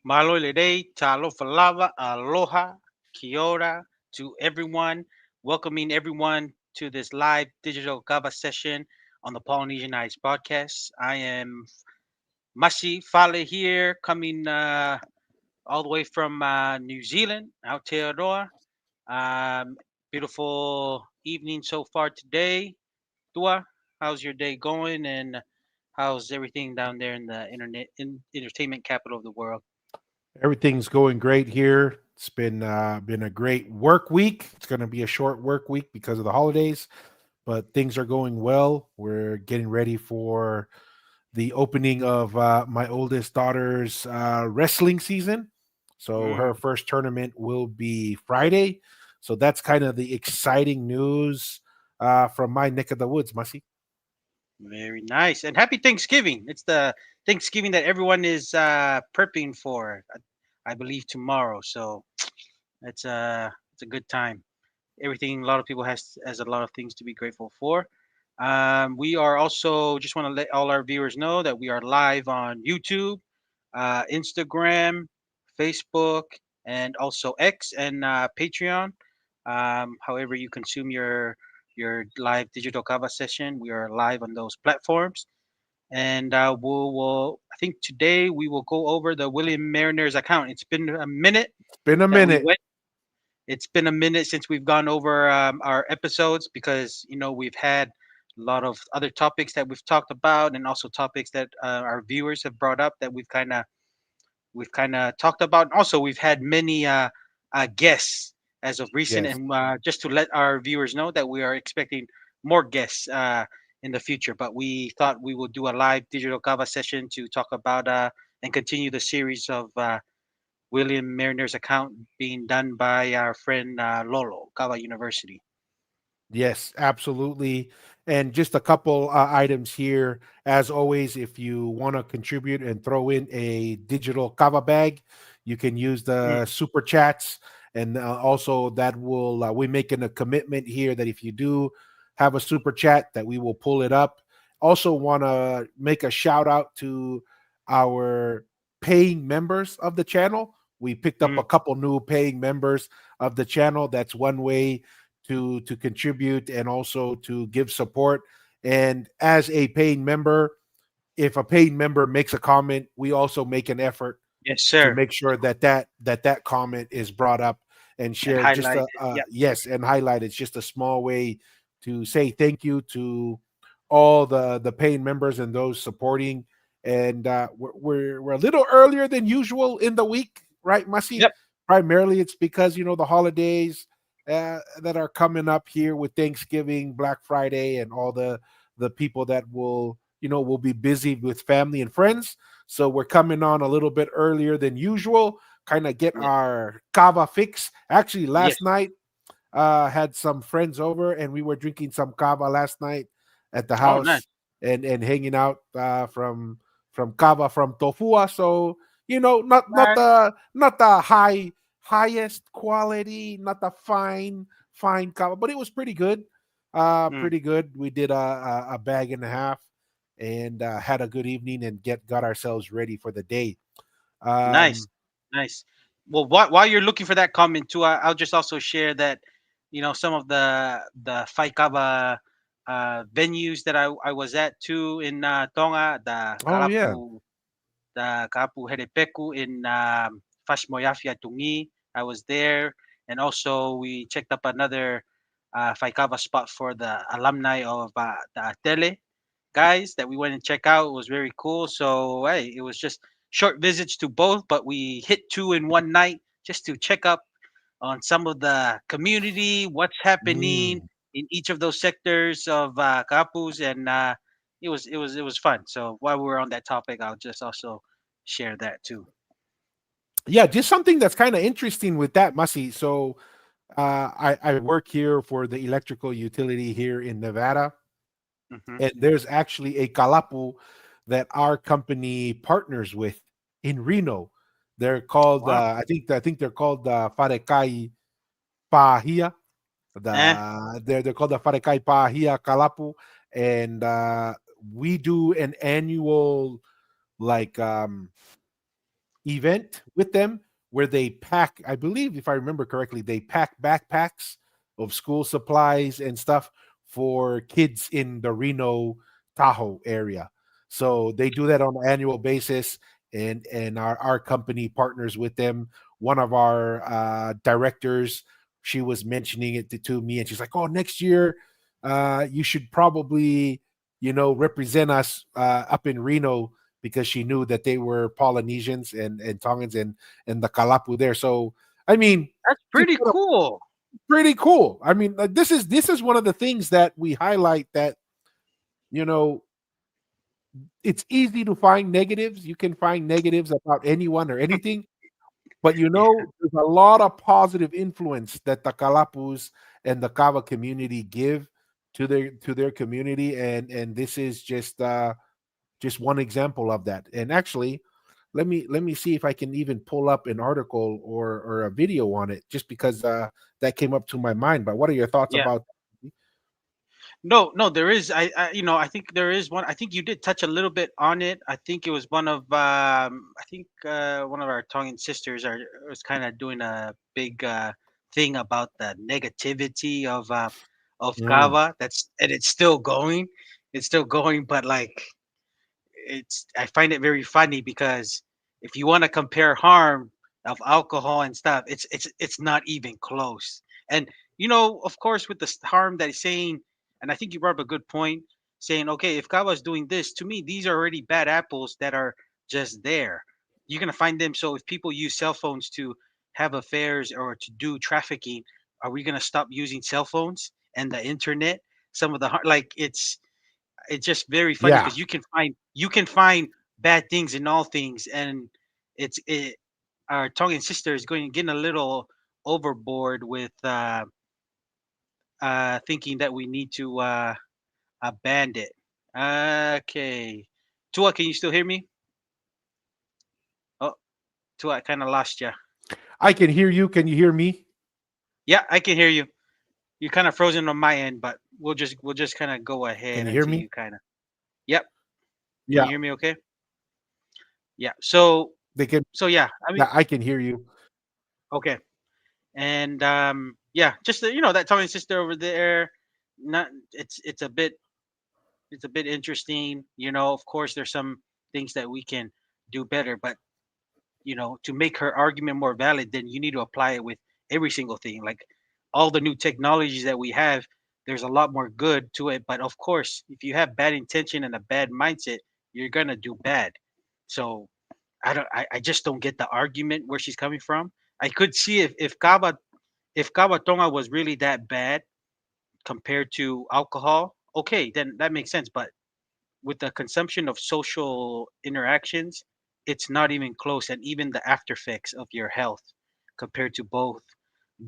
Malo lede, talo falava, aloha, kia to everyone. Welcoming everyone to this live digital Gava session on the Polynesian Ice podcast. I am Mashi Fale here, coming all the way from New Zealand, Aotearoa. Beautiful evening so far today. Tua, how's your day going, and how's everything down there in the entertainment capital of the world? Everything's going great here. It's been a great work week. It's going to be a short work week because of the holidays, but things are going well. We're getting ready for the opening of my oldest daughter's wrestling season. So her Mm. first tournament will be Friday. So that's kind of the exciting news from my neck of the woods, Masi. Very nice. And happy Thanksgiving. It's the Thanksgiving that everyone is prepping for, I believe tomorrow. So it's a good time. Everything a lot of people has a lot of things to be grateful for. We are also just want to let all our viewers know that we are live on YouTube, Instagram, Facebook, and also X and Patreon. However, you consume your live digital kava session, we are live on those platforms. And will I think today we will go over the William Mariner's account. It's been a minute It's been a that we minute. went. It's been a minute since we've gone over our episodes because we've had a lot of other topics that we've talked about, and also topics that our viewers have brought up that we've kind of talked about. Also, we've had many guests as of recent, Yes. and just to let our viewers know that we are expecting more guests in the future. But we thought we will do a live digital kava session to talk about and continue the series of William Mariner's account being done by our friend Lolo, Kava University. Yes, absolutely. And just a couple items here. As always, if you want to contribute and throw in a digital kava bag, you can use the Mm, super chats. And also, that will we're making a commitment here that if you do have a super chat, that we will pull it up. Also, want to make a shout out to our paying members of the channel. We picked up a mm, couple new paying members of the channel. That's one way to contribute and also to give support. And as a paying member, if a paying member makes a comment, we also make an effort yes, to sir. make sure that comment is brought up and And shared. Just a highlighted. Yep. yes, and highlight. It's just a small way to say thank you to all the paying members and those supporting. And we're a little earlier than usual in the week, right, Masi? Yep. Primarily, it's because the holidays that are coming up here with Thanksgiving, Black Friday, and all the people that will be busy with family and friends. So we're coming on a little bit earlier than usual, kind of get Yes. our kava fix. Actually, Yes. last night had some friends over and we were drinking some kava last night at the Oh, nice. house and hanging out from kava from Tofua. So Right. not the highest quality, not the fine kava, but it was pretty good. Mm, Pretty good. We did a bag and a half and had a good evening and got ourselves ready for the day. nice. Um, Nice. Well, while you're looking for that comment too, I'll just also share that some of the Faikaba venues that I was at too in Tonga, oh yeah. the Kapu Herepeku in Fashmoyafia Tungi. I was there, and also we checked up another Faikava spot for the alumni of the Atele guys that we went and check out. It was very cool. So hey, it was just short visits to both, but we hit two in one night just to check up on some of the community, what's happening Mm. in each of those sectors of Kapus, and it was fun. So while we're on that topic, I'll just also share that too. Yeah, just something that's kind of interesting with that, Masi. So I work here for the electrical utility here in Nevada, Hmm. and there's actually a kalapu that our company partners with in Reno. They're called Wow. I think they're called Farekai Pahia. Eh. They're called the Farekai Pahia Kalapu, and we do an annual like event with them where they pack, I believe, if I remember correctly, they pack backpacks of school supplies and stuff for kids in the Reno Tahoe area. So they do that on an annual basis, and our company partners with them. One of our directors, she was mentioning it to me, and she's like, "Oh, next year, you should probably, represent us up in Reno," because she knew that they were Polynesians and Tongans and the Kalapu there. So I mean, That's just pretty cool. pretty cool. I mean, like, this is one of the things that we highlight, that you know it's easy to find negatives. You can find negatives about anyone or anything, but Yeah, there's a lot of positive influence that the Kalapus and the Kava community give to their community, and this is just one example of that. And actually, let me see if I can even pull up an article or a video on it, just because that came up to my mind. But what are your thoughts yeah. about? No, no, there is. I think there is one. I think you did touch a little bit on it. I think it was one of, I think one of our Tongan sisters was kind of doing a big thing about the negativity of Mm, kava. And it's still going. It's still going, but like I find it very funny because if you want to compare harm of alcohol and stuff, it's not even close. And of course, with the harm that he's saying, and I think you brought up a good point, saying, okay, if Kawa is doing this to me, these are already bad apples that are just there. You're gonna find them. So if people use cell phones to have affairs or to do trafficking, are we gonna stop using cell phones and the internet? Some of the like it's just very funny yeah, because you can find bad things in all things, and our Tongan sister is going getting a little overboard with thinking that we need to ban it. Okay, Tua, can you still hear me? Oh, Tua, I kind of lost you. I can hear you. Can you hear me? Yeah, I can hear you. You're kind of frozen on my end, but we'll just kind of go Can ahead you hear until me? you kind of. Yep. Can Yeah, you hear me? Okay. Yeah. So they can. yeah. I mean, Yeah, I can hear you. okay. And yeah, just that Tongan sister over there. Not it's a bit interesting. Of course, there's some things that we can do better, but to make her argument more valid, then you need to apply it with every single thing. Like all the new technologies that we have, there's a lot more good to it. But of course, if you have bad intention and a bad mindset, you're gonna do bad. So I just don't get the argument where she's coming from. I could see if Kaba Tonga was really that bad compared to alcohol, okay, then that makes sense. But with the consumption of social interactions, it's not even close. And even the after effects of your health compared to both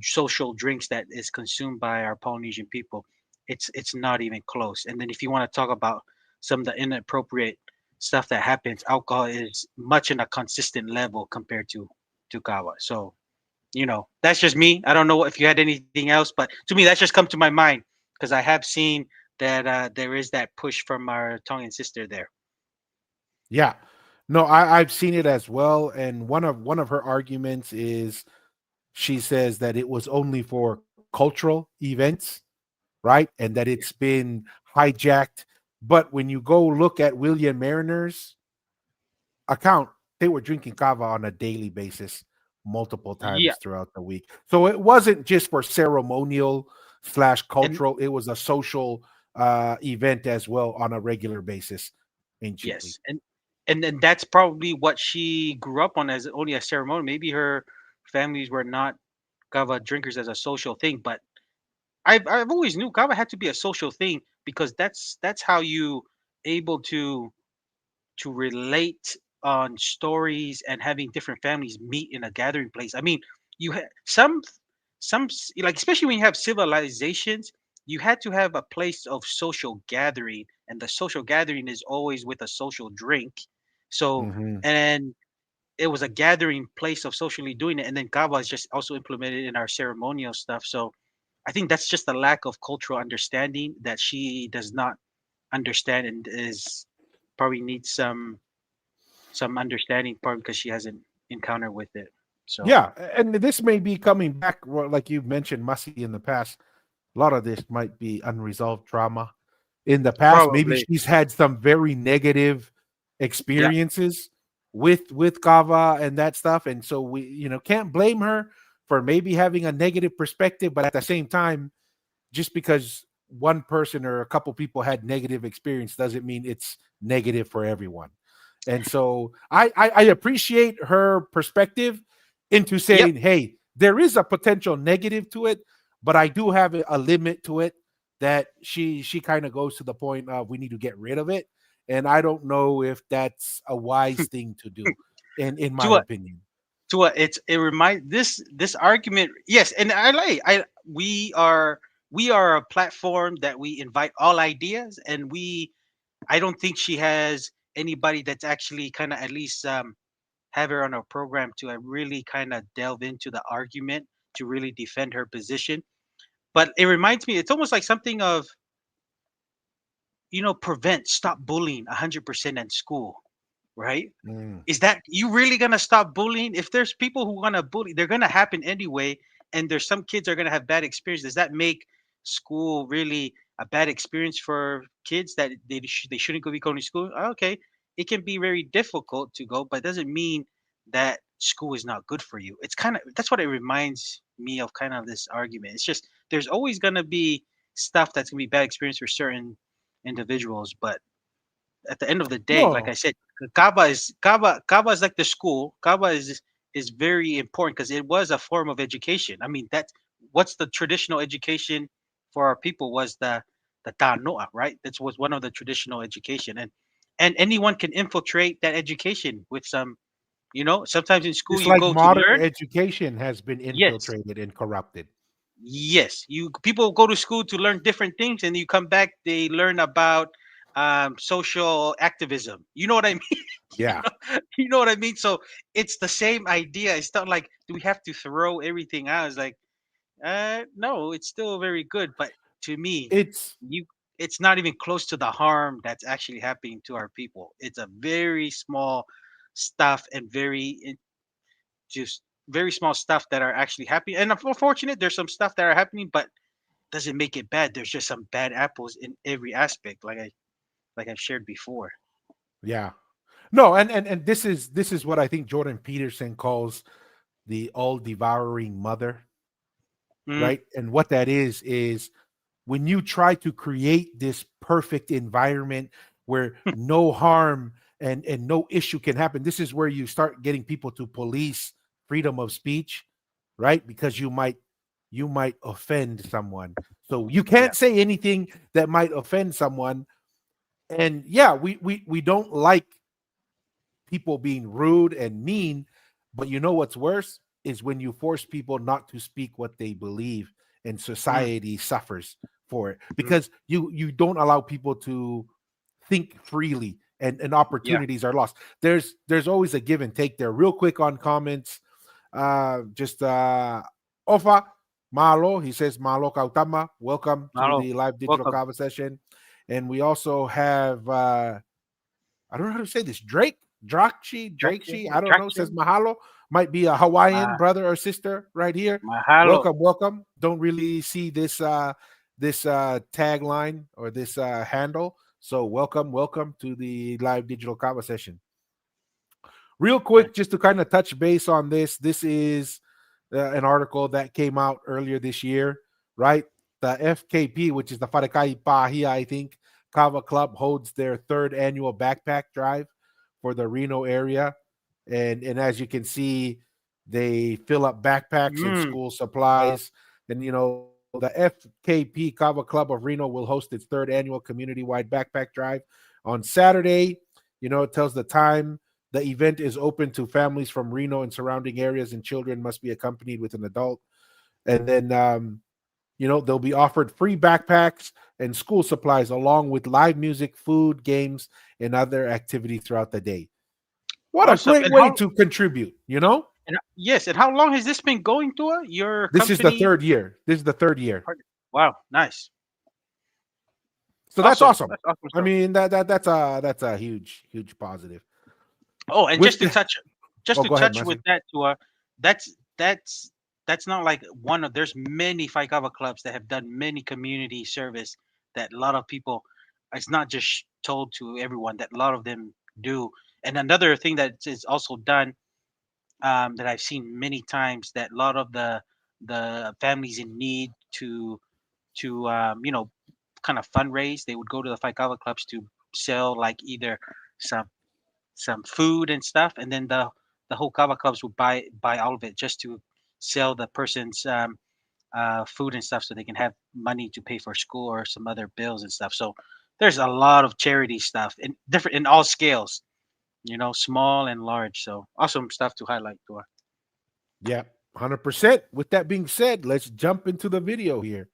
social drinks that is consumed by our Polynesian people, it's not even close. And then if you want to talk about some of the inappropriate stuff that happens, alcohol is much in a consistent level compared to Kawa. So that's just me. I don't know if you had anything else, but to me, that's just come to my mind because I have seen that there is that push from our Tongan sister there. Yeah, no, I've seen it as well. And one of her arguments is, she says that it was only for cultural events, right? And that it's been hijacked. But when you go look at William Mariner's account, they were drinking kava on a daily basis, multiple Yeah, times throughout the week. So it wasn't just for ceremonial slash and cultural; it was a social event as well on a regular basis anciently. yes, and then that's probably what she grew up on as only a ceremony. Maybe her families were not kava drinkers as a social thing, but I've always knew kava had to be a social thing because that's how you able to relate on stories and having different families meet in a gathering place. I mean, you had like especially when you have civilizations, you had to have a place of social gathering, and the social gathering is always with a social drink. So Hmm. and it was a gathering place of socially doing it, and then kava is just also implemented in our ceremonial stuff. So I think that's just a lack of cultural understanding that she does not understand and is probably needs some understanding part because she hasn't. encounter with it. So Yeah, and this may be coming back, like you've mentioned, Masi, in the past. A lot of this might be unresolved trauma in the past. Maybe probably, she's had some very negative yeah, experiences with kava and that stuff, and so we, can't blame her for maybe having a negative perspective. But at the same time, just because one person or a couple people had negative experience doesn't mean it's negative for everyone. And so I appreciate her perspective into yep. saying, hey, there is a potential negative to it, but I do have a limit to it, that she kind of goes to the point of we need to get rid of it. And I don't know if that's a wise thing to do, in my To a opinion. to a it remind this argument. Yes, and I like I we are a platform that we invite all ideas, and we I don't think she has anybody that's actually kind of at least have her on a program to really kind of delve into the argument to really defend her position. But it reminds me, it's almost like something of, prevent, stop bullying 100% in school, right? Mm. Is that you really gonna stop bullying? If there's people who wanna bully, they're gonna happen anyway, and there's some kids are gonna have bad experience. Does that make school really a bad experience for kids that they shouldn't go be going to school? Okay, it can be very difficult to go, but it doesn't mean that school is not good for you. It's kind of that's what it reminds me of, kind of this argument. It's just there's always gonna be stuff that's gonna be bad experience for certain individuals, but at the end of the day, like I No, said, Kaba is like the school. Kaba is very important because it was a form of education. I mean, that's what's the traditional education for our people was the tanoa, right? That was one of the traditional education, and anyone can infiltrate that education with some. Sometimes in school just you like go to modern learn. education has been Yes, infiltrated and corrupted. yes, you people go to school to learn different things, and you come back, they learn about social activism. You know what I mean? you Yeah. know, you know what I mean. So it's the same idea. It's not like do we have to throw everything out? It's like, no, it's still very good, but to me, It's you, it's not even close to the harm that's actually happening to our people. It's a very small stuff and just very small stuff that are actually happening. And unfortunate, there's some stuff that are happening, but doesn't make it bad. There's just some bad apples in every aspect, like I've shared before. yeah. No, and this is what I think Jordan Peterson calls the all devouring mother, Mm, right? And what that is when you try to create this perfect environment where no harm and no issue can happen, this is where you start getting people to police freedom of speech, right? Because you might offend someone. So you yeah. can't say anything that might offend someone. And yeah, we don't like people being rude and mean, but you know what's worse is when you force people not to speak what they believe, and Mm, society suffers for it mm, because you don't allow people to think freely, and yeah. opportunities are lost. There's always a give and take there. Real quick on comments, just Ofa Malo, he says Malo Kautama, welcome to Malo, the live digital welcome. conversation. And we also have I don't know how to say this. Jackson, I don't know. Says Jackson, Mahalo. Might be a Hawaiian Ma, brother or sister right here. Mahalo. Welcome, welcome. Don't really see this tagline or this handle. So welcome to the live digital conversation. Real quick, just to kind of touch base on this. This is an article that came out earlier this year, right? The FKP, which is the Farakai Pahia, I think, Kava Club holds their third annual backpack drive for the Reno area. And as you can see, they fill up backpacks and Mm, school supplies. And the FKP Kava Club of Reno will host its third annual community-wide backpack drive on Saturday. It tells the time. The event is open to families from Reno and surrounding areas, and children must be accompanied with an adult. And then, they'll be offered free backpacks and school supplies, along with live music, food, games, and other activities throughout the day. What a awesome. great way to contribute. Yes, and how long has this been going to your This is the company? third year. This is the third year. Wow, nice. So that's Awesome. awesome. That's awesome I stuff. mean, that's a huge, huge positive. Oh, and With just to the, touch. just Oh, to go ahead, touch with Massey. that, that's that's that's not like one of. There's many Phi Kava clubs that have done many community service that a lot of people. It's not just told to everyone that a lot of them do. And another thing that is also done, that I've seen many times, that a lot of the families in need to kind of fundraise. They would go to the Phi Kava clubs to sell like either some some food and stuff, and then the whole kava clubs would buy all of it just to sell the person's food and stuff, so they can have money to pay for school or some other bills and stuff. So there's a lot of charity stuff in different in all scales, small and large. So awesome stuff to highlight. To Yeah, 100%. With that being said, let's jump into the video here.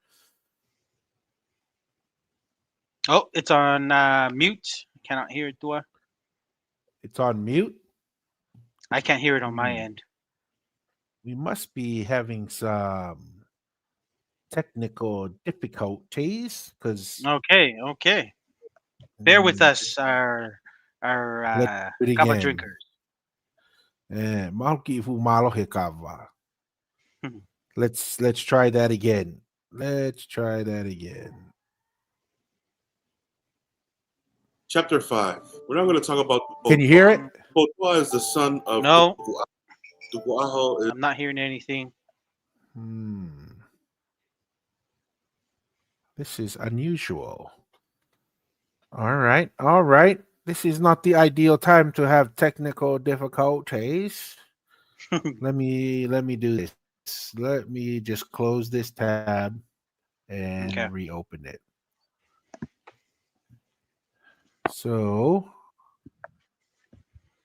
Oh, it's on mute. Cannot hear it. To It's on mute. I can't hear it on my Hmm. end. We must be having some technical difficulties because Okay, okay. Bear with us, our let's do it kava again. drinkers. Malki fu malo hekava. Let's try that again. Let's try that again. Chapter 5. We're not going to talk about Can you hear Tupotua. it? Mm, Tupotua is the son of no, Tupuaho. Tupuaho is I'm not hearing anything. Hmm. This is unusual. All right. All right. This is not the ideal time to have technical difficulties. Let me do this. Let me just close this tab and Okay. reopen it. So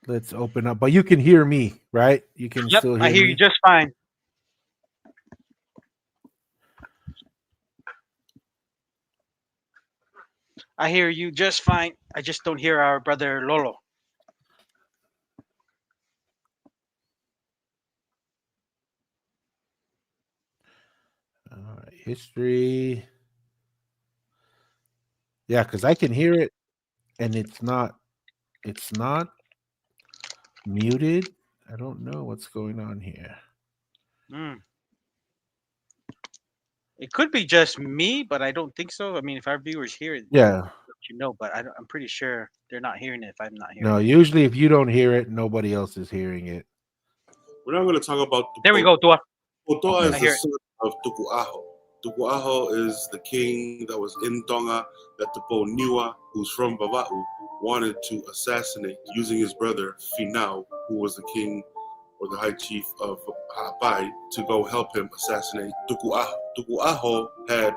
let's open up. But you can hear me, right? You can Yep, still I hear hear you me. just fine. I hear you just fine. I just don't hear our brother Lolo. All right. History. Yeah, because I can hear it and it's not muted. I don't know what's going on here. Mm. It could be just me, but I don't think so. I mean, if our viewers hear it, they'll Yeah. let you know. But I'm pretty sure they're not hearing it if I'm not No, hearing it. usually if you don't hear it, nobody else is hearing it. we're not going to talk about There we Tupotua. go, Tua. Tupotua Okay. is I the hear it. son of Tupuaho. Tupuaho is the king that was in Tonga that Tupo Niwa, who's from Vava'u, wanted to assassinate using his brother Finau, who was the king or the high chief of Ha'apai, to go help him assassinate Tukuaho. Tukuaho had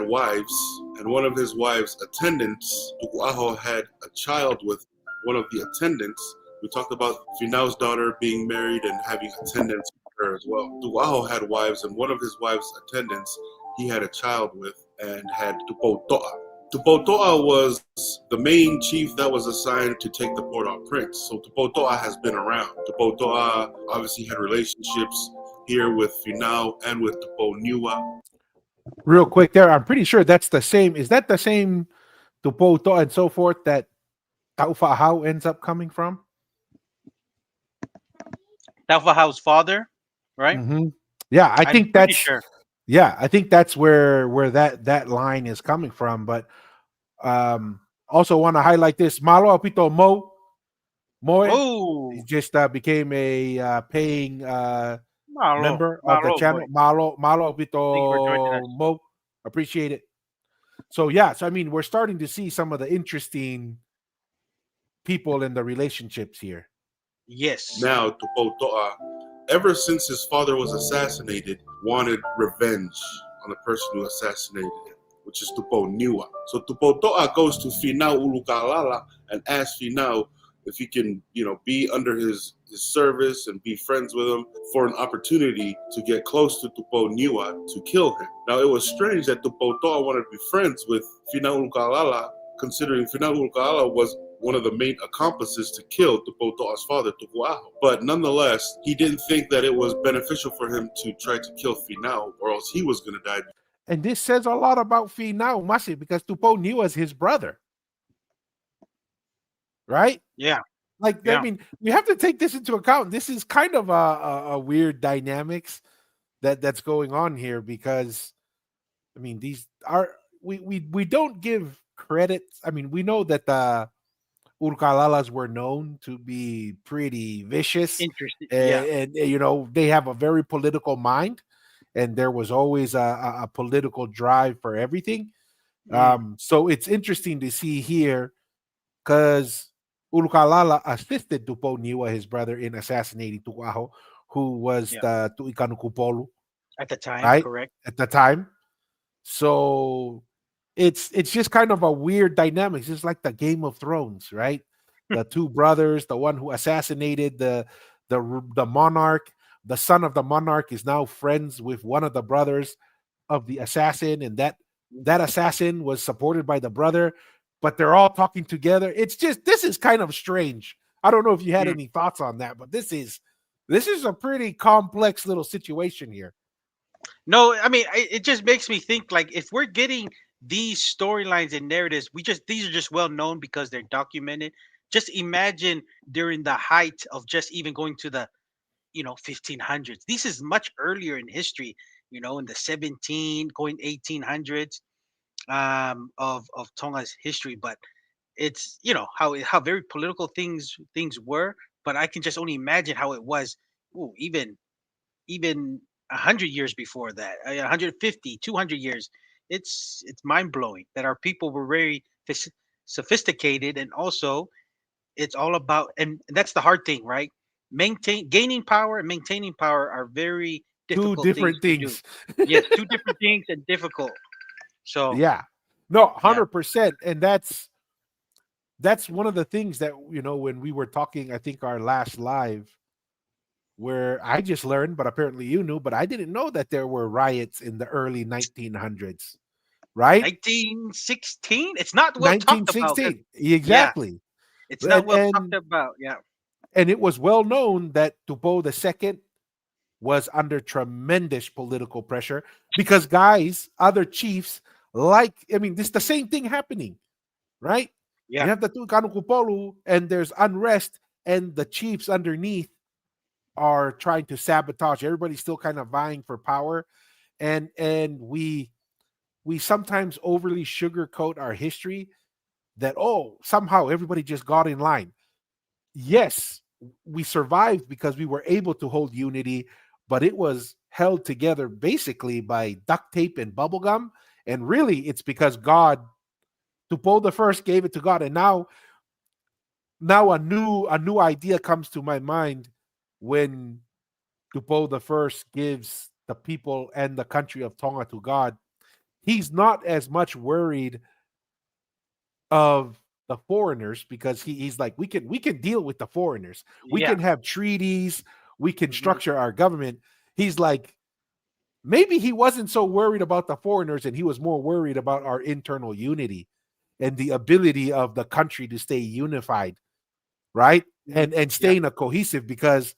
wives, and one of his wives' attendants, Tukuaho had a child with one of the attendants. We talked about Finau's daughter being married and having attendants with her as well. Tukuaho had wives, and one of his wives' attendants he had a child with and had Tupoto'a. Tupoto'a was the main chief that was assigned to take the Port-au-Prince. So Tupoto'a has been around. Tupoto'a obviously had relationships here with Finau and with Tupo Niwa. Real quick there, I'm pretty sure that's the same. Is that the same Tupoto and so forth that Taufa'ahau ends up coming from? Alpha House father, right? Hmm. Yeah, I I'm think pretty that's sure. yeah, I think that's where that line is coming from. But also want to highlight this. Malo Apito Moe. He Oh, just became a paying Malo, member of the Malo boy. channel. Malo Thank you for joining Apito us. Mo. Appreciate it. So yeah, so I mean, we're starting to see some of the interesting people in the relationships here. Yes. Now Tupoto'a, ever since his father was assassinated, wanted revenge on the person who assassinated him, which is Tupo Niwa. So Tupoto'a goes to Finau Ulukalala and asks Finau if he can, be under his service and be friends with him for an opportunity to get close to Tupo Niwa to kill him. Now it was strange that Tupoto'a wanted to be friends with Finau Ulukalala, considering Finau Ulukalala was one of the main accomplices to kill Tupoto'a's father, Tukuaho. But nonetheless, he didn't think that it was beneficial for him to try to kill Finau, or else he was going to die. And this says a lot about Fi now, Masi, because Tupo knew as his brother, right? Yeah. Like, I Yeah. mean, we have to take this into account. This is kind of a weird dynamics that's going on here because I mean, these are we don't give credit. I mean, we know that the Urkalalas were known to be pretty vicious, Interesting. Yeah. you know they have a very political mind, and there was always a political drive for everything. Mm, So it's interesting to see here because Urkalala assisted Tupo Niwa, his brother, in assassinating Tuaho, who was yeah. the Tuikanukupolu, At the time, right, correct. at the time. So it's just kind of a weird dynamic. It's just like the Game of Thrones, right? The two brothers, the one who assassinated the monarch, the son of the monarch is now friends with one of the brothers of the assassin, and that assassin was supported by the brother, but they're all talking together. It's just this is kind of strange. I don't know if you had Mm. any thoughts on that, but this is a pretty complex little situation here. No, I mean, it just makes me think like if we're getting these storylines and narratives, we just these are just well known because they're documented. Just imagine during the height of just even going to the 1500s. This is much earlier in history. In the 17 going 1800s of Tonga's history, but it's how very political things were. But I can just only imagine how it was. Ooh, even 100 years before that, 150, 200 years. It's mind-blowing that our people were very sophisticated, and also it's all about, and that's the hard thing, right? Gaining power and maintaining power are very Two difficult things different to do. things. Yes, two different things and difficult. So Yeah. No, yeah. 100%. And that's one of the things that when we were talking, I think our last live, where I just learned, but apparently you knew, but I didn't know that there were riots in the early 1900s, right? 1916, it's not well talked about because 1916. yeah, Exactly. it's not And well talked and about. Yeah. and it was well known that Tupo II was under tremendous political pressure because guys, other chiefs, like, I mean, this is the same thing happening, right? Yeah. You have the Tucano Kupolu, and there's unrest, and the chiefs underneath are trying to sabotage. Everybody's still kind of vying for power, and we sometimes overly sugarcoat our history that somehow everybody just got in line. Yes, we survived because we were able to hold unity, but it was held together basically by duct tape and bubble gum. And really, it's because God, Tupo the first, gave it to God, and now a new idea comes to my mind when Tupo the first gives the people and the country of Tonga to God. He's not as much worried of the foreigners because he's like, we can deal with the foreigners. We Yeah. can have treaties, we can Hmm. structure our government. He's like, maybe he wasn't so worried about the foreigners and he was more worried about our internal unity and the ability of the country to stay unified, right? And Yeah. staying a cohesive, because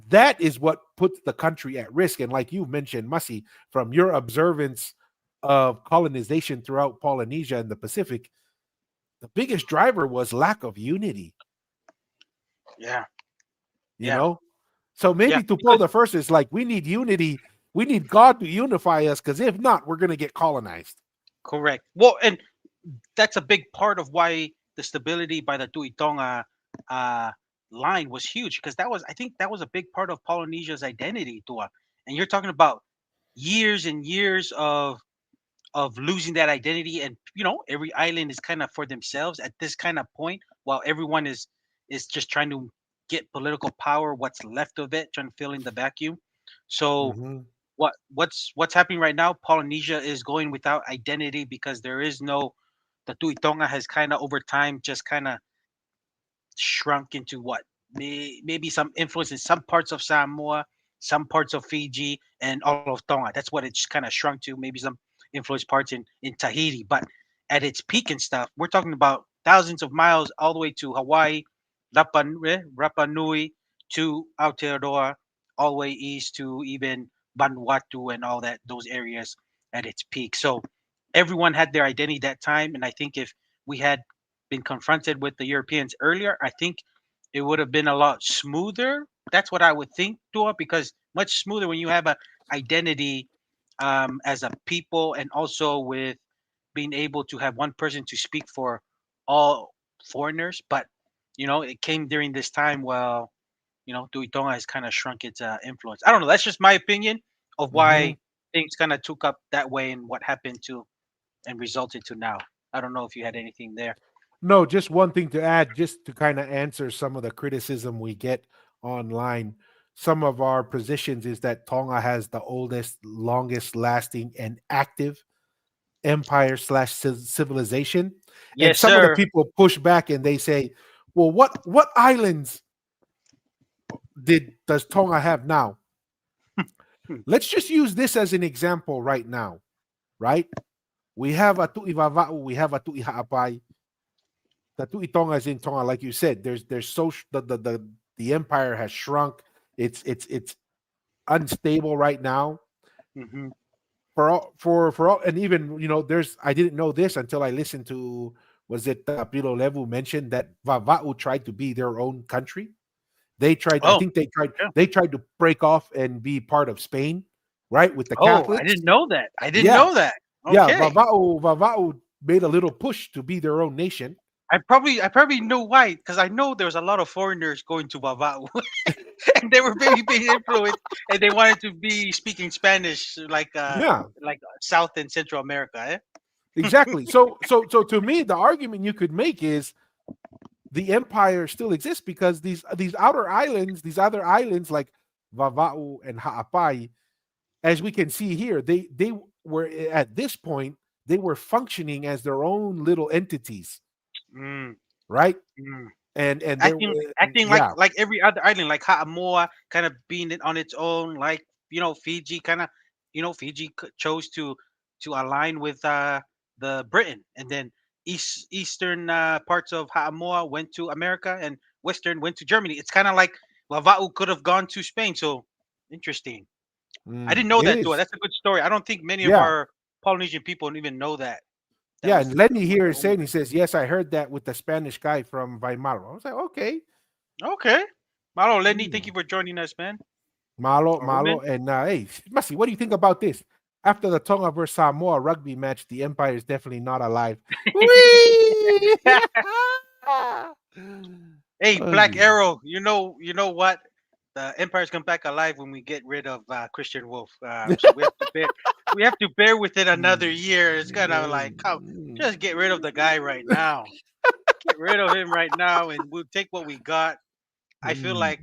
that is what puts the country at risk. And like you mentioned, Mussy, from your observance of colonization throughout Polynesia and the Pacific, the biggest driver was lack of unity, Yeah. you Yeah. know? So Yeah. maybe Tupou Because the first is like, we need unity. We need God to unify us, because if not, we're going to get colonized. correct. Well, and that's a big part of why the stability by the Tuitonga uh, line was huge, because I think that was a big part of Polynesia's identity, Tua. And you're talking about years and years of losing that identity, and every island is kind of for themselves at this kind of point, while everyone is just trying to get political power, what's left of it, trying to fill in the vacuum. So Mhm. what's happening right now, Polynesia is going without identity because there is no, the Tuitonga has kind of over time just kind of shrunk into what, maybe some influence in some parts of Samoa, some parts of Fiji, and all of Tonga. That's what it's kind of shrunk to. Maybe some influence parts in Tahiti, but at its peak and stuff, we're talking about thousands of miles all the way to Hawaii, Rapa Nui, to Aotearoa, all the way east to even Vanuatu and all that, those areas at its peak. So everyone had their identity that time, and I think if we had been confronted with the Europeans earlier, I think it would have been a lot smoother. That's what I would think, Dua, because much smoother when you have a identity as a people, and also with being able to have one person to speak for all foreigners. But it came during this time. Well, Tuitonga has kind of shrunk its influence. I don't know. That's just my opinion of Hmm. why things kind of took up that way and what happened to and resulted to now. I don't know if you had anything there. No, just one thing to add, just to kind of answer some of the criticism we get online. Some of our positions is that Tonga has the oldest, longest lasting, and active empire slash civilization. And Yes, some of the sir. people push back and they say, well, what islands did does Tonga have now? Hmm. Let's just use this as an example right now, right? We have a Tu'ivava'u, we have a Tu'iha'apai. The Tu'itonga is in Tonga, like you said. There's the empire has shrunk. It's unstable right now. Hmm. For all, and even there's I didn't know this until I listened to, was it Pilo Levu mentioned that Vava'u tried to be their own country. They tried, I Oh, think yeah. they tried to break off and be part of Spain, right? With the Oh, I Catholics. didn't know that. I didn't Yeah, know that. yeah. Okay. Vava'u made a little push to be their own nation. I probably know why, because I know there was a lot of foreigners going to Bavao, and they were maybe being influenced, and they wanted to be speaking Spanish, Yeah, like South and Central America. Eh? exactly. So to me, the argument you could make is the empire still exists because these outer islands, these other islands like Vava'u and Ha'apai, as we can see here, they were at this point they were functioning as their own little entities, Mm, right? mm. And there, Acting like yeah, every other island, like Haamoa, kind of being it on its own, like Fiji, kind of, Fiji chose to align with the Britain, and then eastern parts of Haamoa went to America, and western went to Germany. It's kind of like Lavau could have gone to Spain. So interesting. I didn't know it that too. is. That's a good story. I don't think many of Yeah, our Polynesian people even know that that yeah. was And Lenny one of here the is saying, he oldest. says, yes, I heard that with the Spanish guy from Weimar. I was like, okay. Okay, Malo Lenny, thank you Hmm. for joining us, man. Malo, Or woman. Malo, and hey, Masi, what do you think about this? After the Tonga versus Samoa rugby match, the Empire is definitely not alive. Whee! Hey, Black Ay. Arrow, you know what? The Empire's come back alive when we get rid of Christian Wolf. So we have to bear with it another year. It's gonna like come, just get rid of the guy right now. Get rid of him right now, and we'll take what we got. I feel Mm. like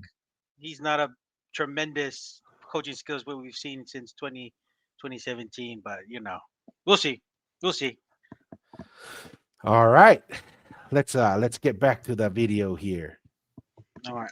he's not a tremendous coaching skills what we've seen since 2017, but we'll see. We'll see. All right, let's get back to the video here. All right.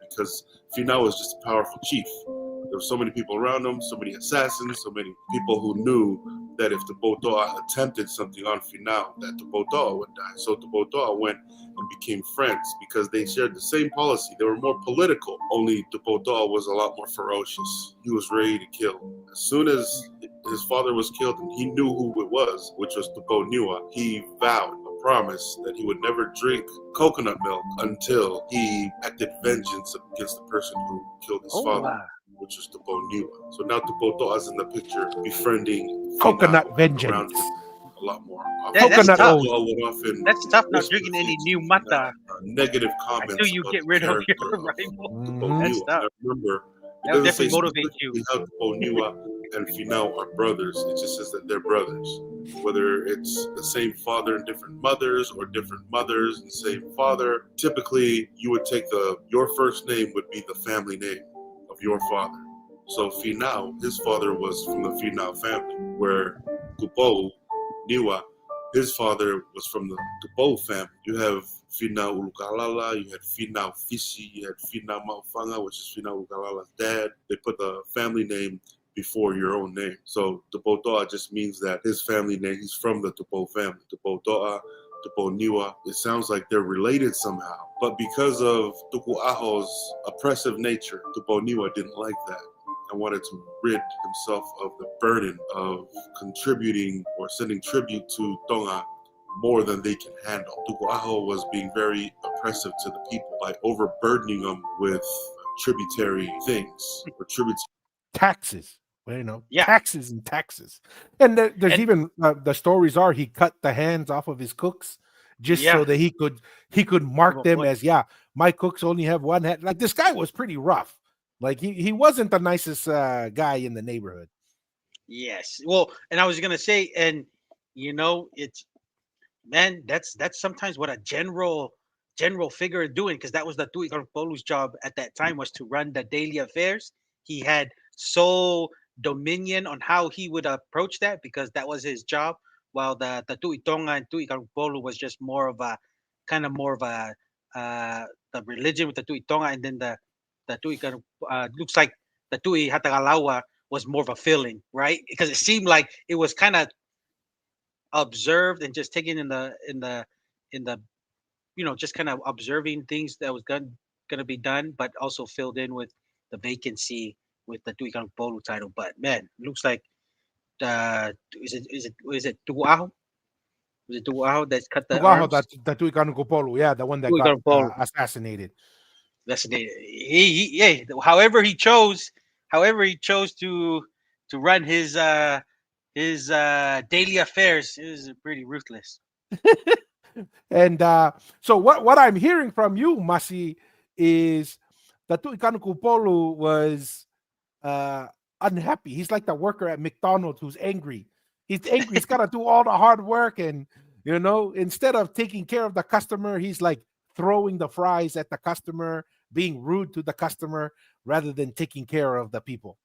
because Finau was just a powerful chief. There were so many people around him, so many assassins, so many people who knew that if the Botoa attempted something on Finau, that the Botoa would die. So the Botoa went and became friends because they shared the same policy. They were more political, only the Botoa was a lot more ferocious. He was ready to kill. As soon as his father was killed and he knew who it was, which was Tupo Niwa, he vowed a promise that he would never drink coconut milk until he acted vengeance against the person who killed his Oh, father, which was Tupo Niwa. So now Tupo Toa is in the picture befriending Coconut Finau around vengeance. him a lot more often. that's Coconut tough. oath. Toa would often That's tough now whisper drinking any things new and have mata negative until comments you about get the rid of your character of rival. Tupo Mhm. That's Niwa. tough. Now remember, it That would doesn't say definitely motivate you. specifically how Tupo Niwa and Finau are brothers. It just says that they're brothers. Whether it's the same father and different mothers, or different mothers and same father, typically you would take your first name would be the family name of your father. So Finau, his father was from the Finau family, where Tupo Niwa, his father was from the Tupo family. You have Finau Ulukalala, you had Finau Fisi, you had Finau Maufanga, which is Finau Ulukalala's dad. They put the family name before your own name. So Tupo Toa just means that his family name, he's from the Tupo family. Tupo Toa, Tupo Niwa, it sounds like they're related somehow. But because of Tuku Aho's oppressive nature, Tupo Niwa didn't like that and wanted to rid himself of the burden of contributing or sending tribute to Tonga more than they can handle. Tuku Aho was being very oppressive to the people by overburdening them with tributary things or tributary. Taxes. Well, you know, Yeah, taxes and taxes. And there's and even the stories are he cut the hands off of his cooks just yeah, so that he could have mark a them point. as, yeah, my cooks only have one hand. Like this guy was pretty rough. Like he wasn't the nicest guy in the neighborhood. Yes. Well, and I was gonna say, and it's man, that's sometimes what a general figure is doing, because that was the Tui Polu's job at that time, was to run the daily affairs. He had sole dominion on how he would approach that, because that was his job. While the Tui Tonga and Tui Polu was just more of a kind of more of a the religion with the Tui Tonga, and then the Tui looks like the Tui Hatagalawa was more of a feeling, right? Because it seemed like it was kind of observed and just taken in the just kind of observing things that was gonna be done, but also filled in with the vacancy with the Tuikang Polo title. But man, looks like is it Tuaho? Was it Tuaho that's cut the Tugaho, arms? that Tuicano Polo, yeah, the one that got Tuikang Polo. assassinated. That's yeah. However he chose to run his daily affairs, is pretty ruthless. And so what I'm hearing from you, Masi, is that Tuicano Polo was uh, unhappy. He's like the worker at McDonald's who's angry. He's angry. He's got to do all the hard work, and instead of taking care of the customer, he's like throwing the fries at the customer, being rude to the customer rather than taking care of the people.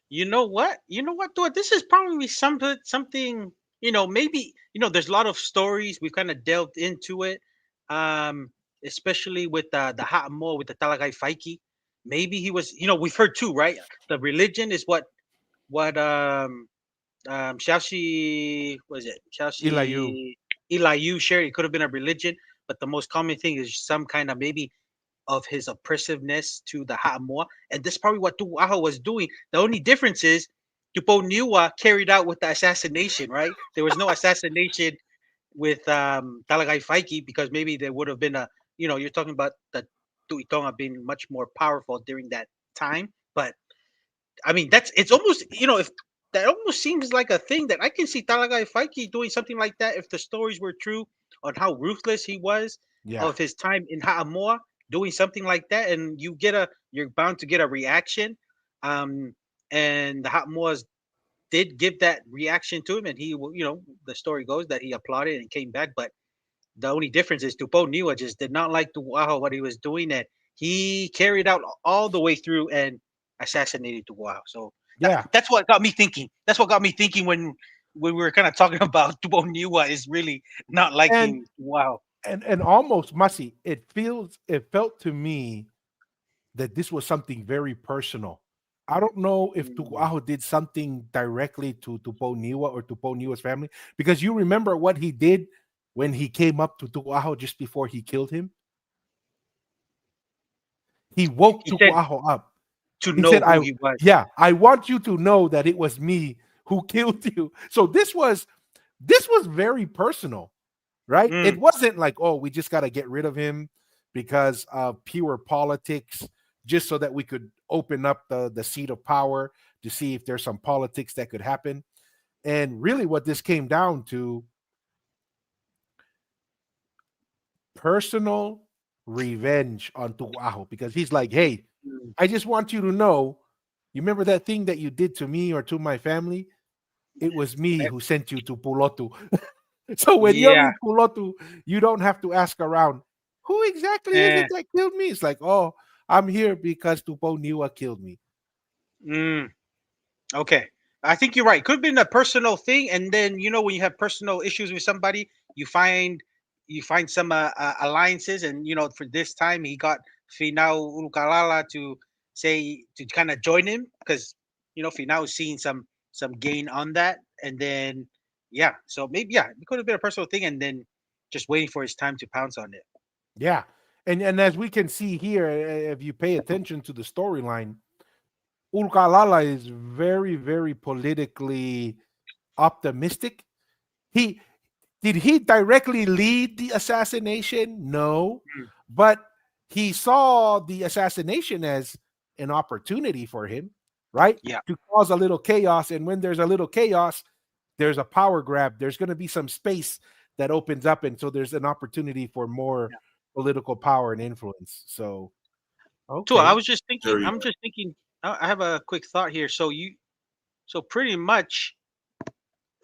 You know what? Dude, this is probably something, maybe, there's a lot of stories. We've kind of delved into it. Um, Especially with the Ha'amo, with the Talagay Faiki. Maybe he was, we've heard too, right? The religion is what Shaoxi, was it? Ilayu. Shaoxi Eliu shared. It could have been a religion, but the most common thing is some kind of maybe of his oppressiveness to the Ha'amoa. And this is probably what Tu'aho was doing. The only difference is Tupo Niwa carried out with the assassination, right? There was no assassination with Talagay Faiki, because maybe there would have been you're talking about the Tuitonga being much more powerful during that time. But I mean, it's almost, if that almost seems like a thing that I can see Talagay Faiki doing something like that if the stories were true on how ruthless he was Yeah. of his time in Ha'amoa, doing something like that, and you're bound to get a reaction. Um, and the Ha'amoas did give that reaction to him, and the story goes that he applauded and came back. But the only difference is Tupo Niwa just did not like Tuwaho, what he was doing, and he carried out all the way through and assassinated Tuwaho. So Yeah. that's what got me thinking. That's what got me thinking when we were kind of talking about Tupo Niwa is really not And liking Tuwaho. and almost Masi, it felt to me that this was something very personal. I don't know if Mm. Tukuaho did something directly to Tupo Niwa or Tupo Niwa's family, because you remember what he did when he came up to Tukuaho just before he killed him? He woke He said Tukuaho up. to He know said, who he was. I want you to know that it was me who killed you. So this was very personal, right? It Mm. wasn't like, oh, we just got to get rid of him because of pure politics, just so that we could open up the seat of power to see if there's some politics that could happen. And really, what this came down to, personal revenge on Tuaho, because he's like, hey, Mm. I just want you to know, you remember that thing that you did to me or to my family? It was me Eh, who sent you to Pulotu. So when you're Yeah. in Pulotu, you don't have to ask around, who exactly is Eh, it that killed me? It's like, oh, I'm here because Tupo Niwa killed me. mm. Okay. I think you're right. Could have been a personal thing, and then when you have personal issues with somebody, you find some alliances, and for this time he got Finau Ulukalala to say to kind of join him, because Finau is seeing some gain on that, and then yeah, so maybe yeah, it could have been a personal thing, and then just waiting for his time to pounce on it. Yeah. And as we can see here, if you pay attention to the storyline, Ulkalala is very, very politically optimistic. He Did he directly lead the assassination? No. but he saw the assassination as an opportunity for him, right? Yeah. To cause a little chaos. And when there's a little chaos, there's a power grab. There's going to be some space that opens up. And so there's an opportunity for more Yeah. political power and influence. So, Tua, I okay. was just thinking. Very I'm just thinking. I have a quick thought here. So pretty much,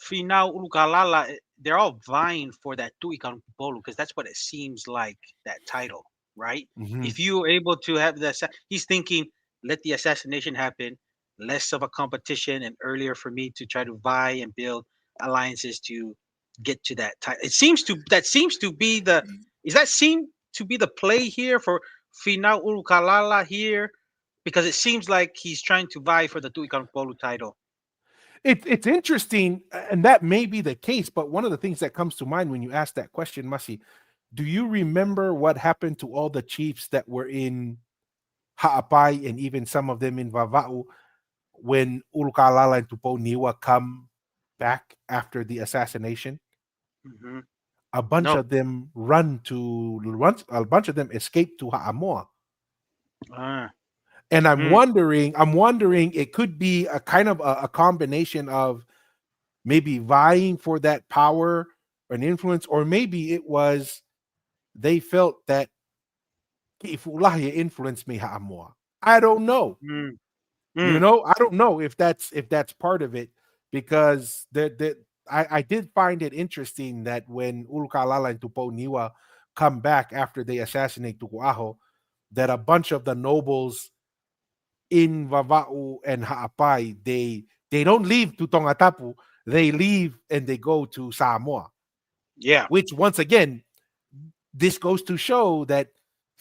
Finau Ulukalala, they're all vying for that Tuikan Bolu because that's what it seems like, that title, right? Mhm. If you're able to have he's thinking, let the assassination happen, less of a competition, and earlier for me to try to vie and build alliances to get to that title. That seems to be the is that seem to be the play here for Finau Ulukalala here, because it seems like he's trying to vie for the Tuikan Bolu title. It's interesting, and that may be the case. But one of the things that comes to mind when you ask that question, Masi, do you remember what happened to all the chiefs that were in Ha'apai and even some of them in Vava'u when Ulukalala and Tuponiwa come back after the assassination? Hmm. A bunch No. of them a bunch of them escape to Ha'amoa. Ah. And Mm. I'm wondering, it could be a kind of a combination of maybe vying for that power and influence, or maybe it was they felt that Ifulahi influenced me Ha'amoa. I don't know. Mm. You Mm. know, I don't know if that's part of it, because I did find it interesting that when Ulukalala and Tuponiwa come back after they assassinate Tukuaho, that a bunch of the nobles in Vava'u and Ha'apai, they don't leave to Tongatapu, they leave and they go to Samoa, Yeah. which once again, this goes to show that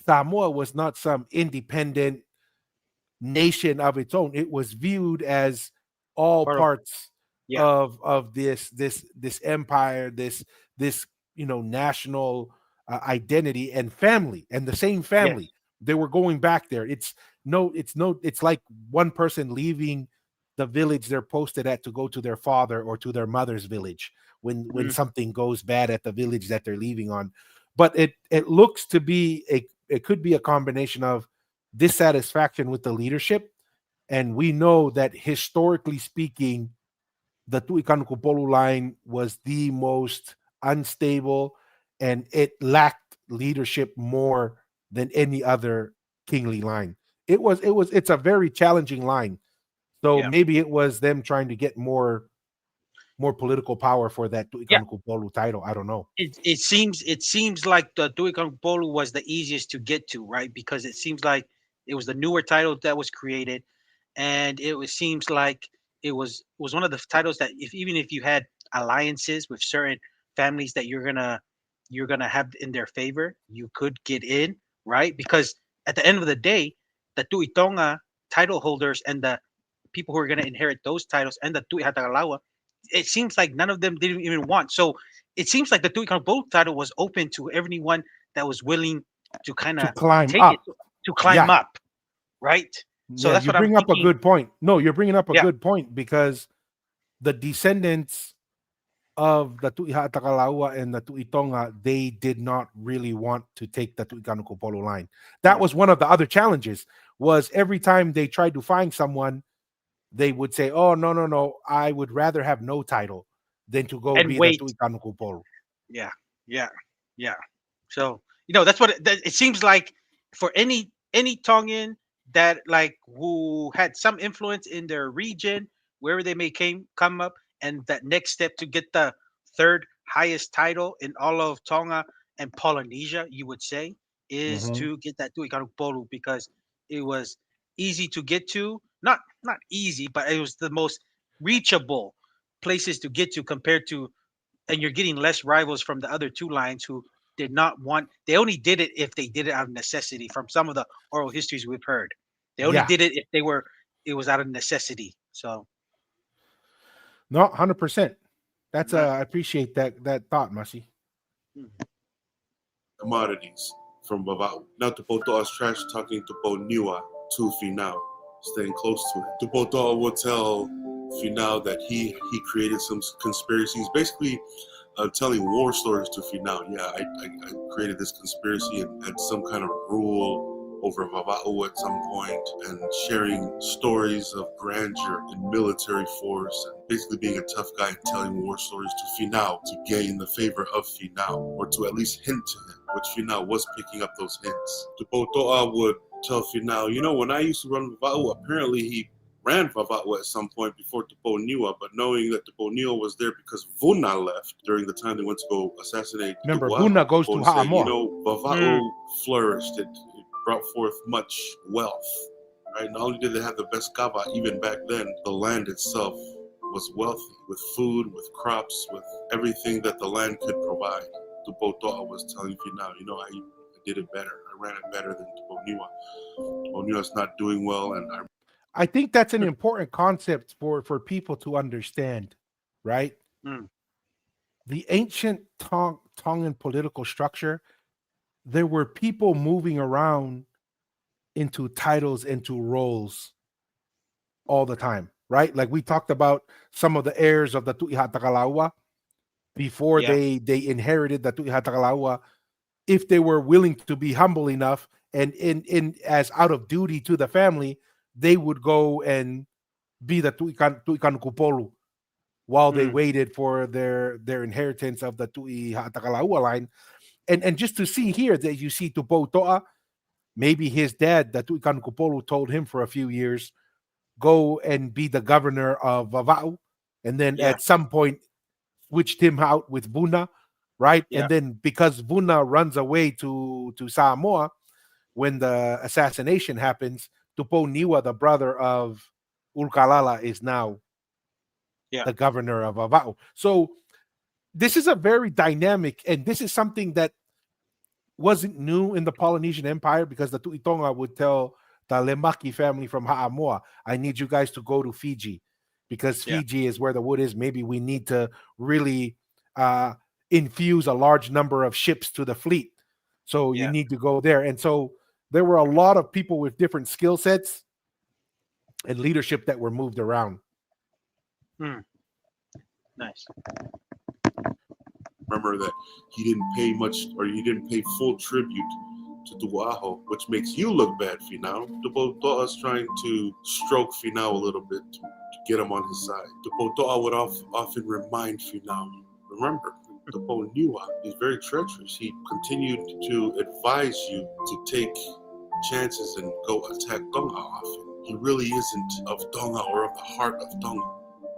Samoa was not some independent nation of its own. It was viewed as all Part of, parts yeah. of this empire, this national identity and family, and the same Yes. family. They were going back there. It's like one person leaving the village they're posted at to go to their father or to their mother's village when Mm. something goes bad at the village that they're leaving on. But it looks to be it could be a combination of dissatisfaction with the leadership. And we know that historically speaking, the Tuikanukupolu line was the most unstable, and it lacked leadership more than any other kingly line. It's a very challenging line. So Yeah. maybe it was them trying to get more political power for that Yeah. Tuikanukupolu title. I don't know. It seems like the Tuikang Bolu was the easiest to get to, right? Because it seems like it was the newer title that was created, and seems like it was one of the titles that, if even if you had alliances with certain families that you're gonna have in their favor, you could get in, right? Because at the end of the day, the Tuitonga title holders and the people who are gonna inherit those titles and the Tui Hatagalawa, it seems like none of them didn't even want. So it seems like the Tuikan Bowl title was open to everyone that was willing to kind To of climb take it up. to climb Yeah. up, right? So Yeah, that's you what I'm bring up a thinking. good point. No, you're bringing up a Yeah, good point, because the descendants of the Tu'iha Takalaua and the Tu'itonga, they did not really want to take the Tu'ikanukupolo line. That yeah, was one of the other challenges, was every time they tried to find someone, they would say, oh, no, no, no, I would rather have no title than to go and be the wait. Tu'ikanukupolo. Yeah, yeah, yeah. So that's what it seems like for any Tongan that like who had some influence in their region, wherever they may came come up, and that next step to get the third highest title in all of Tonga and Polynesia, you would say, is Mhm. to get that Tuikanupolu, because it was easy to get to. Not easy, but it was the most reachable places to get to, compared to, and you're getting less rivals from the other two lines who did not want. They only did it if they did it out of necessity. From some of the oral histories we've heard, they only Yeah, did it if it was out of necessity. So no, 100%. That's right. I appreciate that thought, Masi. Mhm. commodities from Vava'u. Now Tupotoa's trash talking to Niwa to Finau, staying close to it. Tupotoa will tell Finau that he created some conspiracies. Basically, telling war stories to Finau. Yeah, I created this conspiracy and had some kind of rule over Vava'u at some point, and sharing stories of grandeur in military force, and basically being a tough guy and telling war stories to Finau to gain the favor of Finau, or to at least hint to him, which Finau was picking up those hints. Tupoto'a would tell Finau, when I used to run Vava'u, apparently he ran Vava'u at some point before Tuponiwa, but knowing that Tuponiwa was there because Vuna left during the time they went to go assassinate Remember, Tupua'a, Buna goes to Tupon said, Ha'amoa. Vava'u flourished. It brought forth much wealth. Right? Not only did they have the best kava, even back then, the land itself was wealthy with food, with crops, with everything that the land could provide. Tupoto'a was telling Finau, I did it better. I ran it better than Tuponiwa. Tuponiwa's not doing well, and I think that's an important concept for people to understand, right? Mm. The ancient Tongan political structure, there were people moving around into titles, into roles all the time, right? Like we talked about some of the heirs of the Tu'iha Takalaua before Yeah. they inherited the Tu'iha Takalaua. If they were willing to be humble enough and in as out of duty to the family, they would go and be the Tu'ikan Kupolu while they Mm. waited for their inheritance of the Tu'iha Takalaua line. And just to see here that you see Tupo To'a, maybe his dad, the Tu'ikan Kupolu, told him for a few years, go and be the governor of Vava'u. And then Yeah. at some point switched him out with Buna, right? Yeah. And then because Buna runs away to Samoa when the assassination happens, Tupo Niwa, the brother of Ulkalala, is now Yeah. the governor of Vava'u. So this is a very dynamic, and this is something that wasn't new in the Polynesian Empire, because the Tu'itonga would tell the Lemaki family from Ha'amoa, I need you guys to go to Fiji because Yeah. Fiji is where the wood is. Maybe we need to really uh, infuse a large number of ships to the fleet. So you Yeah. need to go there. And so there were a lot of people with different skill sets and leadership that were moved around. Mm. Nice. remember that he didn't pay much, or he didn't pay full tribute to Duaho, which makes you look bad, Finau. Dupotoa is trying to stroke Finau a little bit to get him on his side. Dupotoa would often remind Finau, remember, Dupo Niwa is very treacherous. He continued to advise you to take chances and go attack Tonga often. He really isn't of Tonga or of the heart of Tonga.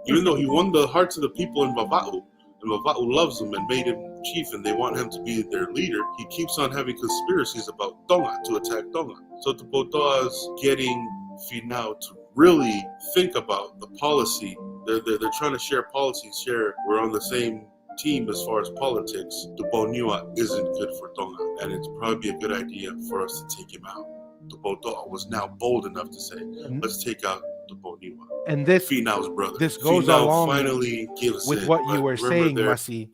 Even though he won the hearts of the people in Vava'u, and Vava'u loves him and made him chief, and they want him to be their leader, he keeps on having conspiracies about Tonga to attack Tonga. So Tupotoa is getting Finau to really think about the policy. They're trying to share policies. We're on the same team as far as politics. Tuponiwa isn't good for Tonga, and it's probably a good idea for us to take him out. Tupotoa was now bold enough to say, let's take out Tuponiwa. And this Finau's brother. this goes Finau along finally gives with in, what you but were remember saying, Masi.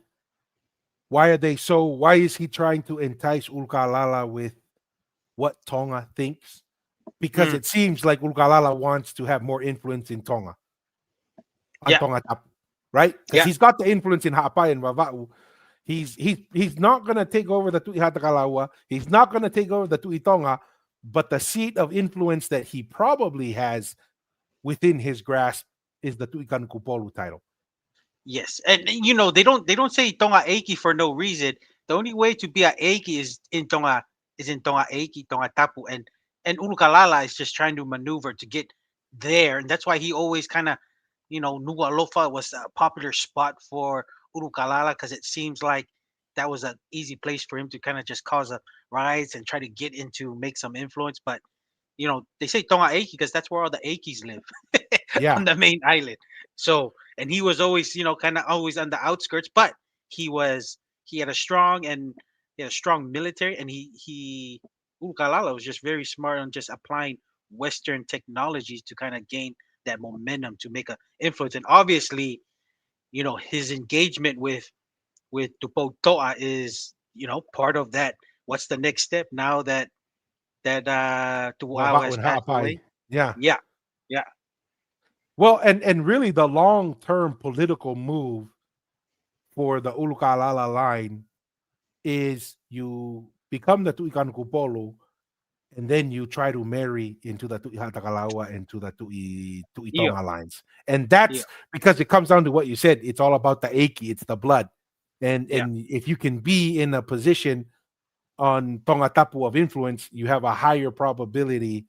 Why is he trying to entice Ulkalala with what Tonga thinks? Because Mm. it seems like Ulkalala wants to have more influence in Tonga, on Yeah. Tonga Tapu, right? Because Yeah. he's got the influence in Ha'apai and Vava'u. He's not gonna take over the Tu'iha Takalaua. He's not gonna take over the Tu'itonga, but the seat of influence that he probably has within his grasp is the Tu'ikan Kupolu title. Yes, and they don't say Tonga Aiki for no reason. The only way to be a Aiki is in Tonga Aiki, Tonga Tapu, and Ulukalala is just trying to maneuver to get there, and that's why he always kind of, Nualofa was a popular spot for Ulukalala because it seems like that was an easy place for him to kind of just cause a rise and try to get into make some influence. But they say Tonga Aiki because that's where all the Aikis live Yeah, on the main island. So, and he was always, kind of always on the outskirts, but he had a strong and he had a strong military, and Ukalala was just very smart on just applying Western technologies to kind of gain that momentum to make a influence. And obviously, his engagement with Tupo Toa is, part of that. What's the next step now that Tuao Vava'u has and passed Ha'apai. away? Yeah. Yeah, yeah, Well, and really the long-term political move for the Ulukalala line is you become the Tuikan Kupolo, and then you try to marry into the Tui Hatakalawa and to the Tui Yeah, Tonga lines. And yeah, that's because it comes down to what you said. It's all about the Aki, it's the blood. yeah. And if you can be in a position on Tonga Tapu of influence, you have a higher probability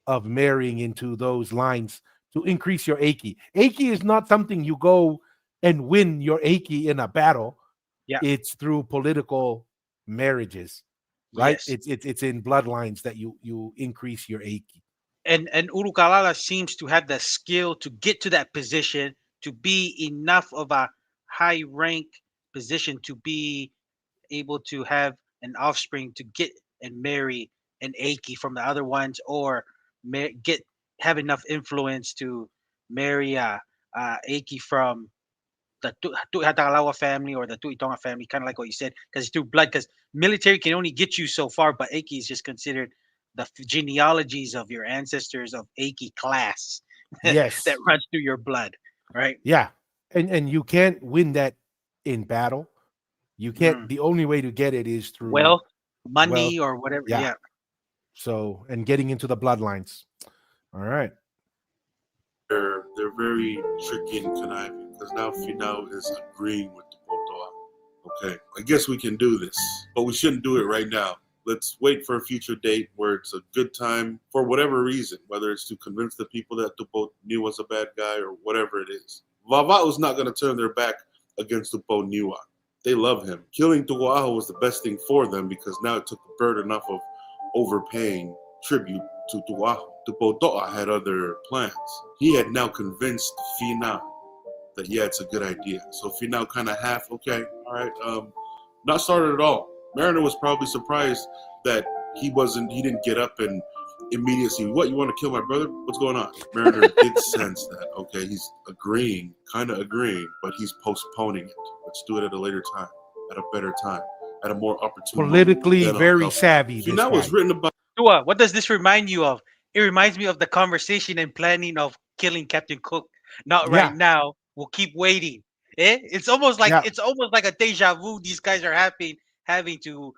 of marrying into those lines to increase your Aki. Aki is not something you go and win your Aki in a battle. Yeah. It's through political marriages, right? Yes. It's in bloodlines that you increase your Aki. And Urukalala seems to have the skill to get to that position, to be enough of a high rank position to be able to have an offspring to get and marry an Aki from the other ones, or get have enough influence to marry a Aki from the Hatagalawa family or the Tuitonga family, kind of like what you said, because it's through blood. Because military can only get you so far, but Aki is just considered the genealogies of your ancestors of Aki class that Yes. runs through your blood, right? Yeah. And you can't win that in battle. You can't, Mm. the only way to get it is through Wealth, wealth. money, or whatever. Yeah. Yeah. So, and getting into the bloodlines. All right. They're very tricky and conniving because now Finau is agreeing with the Potoa. Okay, I guess we can do this, but we shouldn't do it right now. Let's wait for a future date where it's a good time for whatever reason, whether it's to convince the people that Tupo Niwa was a bad guy or whatever it is. Vava'u's not going to turn their back against Tupo Niwa. They love him. Killing Tu'aho was the best thing for them because now it took the burden off of overpaying tribute to Tu'aho. Tupoto'a had other plans. He had now convinced Finau that yeah, it's a good idea. So Finau kind of half, okay, all right, not started at all. Mariner was probably surprised that he didn't get up and immediately, what, you want to kill my brother? What's going on? Mariner did sense that, okay, he's agreeing, kind of agreeing, but he's postponing it. Let's do it at a later time, at a better time, at a more opportune moment. Politically Then I'll very help. savvy, this Finau was guy. written about. Tua, what does this remind you of? It reminds me of the conversation and planning of killing Captain Cook. Not right Yeah. now. We'll keep waiting. Yeah. It's almost like a deja vu. These guys are having to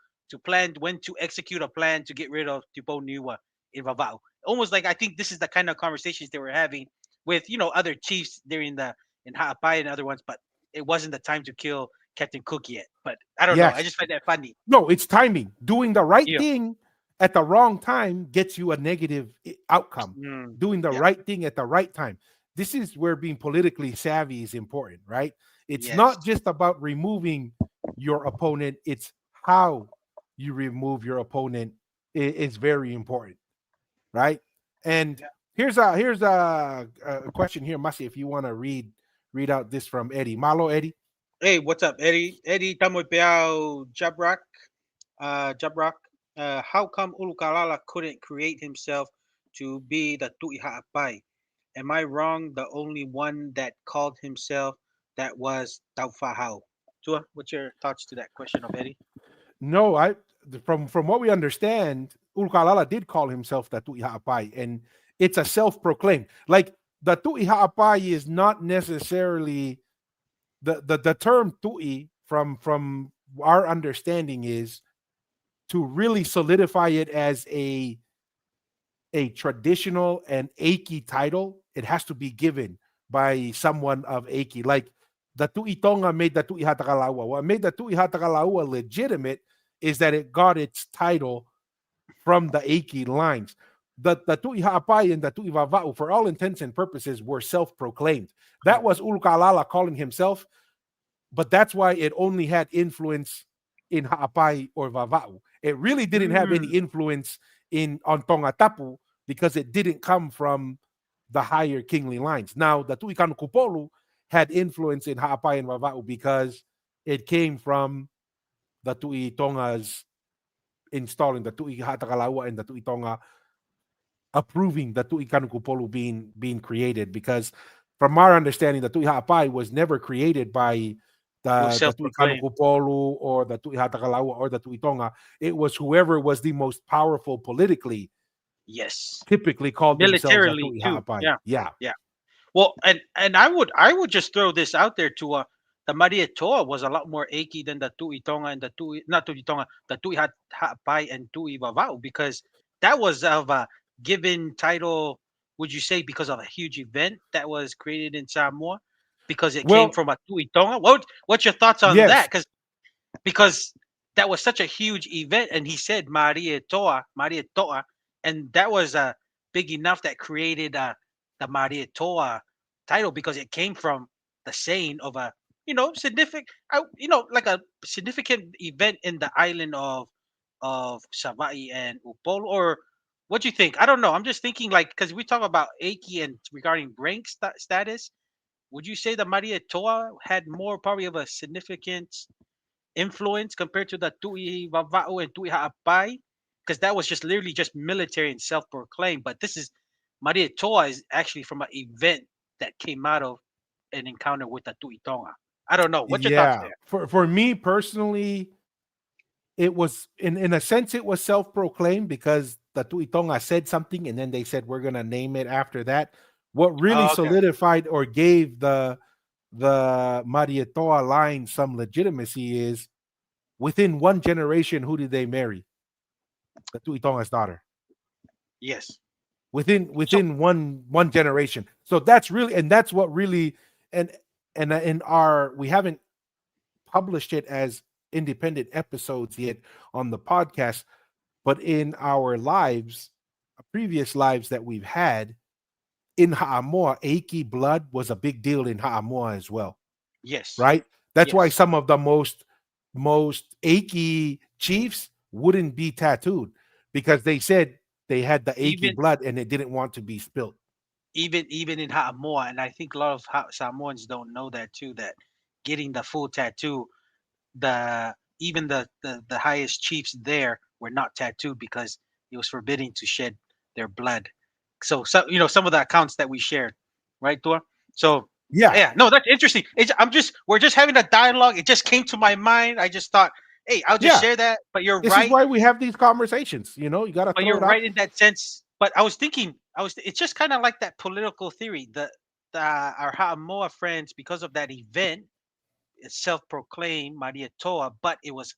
plan when to execute a plan to get rid of Tipo Niwa in Vavao. Almost like I think this is the kind of conversations they were having with other chiefs during the in Ha'apai and other ones, but it wasn't the time to kill Captain Cook yet. But I don't know. I Yes. just find that funny. No, it's timing. Doing the right Yeah. thing at the wrong time gets you a negative outcome. Mm, Doing the yeah. right thing at the right time. This is where being politically savvy is important, right? It's Yes. not just about removing your opponent, it's how you remove your opponent is very important, right? And Yeah. here's a question here, Masi, if you want to read out this from Eddie. Malo, Eddie. Hey, what's up, Eddie? Eddie Tamoy Piao Jabrak. Jabrak. How come Ulukalala couldn't create himself to be the Tu'iha Apai? Am I wrong? The only one that called himself that was Taufahau. Tua, what's your thoughts to that question of Eddie? No, from what we understand, Ulkalala did call himself the Tu'i Ha'apai, and it's a self-proclaimed. Like the Tu'i Ha'apai is not necessarily the term Tu'i from our understanding is to really solidify it as a traditional and Aki title. It has to be given by someone of Aki. Like the Tu'i Tonga made the Tu'i Hatakalaua. What made the Tu'i Hatakalaua legitimate is that it got its title from the Aki lines. The Tu'i Ha'apai and the Tu'i Vava'u, for all intents and purposes, were self-proclaimed. That was Ulukalala calling himself, but that's why it only had influence in Ha'apai or Vava'u. It really didn't have any Mm, influence on Tonga Tapu because it didn't come from the higher kingly lines. Now, the Tu'i Kupolu had influence in Ha'apai and Vava'u because it came from the Tu'i Tongas installing the Tu'i Hatakalaua and the Tu'i Tonga approving the Tu'i Kanukupolu being created, because from our understanding, the Tu'i Ha'apai was never created by it was the Tu'i self-proclaimed. Kanukupolu or the Tu'i Hatakalaua or the Tu'i Tonga. It was whoever was the most powerful politically, Yes. typically called themselves a Militarily Tu'i too. Ha'apai. Yeah. Yeah. Yeah. Well, and I would just throw this out there to the Maria Toa was a lot more achy than the Tui Tonga and the Tui, not Tui Tonga, the Tui Ha'apai and Tui Vava'u, because that was of a given title, would you say, because of a huge event that was created in Samoa? Because it came Well, from a Tui Tonga? What's your thoughts on that? yes, Because that was such a huge event, and he said Maria Toa, and that was big enough that created the Maria Toa title because it came from the saying of a significant like a significant event in the island of Savai and Upolu. Or what do you think? I don't know. I'm just thinking, like, because we talk about Aiki and regarding brain status. Would you say the Maria Toa had more probably of a significant influence compared to the Tui Vava'u and Tui Ha'apai? Because that was just literally just military and self-proclaimed. But this is Maria Toa is actually from an event that came out of an encounter with the Tui Tonga. I don't know. What's your thoughts yeah. there? For me personally, it was in a sense it was self-proclaimed because the Tuitonga said something and then they said we're gonna name it after that. What really Oh, okay. solidified or gave the Marietoa line some legitimacy is within one generation, who did they marry? The Tuitonga's daughter. Yes. So Within one generation. So that's really, and that's what really, and in our, we haven't published it as independent episodes yet on the podcast, but in our lives, previous lives that we've had in Ha'amoa, Aiki blood was a big deal in Ha'amoa as well, yes. right? That's why Yes. some of the most Aiki chiefs wouldn't be tattooed because they said they had the Aiki Even blood and it didn't want to be spilt. even in Ha'amoa, and I think a lot of Samoans don't know that too, that getting the full tattoo, the even the highest chiefs there were not tattooed because it was forbidden to shed their blood. So some of the accounts that we shared, right, Tua? So Yeah, yeah, no, that's interesting. We're just having a dialogue. It just came to my mind. I just thought, hey, I'll just yeah. share that. But you're This is right. why we have these conversations. You got to But throw you're it out. right in that sense. But I was thinking, it's just kind of like that political theory. The our Ha'amoa friends, because of that event, is self-proclaimed Maria Toa, but it was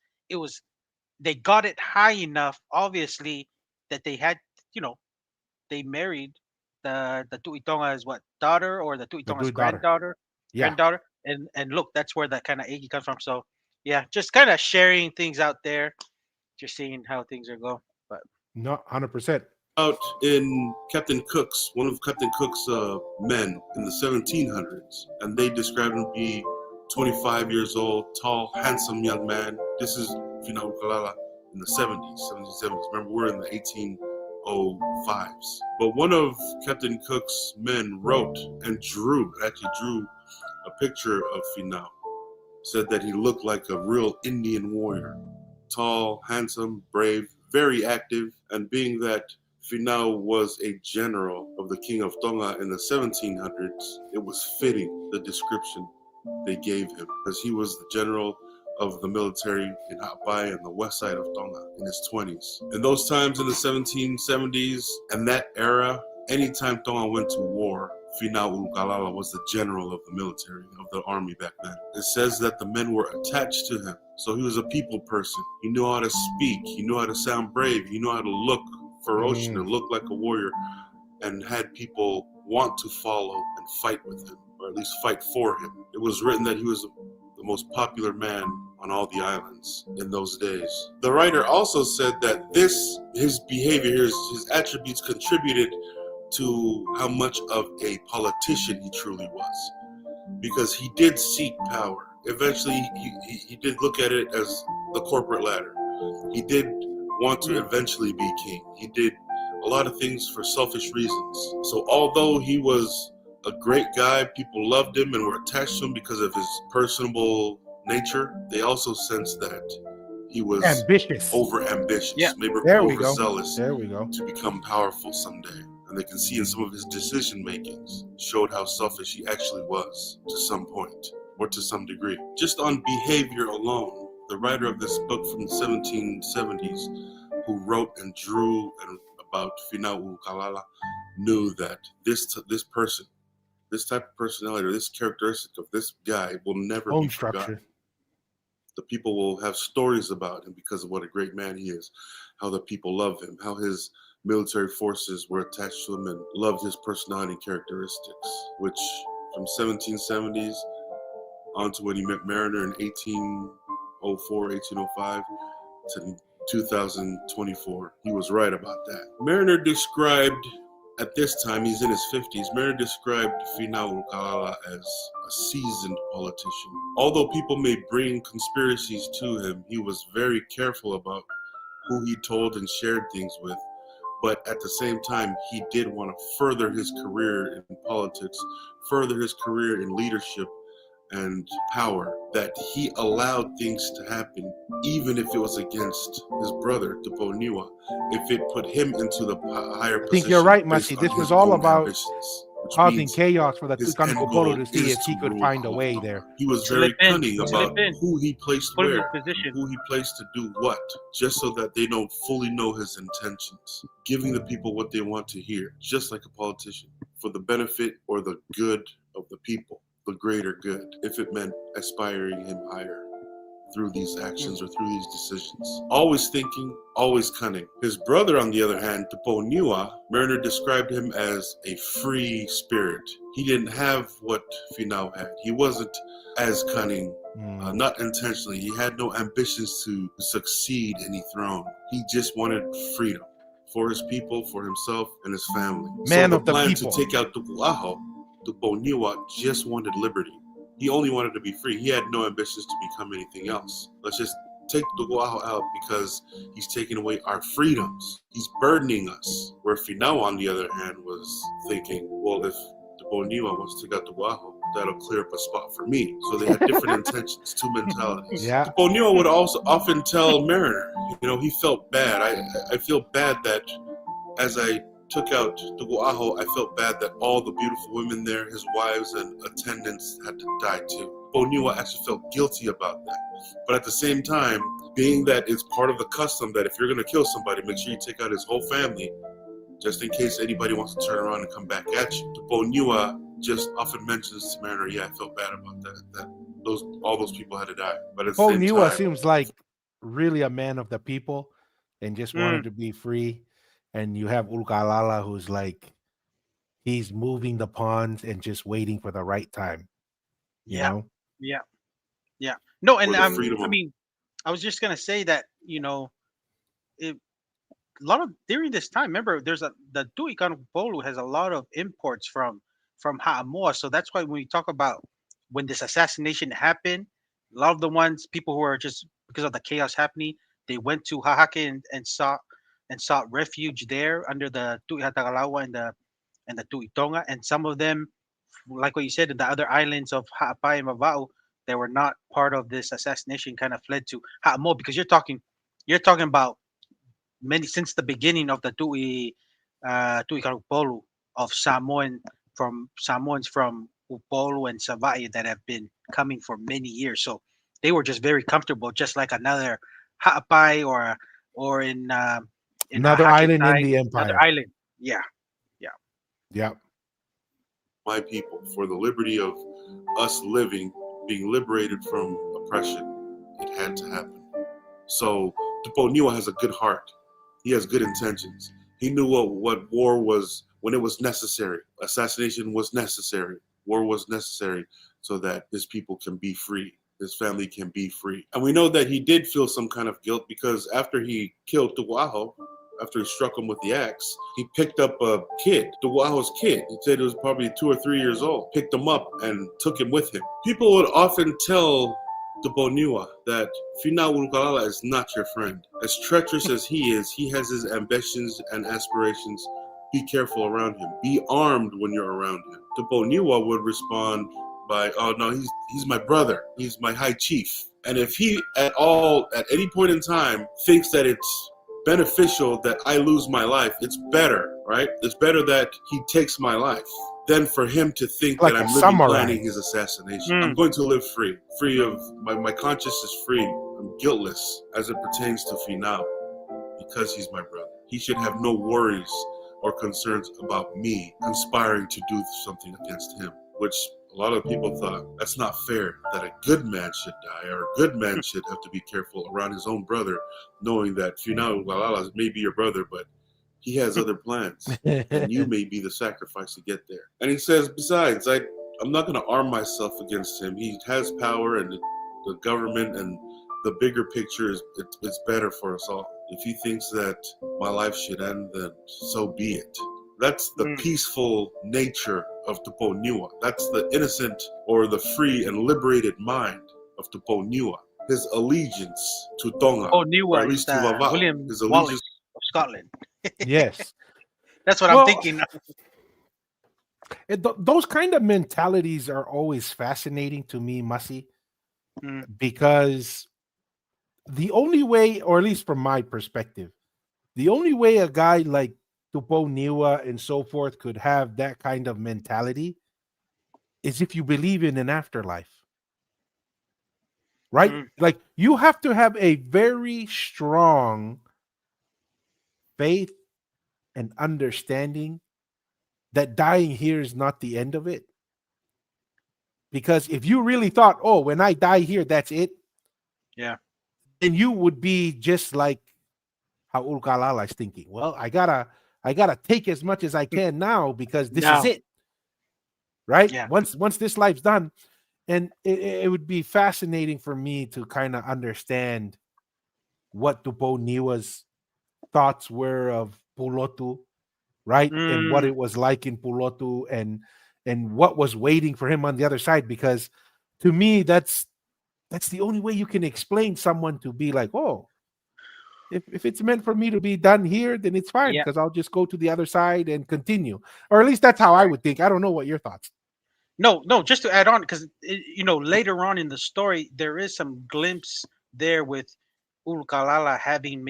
they got it high enough, obviously, that they had, you know, they married the Tuitonga's what daughter or the The Tuitonga's dude daughter. Yeah, granddaughter, and look, that's where that kind of Agi comes from. So yeah, just kind of sharing things out there, just seeing how things are going. But no, 100%. Out in Captain Cook's, one of Captain Cook's men in the 1700s, and they described him to be 25 years old, tall, handsome young man. This is Kalala in the 70s, 1770s. Remember, we're in the 1805s. But one of Captain Cook's men wrote and actually drew a picture of Finau. Said that he looked like a real Indian warrior. Tall, handsome, brave, very active, and being that Finau was a general of the King of Tonga in the 1700s, it was fitting the description they gave him because he was the general of the military in Ha'apai and the west side of Tonga in his 20s. In those times in the 1770s and that era, anytime Tonga went to war, Finau Ukalala was the general of the military, of the army back then. It says that the men were attached to him. So he was a people person. He knew how to speak. He knew how to sound brave. He knew how to look ferocious and look like a warrior, and had people want to follow and fight with him, or at least fight for him. It was written that he was the most popular man on all the islands in those days. The writer also said that his behavior, his attributes contributed to how much of a politician he truly was, because he did seek power. Eventually, he did look at it as the corporate ladder. He did want to eventually be king. He did a lot of things for selfish reasons. So although he was a great guy, people loved him and were attached to him because of his personable nature, they also sensed that he was Ambitious. over ambitious, yeah, maybe There we go. overzealous There we go. to become powerful someday. And they can see in some of his decision makings showed how selfish he actually was to some point or to some degree. Just on behavior alone, the writer of this book from the 1770s, who wrote and drew about Finau Kalala, knew that this This type of personality or this characteristic of this guy will never Bone be structure. forgotten. The people will have stories about him because of what a great man he is, how the people love him, how his military forces were attached to him and loved his personality and characteristics, which from 1770s on to when he met Mariner in 1804, 1805 to 2024. He was right about that. Mariner described, at this time, he's in his 50s, Mariner described Finau Rukalala as a seasoned politician. Although people may bring conspiracies to him, he was very careful about who he told and shared things with. But at the same time, he did want to further his career in politics, further his career in leadership and power, that he allowed things to happen, even if it was against his brother, Tuponiwa, if it put him into the higher position. I think you're right, based Masi. on This his was all own about ambitions, which causing means chaos for the his Tucan end Popolo goal to see is if he to could rule find a way Kuala. there. He was Slip very in, cunning slip about in. who he placed Put him in where, position. who he placed to do what, just so that they don't fully know his intentions, giving the people what they want to hear, just like a politician, for the benefit or the good of the people, the greater good, if it meant aspiring him higher through these actions or through these decisions. Always thinking, always cunning. His brother, on the other hand, Tuponiwa, Mariner described him as a free spirit. He didn't have what Finau had. He wasn't as cunning, not intentionally. He had no ambitions to succeed any throne. He just wanted freedom for his people, for himself, and his family. Man so of the the plan people. to take out Tupuaho, Tuponiwa just wanted liberty. He only wanted to be free. He had no ambitions to become anything else. Let's just take Tupuaho out because he's taking away our freedoms. He's burdening us. Where Finau, on the other hand, was thinking, well, if Tuponiwa wants to take out Tupuaho, that'll clear up a spot for me. So they had different intentions, two mentalities. Yeah. Tuponiwa would also often tell Mariner, he felt bad. I feel bad that as I took out Tupuaho, I felt bad that all the beautiful women there, his wives and attendants, had to die too. Oniwa actually felt guilty about that. But at the same time, being that it's part of the custom that if you're going to kill somebody, make sure you take out his whole family, just in case anybody wants to turn around and come back at you. Oniwa just often mentions to Mariner, yeah, I felt bad about that all those people had to die. But at the same Niwa time, seems like really a man of the people and just wanted Mm. to be free. And you have Ulkalala, who's like, he's moving the pawns and just waiting for the right time. You Yeah. know? Yeah. No, and for the freedom I of mean, I was just gonna say that it, a lot of during this time. Remember, the Tuican Polo has a lot of imports from Ha'amoa, so that's why when we talk about when this assassination happened, a lot of the ones people who are just because of the chaos happening, they went to Hahake and sought refuge there under the Tuihatagalawa and the Tuitonga, and some of them, like what you said, in the other islands of Ha'apai and Mava'u, that were not part of this assassination, kind of fled to Ha'amo, because you're talking about many since the beginning of the Tui Karupolu of Samoans from Upolu and Savai'i that have been coming for many years. So they were just very comfortable, just like another Ha'apai or in Another Hahake island in side, the another empire. island. Yeah. Yeah. my people, for the liberty of us living, being liberated from oppression. It had to happen. So Tuponiwa has a good heart. He has good intentions. He knew what war was when it was necessary. Assassination was necessary. War was necessary so that his people can be free. His family can be free. And we know that he did feel some kind of guilt because after he killed Tuwaho, after he struck him with the axe, he picked up a kid, Tuwaho's kid. He said it was probably 2 or 3 years old. Picked him up and took him with him. People would often tell Tuponiwa that Finau Ulkalala is not your friend. As treacherous as he is, he has his ambitions and aspirations. Be careful around him. Be armed when you're around him. Tuponiwa would respond by, oh no, he's my brother. He's my high chief. And if he at any point in time, thinks that it's beneficial that I lose my life, it's better, right? It's better that he takes my life than for him to think Like that a I'm living samurai. planning his assassination. I'm going to live free of my conscience is free. I'm guiltless as it pertains to Finau because he's my brother. He should have no worries or concerns about me conspiring to do something against him. which a lot of people thought that's not fair that a good man should die, or a good man should have to be careful around his own brother, knowing that Finau Galala may be your brother, but he has other plans, and you may be the sacrifice to get there. And he says, besides, I'm not going to arm myself against him. He has power, and the government and the bigger picture it's better for us all. If he thinks that my life should end, then so be it. That's the peaceful nature of Tupo Niwa. That's the innocent or the free and liberated mind of Tupo Niwa. His allegiance to Tonga, Oh, or at Niwa is least to Vava'u. William His Wallace allegiance. of Scotland. Yes. That's what I'm Well, thinking. those kind of mentalities are always fascinating to me, Mussy, Mm, because the only way, or at least from my perspective, the only way a guy like Tupo Niwa and so forth could have that kind of mentality is if you believe in an afterlife, right? mm, Like you have to have a very strong faith and understanding that dying here is not the end of it. Because if you really thought, oh, when I die here, that's it, yeah. then you would be just like how Ulkalala is thinking. Well, I gotta take as much as I can now because this is No. it. Right? Yeah. Once this life's done. And it would be fascinating for me to kind of understand what Tupo Niwa's thoughts were of Pulotu, right? And what Mm, it was like in Pulotu and what was waiting for him on the other side. Because to me, that's the only way you can explain someone to be like, oh, if it's meant for me to be done here, then it's fine yeah. because I'll just go to the other side and continue. Or at least that's how I Right. would think. I don't know what your thoughts. No, no. Just to add on, because later on in the story, there is some glimpse there with Ulkalala having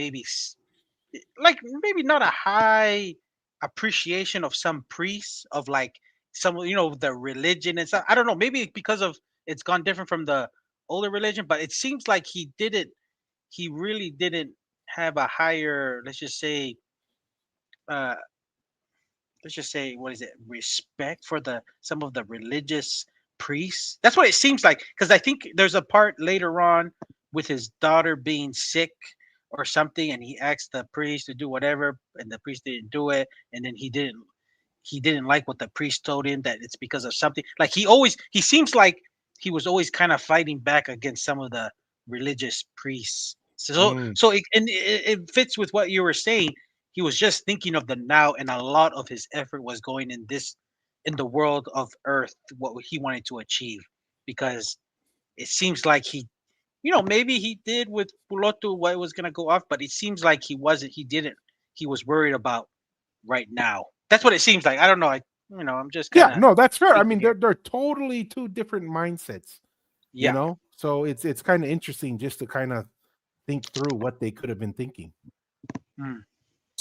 like maybe not a high appreciation of some priests of like some the religion and stuff. I don't know, maybe because of it's gone different from the older religion, but it seems like he really didn't have a higher, uh let's just say, what is it, respect for the some of the religious priests. That's what it seems like, because I think there's a part later on with his daughter being sick or something, and he asked the priest to do whatever, and the priest didn't do it, and then he didn't like what the priest told him, that it's because of something. Like he seems like he was always kind of fighting back against some of the religious priests. Mm. It fits with what you were saying. He was just thinking of the now, and a lot of his effort was going in the world of Earth, what he wanted to achieve, because it seems like maybe he did with Pulotu what was gonna go off, but it seems like he was worried about right now. That's what it seems like. I don't know. I'm just kind Yeah, of no, that's fair. I thinking mean, here. they're totally two different mindsets, Yeah. So it's kind of interesting just to kind of think through what they could have been thinking. Mm.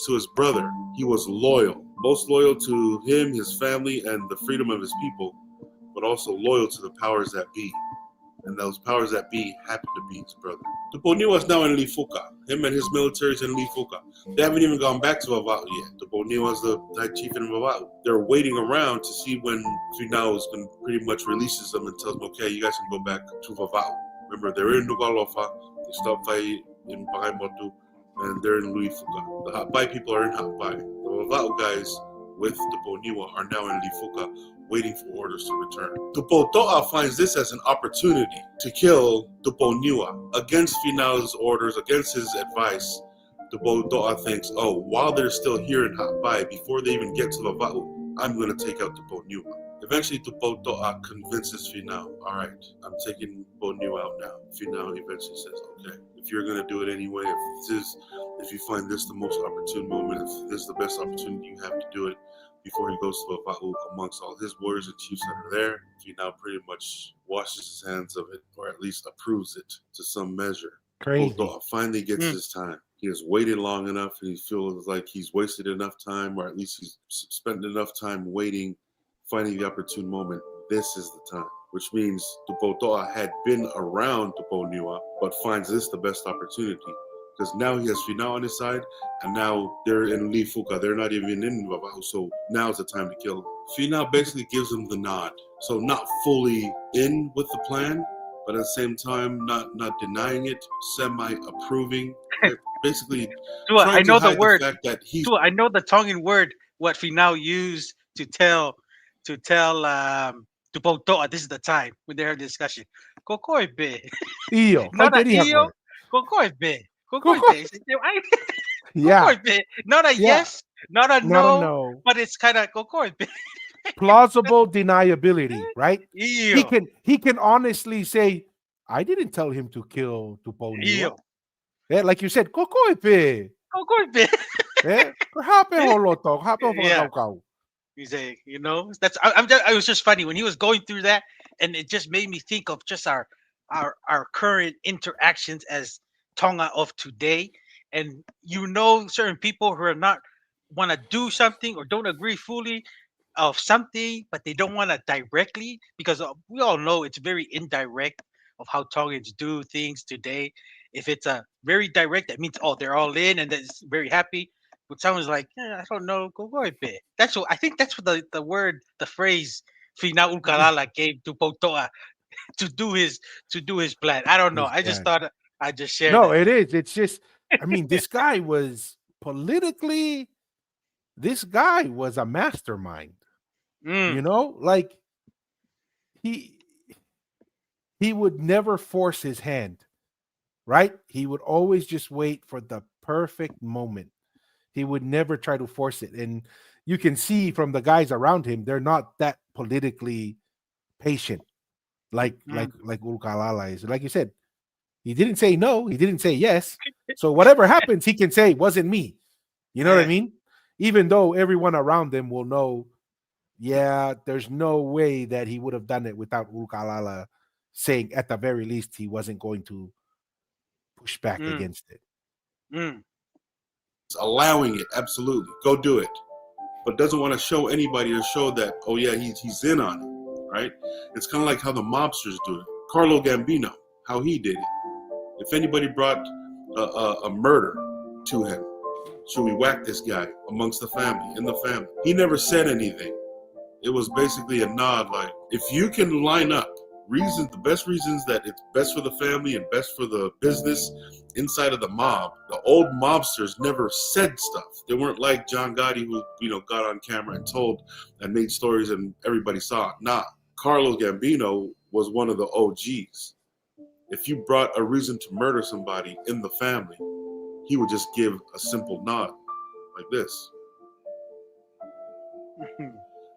To his brother, he was loyal, most loyal to him, his family, and the freedom of his people, but also loyal to the powers that be. And those powers that be happen to be his brother. Tuponiwa is now in Lifuka. Him and his military is in Lifuka. They haven't even gone back to Vava'u yet. Tuponiwa is the high chief in Vava'u. They're waiting around to see when Finau is going to pretty much releases them and tells them, okay, you guys can go back to Vava'u. Remember, they're in Nugalofa. They stopped fighting in Pakaimotu, and they're in Luifuka. The Hapai people are in Hapai. The Vava'u guys with Tuponiwa are now in Lifuka, waiting for orders to return. Tupo To'a finds this as an opportunity to kill Tupo Niwa. Against Finau's orders, against his advice, Tupo To'a thinks, oh, while they're still here in Hapai, before they even get to Vava'u, I'm going to take out Tupo Niwa. Eventually, Tupo To'a convinces Finau, all right, I'm taking Tupo Niwa out now. Finau eventually says, okay, if you're going to do it anyway, if you find this the most opportune moment, if this is the best opportunity you have to do it, before he goes to Vava'u amongst all his warriors and chiefs that are there, he now pretty much washes his hands of it, or at least approves it to some measure. Crazy. Tupo finally gets his time. He has waited long enough, and he feels like he's wasted enough time, or at least he's spent enough time waiting, finding the opportune moment. This is the time, which means Tupo To'a had been around Tupo Niwa, but finds this the best opportunity. because now he has Finau on his side, and now they're in Lifuka. They're not even in Vavahu, so now's the time to kill him. Finau basically gives him the nod, so not fully in with the plan, but at the same time not denying it, semi-approving. Basically Tua, I trying to know the hide the word. fact that he's Tua, I know the Tongan word. What Finau used to tell to Potoa, this is the time when they have discussion. Kokoibe. Iyo, Not a kaiteri iyo. hako. Kokoibe. Koko. Kokoibe. Yeah, Kokoibe. Not a yeah. yes, not a Not a no, no. but it's kind of kokoibe. Plausible deniability, right? Iyo. He can honestly say, I didn't tell him to kill Tuponiwa. Iyo. Yeah, like you said, kokoipe. Kokoibe. Eh, hape holoto, hape Yeah. holoto. You say, that's I was just funny when he was going through that, and it just made me think of just our current interactions as Tonga of today, and certain people who are not want to do something or don't agree fully of something, but they don't want to directly because we all know it's very indirect of how Tongans do things today. If it's a very direct, that means they're all in and that's very happy. But someone's like, I don't know, go a bit. That's what I think. That's what the phrase Fina Ulkalala gave to Potoa to do his plan. I don't know. His I just plan. thought I just shared No, that. it is. It's just, I mean, this guy was politically, this guy was a mastermind. Mm, Like he he would never force his hand, right? He would always just wait for the perfect moment. He would never try to force it. And you can see from the guys around him, they're not that politically patient mm, like Ulkalala is. Like you said, he didn't say no, he didn't say yes. So whatever happens, he can say wasn't me. You know what I eh, mean? Even though everyone around them will know, yeah, there's no way that he would have done it without Ulkalala saying at the very least he wasn't going to push back mm, against it. mm, allowing it, absolutely, go do it, but doesn't want to show anybody or show that, oh yeah, he's in on it, right? It's kind of like how the mobsters do it. Carlo Gambino, how he did it. If anybody brought a murder to him, should we whack this guy amongst the family, in the family? He never said anything. It was basically a nod, like, if you can line up reasons, the best reasons that it's best for the family and best for the business inside of the mob. The old mobsters never said stuff. They weren't like John Gotti, who got on camera and told and made stories and everybody saw it. Nah, Carlo Gambino was one of the OGs. If you brought a reason to murder somebody in the family, he would just give a simple nod like this,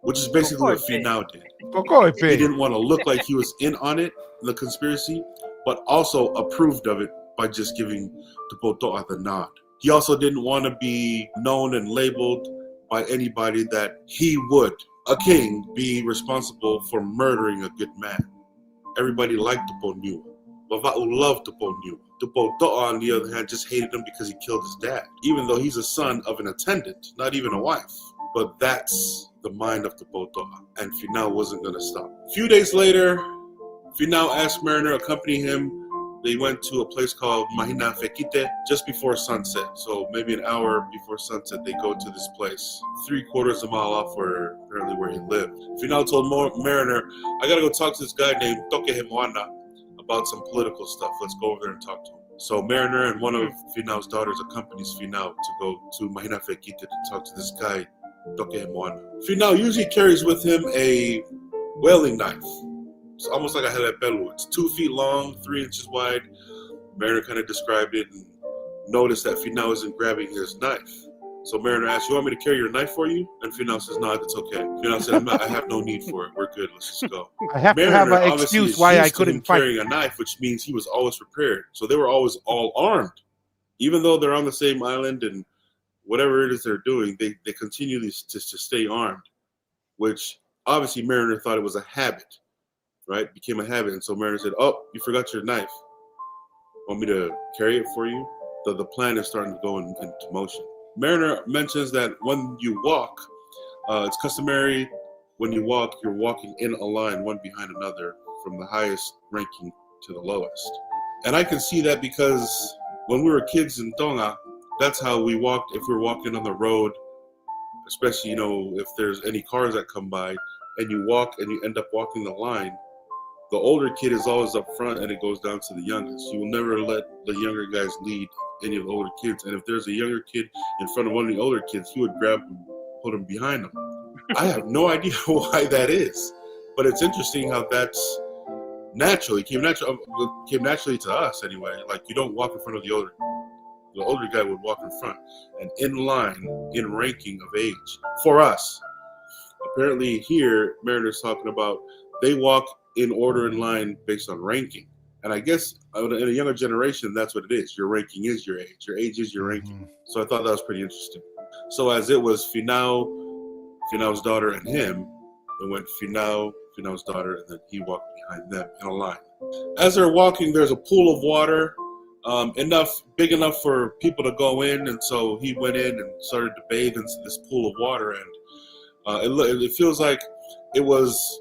which is basically what Kokoibe. Finau did. He Kokoipe. didn't want to look like he was in on it, the conspiracy, but also approved of it by just giving Tupoto'a the nod. He also didn't want to be known and labeled by anybody that he would, a king, be responsible for murdering a good man. Everybody liked Tuponiua. Vava'u loved Tuponiua. Tupoto'a, on the other hand, just hated him because he killed his dad, even though he's a son of an attendant, not even a wife. But that's the mind of Tupoto'a, and Finau wasn't going to stop. A few days later, Finau asked Mariner to accompany him. They went to a place called Mahina Fekite just before sunset. So maybe an hour before sunset, they go to this place, 3/4 of a mile off where he lived. Finau told Mariner, I gotta go talk to this guy named Toke Hemoana about some political stuff. Let's go over there and talk to him. So Mariner and one of Finau's daughters accompanies Finau to go to Mahina Fekite to talk to this guy, Toke Hemoana. Finau usually carries with him a whaling knife. It's almost like a halepelu. It's 2 feet long, 3 inches wide. Mariner kind of described it and noticed that Finau isn't grabbing his knife. So Mariner asked, you want me to carry your knife for you? And Finau says, no, it's okay. Finau said, I have no need for it. We're good. Let's just go. I have to have Mariner an obviously excuse is why I used to him couldn't fight. carrying a knife, which means he was always prepared. So they were always all armed. Even though they're on the same island and whatever it is they're doing, they continue to stay armed, which obviously Mariner thought it was a habit. Right? Became a habit. And so Mariner said, oh, you forgot your knife. Want me to carry it for you? The plan is starting to go into motion. Mariner mentions that when you walk, it's customary when you walk, you're walking in a line, one behind another, from the highest ranking to the lowest. And I can see that because when we were kids in Tonga, that's how we walked. If we were walking on the road, especially, if there's any cars that come by, and you walk and you end up walking the line, the older kid is always up front and it goes down to the youngest. You will never let the younger guys lead any of the older kids. And if there's a younger kid in front of one of the older kids, he would grab him, put him behind him. I have no idea why that is, but it's interesting how that's naturally came naturally to us anyway. Like, you don't walk in front of the older guy would walk in front and in line, in ranking of age for us. Apparently here, Mariner's talking about they walk in order in line based on ranking. And I guess in a younger generation, that's what it is. Your ranking is your age. Your age is your ranking. So I thought that was pretty interesting. So as it was Finau's daughter and him, it went Finau's daughter, and then he walked behind them in a line. As they're walking, there's a pool of water, big enough for people to go in, and so he went in and started to bathe into this pool of water, and it feels like it was,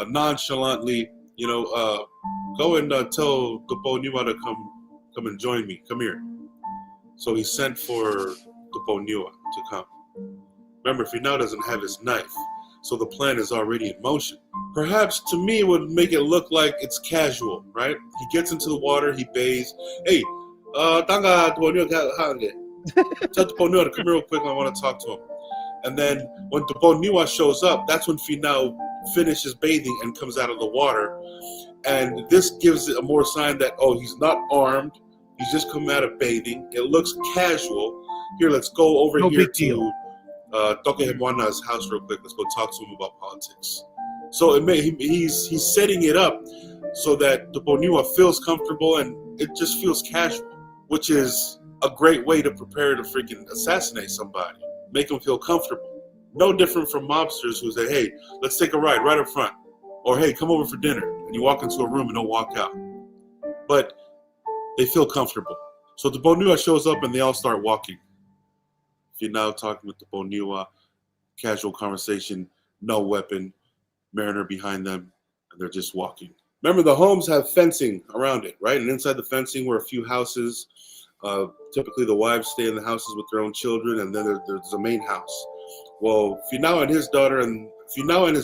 nonchalantly, go and tell Tupo Niwa to come and join me. Come here. So he sent for Tupo Niwa to come. Remember, Finau doesn't have his knife, so the plan is already in motion. Perhaps, to me, it would make it look like it's casual, right? He gets into the water, he bathes. Hey, tanga Tupo Niwa hange. Tell Tupo Niwa to come here real quick, I want to talk to him. And then when Tupo Niwa shows up, that's when Finau finishes bathing and comes out of the water. And this gives it a more sign that, he's not armed. He's just come out of bathing. It looks casual. Here, let's go over here to Tokehemwana's house real quick. Let's go talk to him about politics. So he's setting it up so that Tupo Niwa feels comfortable and it just feels casual, which is a great way to prepare to freaking assassinate somebody. Make them feel comfortable. No different from mobsters who say, hey, let's take a ride right up front. Or, hey, come over for dinner. And you walk into a room and don't walk out. But they feel comfortable. So Tupo Niwa shows up and they all start walking. Finau talking with Tupo Niwa, casual conversation, no weapon, Mariner behind them, and they're just walking. Remember, the homes have fencing around it, right? And inside the fencing were a few houses. Typically, the wives stay in the houses with their own children, and then there's a main house. Well, Finau and his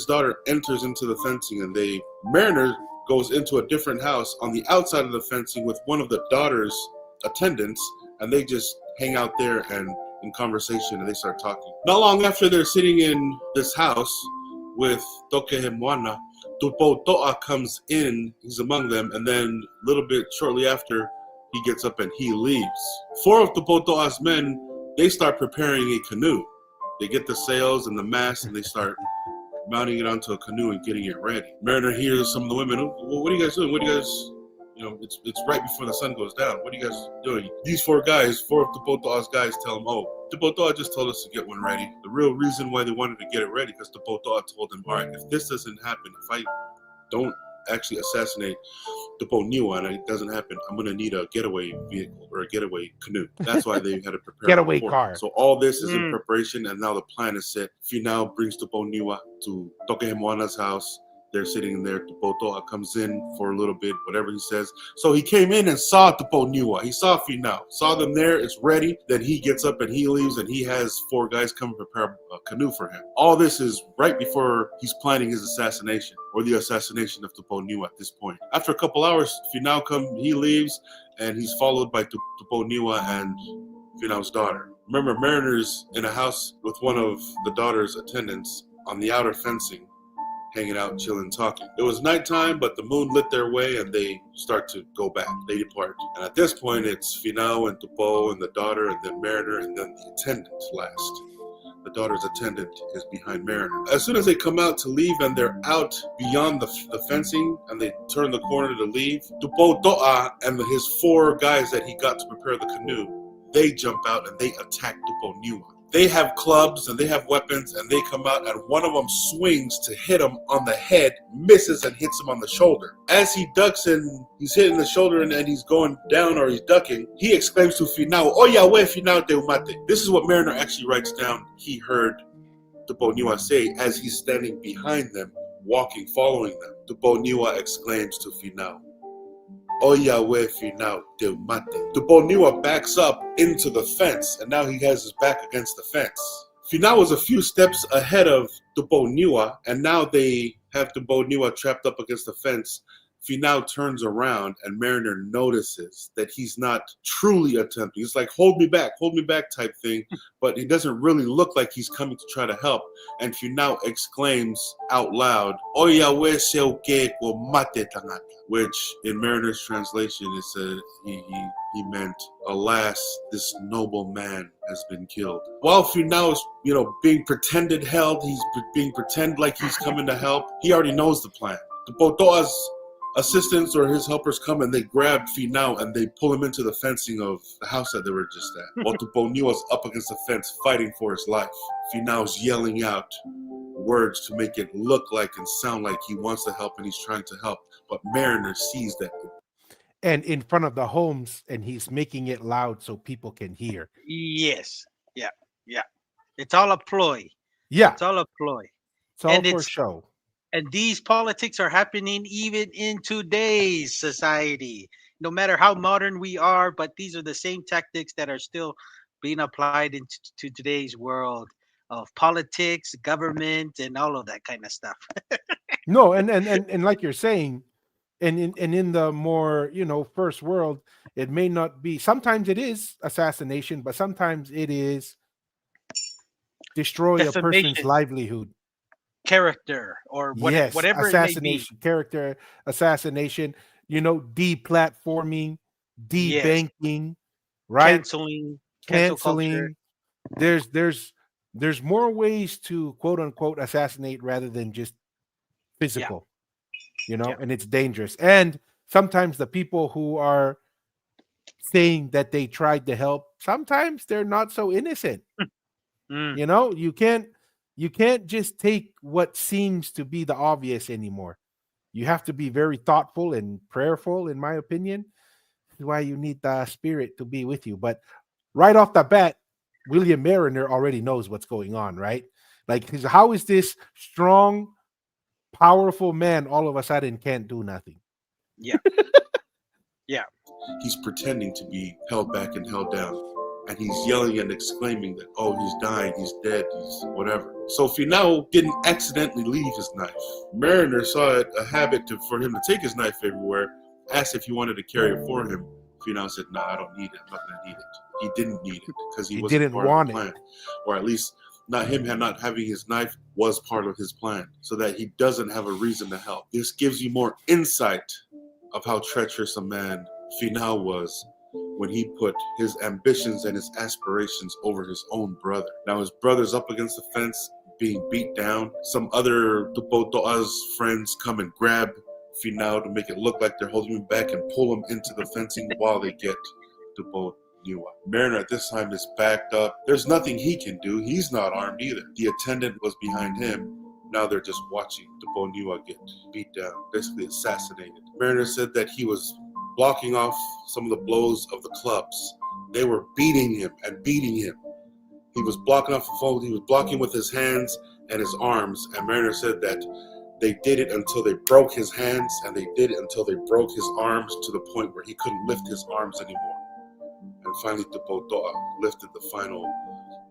daughter enters into the fencing, and Mariner goes into a different house on the outside of the fencing with one of the daughter's attendants, and they just hang out there and in conversation, and they start talking. Not long after they're sitting in this house with Tokehemwana, Tupo To'a comes in, he's among them, and then a little bit shortly after, he gets up and he leaves. 4 of Tupo To'a's men, they start preparing a canoe. They get the sails and the mast and they start mounting it onto a canoe and getting it ready. Mariner hears some of the women, what are you guys doing? What are you guys, it's right before the sun goes down. What are you guys doing? These 4 of Tupo To'a's guys tell him, Tupo To'a just told us to get one ready. The real reason why they wanted to get it ready, because Tupo To'a told them, all right, if this doesn't happen, if I don't actually assassinate Tupo Niwa and it doesn't happen, I'm going to need a getaway vehicle or a getaway canoe. That's why they had to prepare getaway car. So all this is in preparation, and now the plan is set. Finau brings Tupo Niwa to Tokehemwana's house. They're sitting there. Tupo To'a comes in for a little bit, whatever he says. So he came in and saw Tupo Niwa. He saw Finau, saw them there. It's ready. Then he gets up and he leaves, and he has 4 guys come prepare a canoe for him. All this is right before he's planning his assassination, or the assassination of Tupo Niwa at this point. After a couple hours, Finau he leaves, and he's followed by Tupo Niwa and Finau's daughter. Remember, Mariner's in a house with one of the daughter's attendants on the outer fencing, hanging out, chilling, talking. It was nighttime, but the moon lit their way, and they start to go back. They depart. And at this point, it's Finau and Tupo and the daughter, and then Mariner, and then the attendant last. The daughter's attendant is behind Mariner. As soon as they come out to leave, and they're out beyond the fencing, and they turn the corner to leave, Tupo To'a and his 4 guys that he got to prepare the canoe, they jump out and they attack Tupo Niwa. They have clubs and they have weapons, and they come out, and one of them swings to hit him on the head, misses, and hits him on the shoulder. As he ducks and he's hitting the shoulder and he's going down, or he's ducking, he exclaims to Finau, "Oya we Finau te umate." This is what Mariner actually writes down. He heard Tupo Niwa say as he's standing behind them, walking, following them. Tupo Niwa exclaims to Finau, Oyawe Finau de Mate. Tuponiwa backs up into the fence, and now he has his back against the fence. Finau was a few steps ahead of Tuponiwa, and now they have Tuponiwa trapped up against the fence. Finau turns around, and Mariner notices that he's not truly attempting. It's like, hold me back type thing, but he doesn't really look like he's coming to try to help. And Finau exclaims out loud, Oyawe seuke ko mate tangata, which in Mariner's translation it said he meant, alas, this noble man has been killed. While Finau is, being pretended held, he's being pretend like he's coming to help. He already knows the plan. The Potoa's assistants or his helpers come and they grab Finau and they pull him into the fencing of the house that they were just at. While Tuponiwa's up against the fence fighting for his life. Finau's yelling out words to make it look like and sound like he wants to help and he's trying to help. But Mariner sees that. And in front of the homes, and he's making it loud so people can hear. Yes. Yeah. Yeah. It's all a ploy. Yeah. It's all a ploy. It's all And for show. And these politics are happening even in today's society. No matter how modern we are, but these are the same tactics that are still being applied into today's world of politics, government, and all of that kind of stuff. No, and like you're saying, and in the more first world, it may not be. Sometimes it is assassination, but sometimes it is destroy a person's Defamation, livelihood. character, or Yes, whatever it may be. assassination, character assassination. Deplatforming, Yes, debanking, right? cancel culture. Canceling. There's more ways to quote unquote assassinate rather than just Yeah, physical. yeah. And it's dangerous. And sometimes the people who are saying that they tried to help, sometimes they're not so innocent. Mm, You can't just take what seems to be the obvious anymore. You have to be very thoughtful and prayerful, in my opinion. This is why you need the spirit to be with you. But right off the bat, William Mariner already knows what's going on, right? Like, how is this strong, powerful man all of a sudden can't do nothing? yeah, yeah, He's pretending to be held back and held down. And he's yelling and exclaiming that, oh, he's dying, he's dead, he's whatever. So Finau didn't accidentally leave his knife. Mariner saw it a habit for him to take his knife everywhere, asked if he wanted to carry it for him. Finau said, no, I don't need it, I'm not going to need it. He didn't need it because he wasn't didn't part want of the it. plan. Or at least not having his knife was part of his plan, so that he doesn't have a reason to help. This gives you more insight of how treacherous a man Finau was when he put his ambitions and his aspirations over his own brother. Now his brother's up against the fence being beat down. Some other Tupoto'a's friends come and grab Finau to make it look like they're holding him back and pull him into the fencing while they get Tupo Niwa. Mariner at this time is backed up. There's nothing he can do. He's not armed either. The attendant was behind him. Now they're just watching Tupo Niwa get beat down, basically assassinated. Mariner said that he was blocking off some of the blows of the clubs. They were beating him and beating him. He was blocking off the phone. He was blocking with his hands and his arms. And Mariner said that they did it until they broke his hands, and they did it until they broke his arms to the point where he couldn't lift his arms anymore. And finally, Tupoto'a lifted the final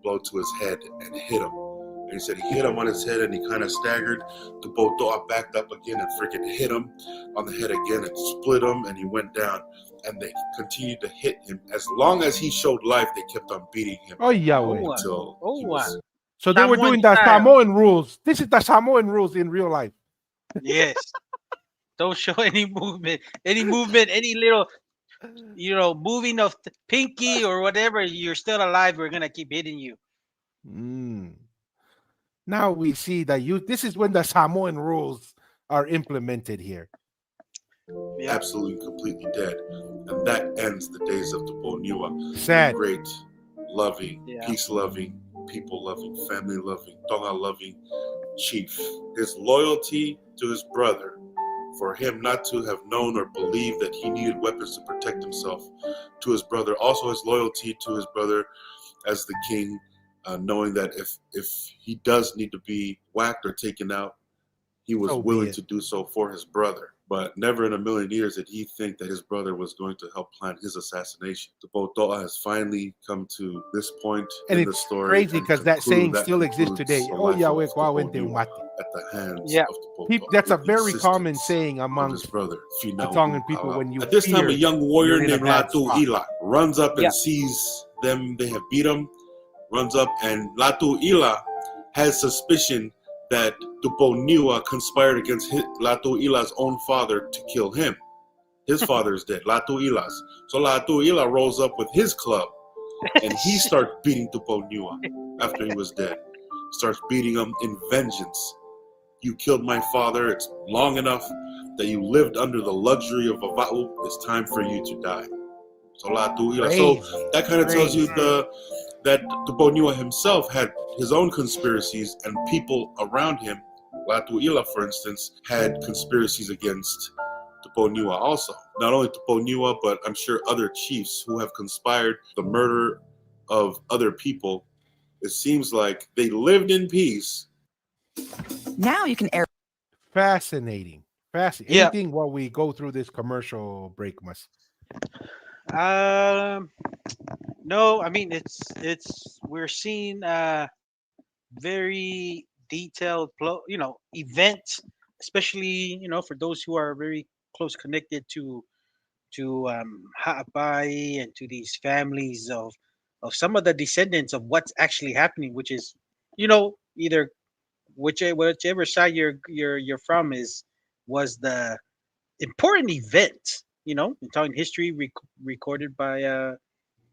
blow to his head and hit him. And he said he hit him on his head and he kind of staggered. Tupoto'a backed up again and freaking hit him on the head again and split him, and he went down. And they continued to hit him. As long as he showed life, they kept on beating him Oh, Yahweh. until he was... So they were Samoan doing the style. Samoan rules. This is the Samoan rules in real life. Yes. Don't show any movement, any little, moving of the pinky or whatever. You're still alive. We're gonna keep hitting you. Mm. Now we see that this is when the Samoan rules are implemented here. Yeah. absolutely completely dead. And that ends the days of Tupo Niwa. Sad. Great, loving, Yeah. peace-loving, people-loving, family-loving, Tonga-loving chief. His loyalty to his brother, for him not to have known or believed that he needed weapons to protect himself, to his brother. Also his loyalty to his brother as the king, knowing that if he does need to be whacked or taken out, he was So be willing it. to do so for his brother. But never in a million years did he think that his brother was going to help plan his assassination. Tupoto'a has finally come to this point And in the it's story crazy and because that saying still exists concludes today. the Oh, life of Yahweh, Kwawente Tuponiwa Umati. at the hands Yeah. of Tupoto'a That's a with the very common assistance saying of his amongst brother the Finau Tongan people Kalala. when you At this time, a fear young warrior you're in a named bad Latu spot. Ila runs up Yeah. and sees them. They have beat him. Runs up and Latu Ila has suspicion that Tuponiwa conspired against Latu Ila's own father to kill him. His father is dead, Latu Ila's. So Latu Ila rolls up with his club and he starts beating Tuponiwa after he was dead. Starts beating him in vengeance. You killed my father. It's long enough that you lived under the luxury of Vava'u. It's time for you to die. So Latu Ila. So Crazy. that kind of tells you Crazy. that Tuponiwa himself had his own conspiracies and people around him. Latu Ila, for instance, had conspiracies against Tuponiwa also. Not only Tuponiwa, but I'm sure other chiefs who have conspired the murder of other people. It seems like they lived in peace. Now you can air. Fascinating. Fascinating. Yeah. Anything while we go through this commercial break, must. Um. No, I mean it's we're seeing very detailed event, especially for those who are very close connected to Ha'apai and to these families of some of the descendants of what's actually happening, which is either whichever side you're from is was the important event, in history recorded by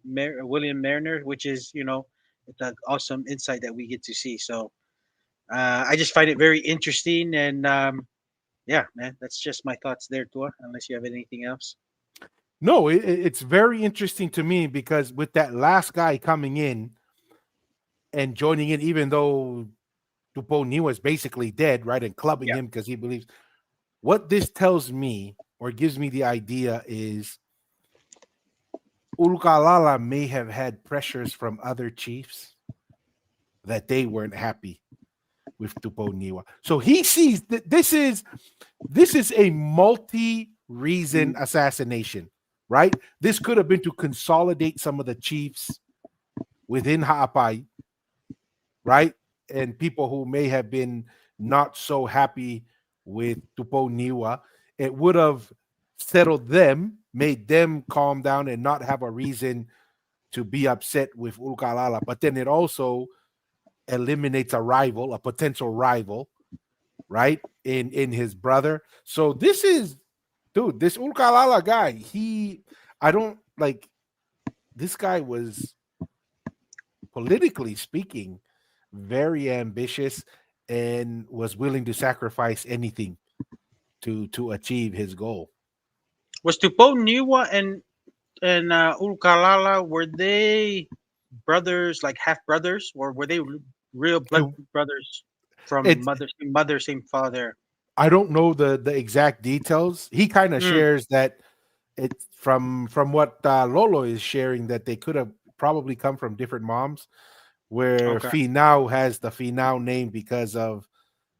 William Mariner, which is the awesome insight that we get to see. So I just find it very interesting, and yeah, man, that's just my thoughts there, Tua. Unless you have anything else. No, it's very interesting to me because with that last guy coming in and joining in, even though Tuponiwa is basically dead, right, and clubbing Yeah. him because he believes. What this tells me or gives me the idea is Ulukalala may have had pressures from other chiefs that they weren't happy with Tuponiwa. So he sees that this is a multi-reason assassination, right? This could have been to consolidate some of the chiefs within Ha'apai, right? And people who may have been not so happy with Tuponiwa. It would have settled them, made them calm down and not have a reason to be upset with Ulkalala. But then it also eliminates a rival, a potential rival, right? In his brother. So this is, dude, this Ulkalala guy, I don't like, this guy was politically speaking very ambitious and was willing to sacrifice anything to achieve his goal. Was Tupo Niwa and Ulkalala, were they brothers, like half brothers, or were they real blood It- brothers from It's mother, same father? I don't know the exact details. He kind of Mm, shares that it's from what Lolo is sharing that they could have probably come from different moms. Where okay. Finau has the Finau name because of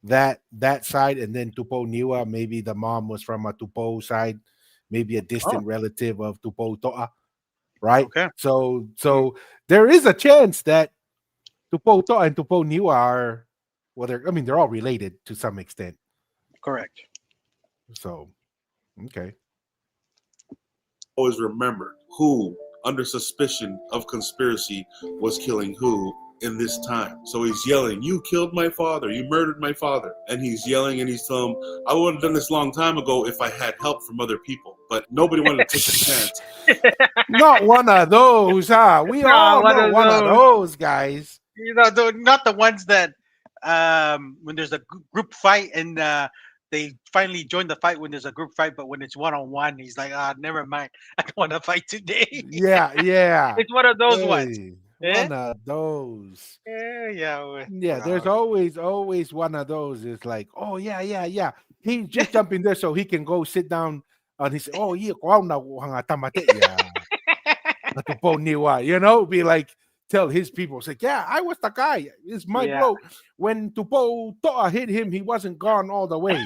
that side, and then Tupo Niwa, maybe the mom was from a Tupo side, maybe a Oh, distant relative of Tupo Toa, right? okay. Mm, So there is a chance that Tupo Toa and Tupo Niwa are I mean they're all related to some extent. correct. So okay. Always remembered who, under suspicion of conspiracy, was killing who in this time. So he's yelling, "You killed my father. You murdered my father." And he's yelling and he's telling him, "I would have done this long time ago if I had help from other people." But nobody wanted to take the chance. Not one of those, huh? We No, all one know of one of those. those guys. Not the ones that when there's a group fight and they finally join the fight when there's a group fight, but when it's one on one, he's like, ah, never mind, I don't want to fight today. Yeah, yeah. It's one of those ones. Hey, Eh? one of those. Yeah, yeah. Yeah, there's always one of those. It's like, oh yeah, yeah, yeah. He just jump in there so he can go sit down on his. Oh yeah, wow na tamate yeah. Natupo niwa. Be like tell his people, say, yeah, I was the guy. It's my Yeah. blow. When Tupo Toa hit him, he wasn't gone all the way.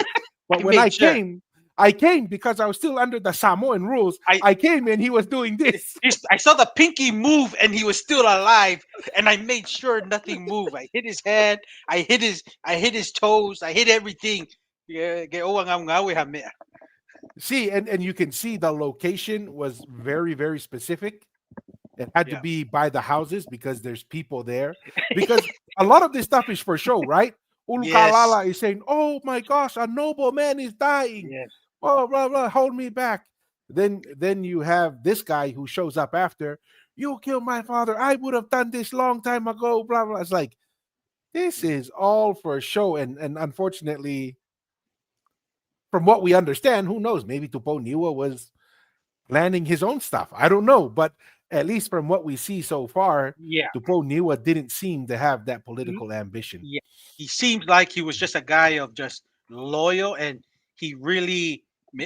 But He when made sure. I came because I was still under the Samoan rules. I came and he was doing this. I saw the pinky move and he was still alive, and I made sure nothing moved. I hit his head, I hit his toes, I hit everything. Yeah, See, and you can see the location was very, very specific. It had to be by the houses because there's people there. Because a lot of this stuff is for show, right? Ulukalala is saying, "Oh my gosh, a noble man is dying. Yes. Oh, blah blah, hold me back." Then you have this guy who shows up after. You killed my father. I would have done this long time ago. Blah blah. It's like this is all for show, and unfortunately, from what we understand, who knows? Maybe Tupo Niwa was planning his own stuff. I don't know, but at least from what we see so far, Tupo Niwa didn't seem to have that political ambition. Yeah, he seemed like he was just a guy of just loyal, and he really.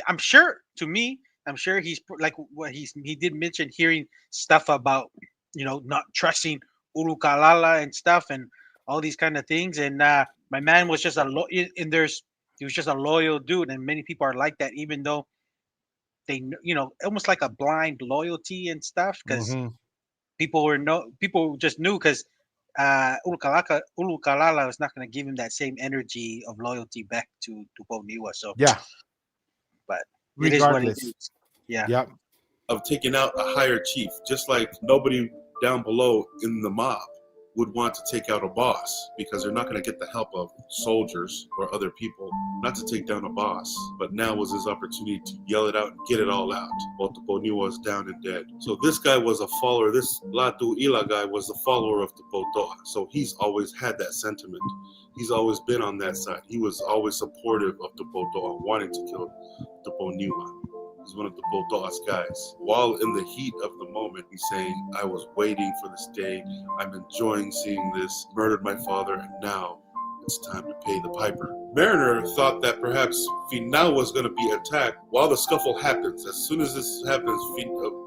I'm sure. To me, I'm sure he's like what he did mention hearing stuff about not trusting Urukalala and stuff and all these kind of things. And my man was just he was just a loyal dude, and many people are like that, even though they almost like a blind loyalty and stuff because people just knew because Ulukalala was not going to give him that same energy of loyalty back to Boniwa. So but it is what it is. Yeah. Of taking out a higher chief, just like nobody down below in the mob would want to take out a boss because they're not going to get the help of soldiers or other people not to take down a boss. But now was his opportunity to yell it out and get it all out while Tuponiwa was down and dead. So this guy was a follower. This Latu Ila guy was the follower of Tupotoa. So he's always had that sentiment. He's always been on that side. He was always supportive of Tupotoa, wanting to kill Tuponiwa. He's one of the Botoas guys. While in the heat of the moment, he's saying, I was waiting for this day. I'm enjoying seeing this. Murdered my father, and now it's time to pay the piper. Mariner thought that perhaps Finau was going to be attacked while the scuffle happens. As soon as this happens,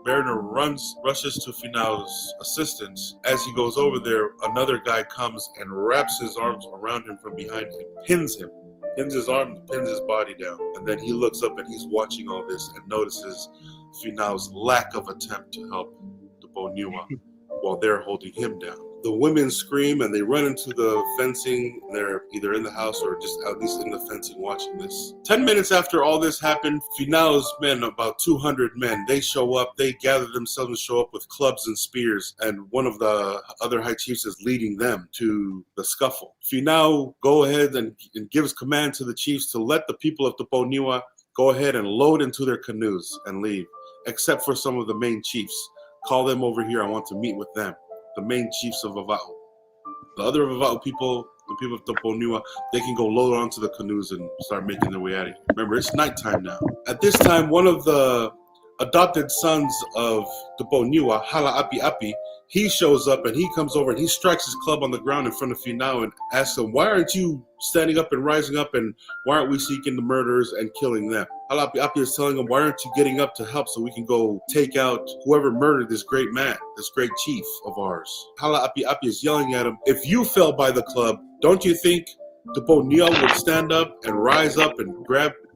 Mariner rushes to Finau's assistance. As he goes over there, another guy comes and wraps his arms around him from behind and pins him. Pins his arm, pins his body down, and then he looks up and he's watching all this and notices Finau's lack of attempt to help the Boniwa while they're holding him down. The women scream and they run into the fencing. They're either in the house or just at least in the fencing watching this. 10 minutes after all this happened, Finau's men, about 200 men, they show up. They gather themselves and show up with clubs and spears, and one of the other high chiefs is leading them to the scuffle. Finau go ahead and gives command to the chiefs to let the people of Tuponiwa go ahead and load into their canoes and leave, except for some of the main chiefs. Call them over here. I want to meet with them. The main chiefs of Vava'u. The other Vava'u people, the people of Tuponiwa, they can go load onto the canoes and start making their way out of here. Remember, it's nighttime now. At this time, one of the adopted sons of Tuponiwa, Hala Api Api, he shows up and he comes over and he strikes his club on the ground in front of Finau and asks him, why aren't you standing up and rising up, and why aren't we seeking the murderers and killing them? Hala Api Api is telling him, why aren't you getting up to help so we can go take out whoever murdered this great man, this great chief of ours? Hala Api Api is yelling at him, if you fell by the club, don't you think Tuponiwa would stand up and rise up and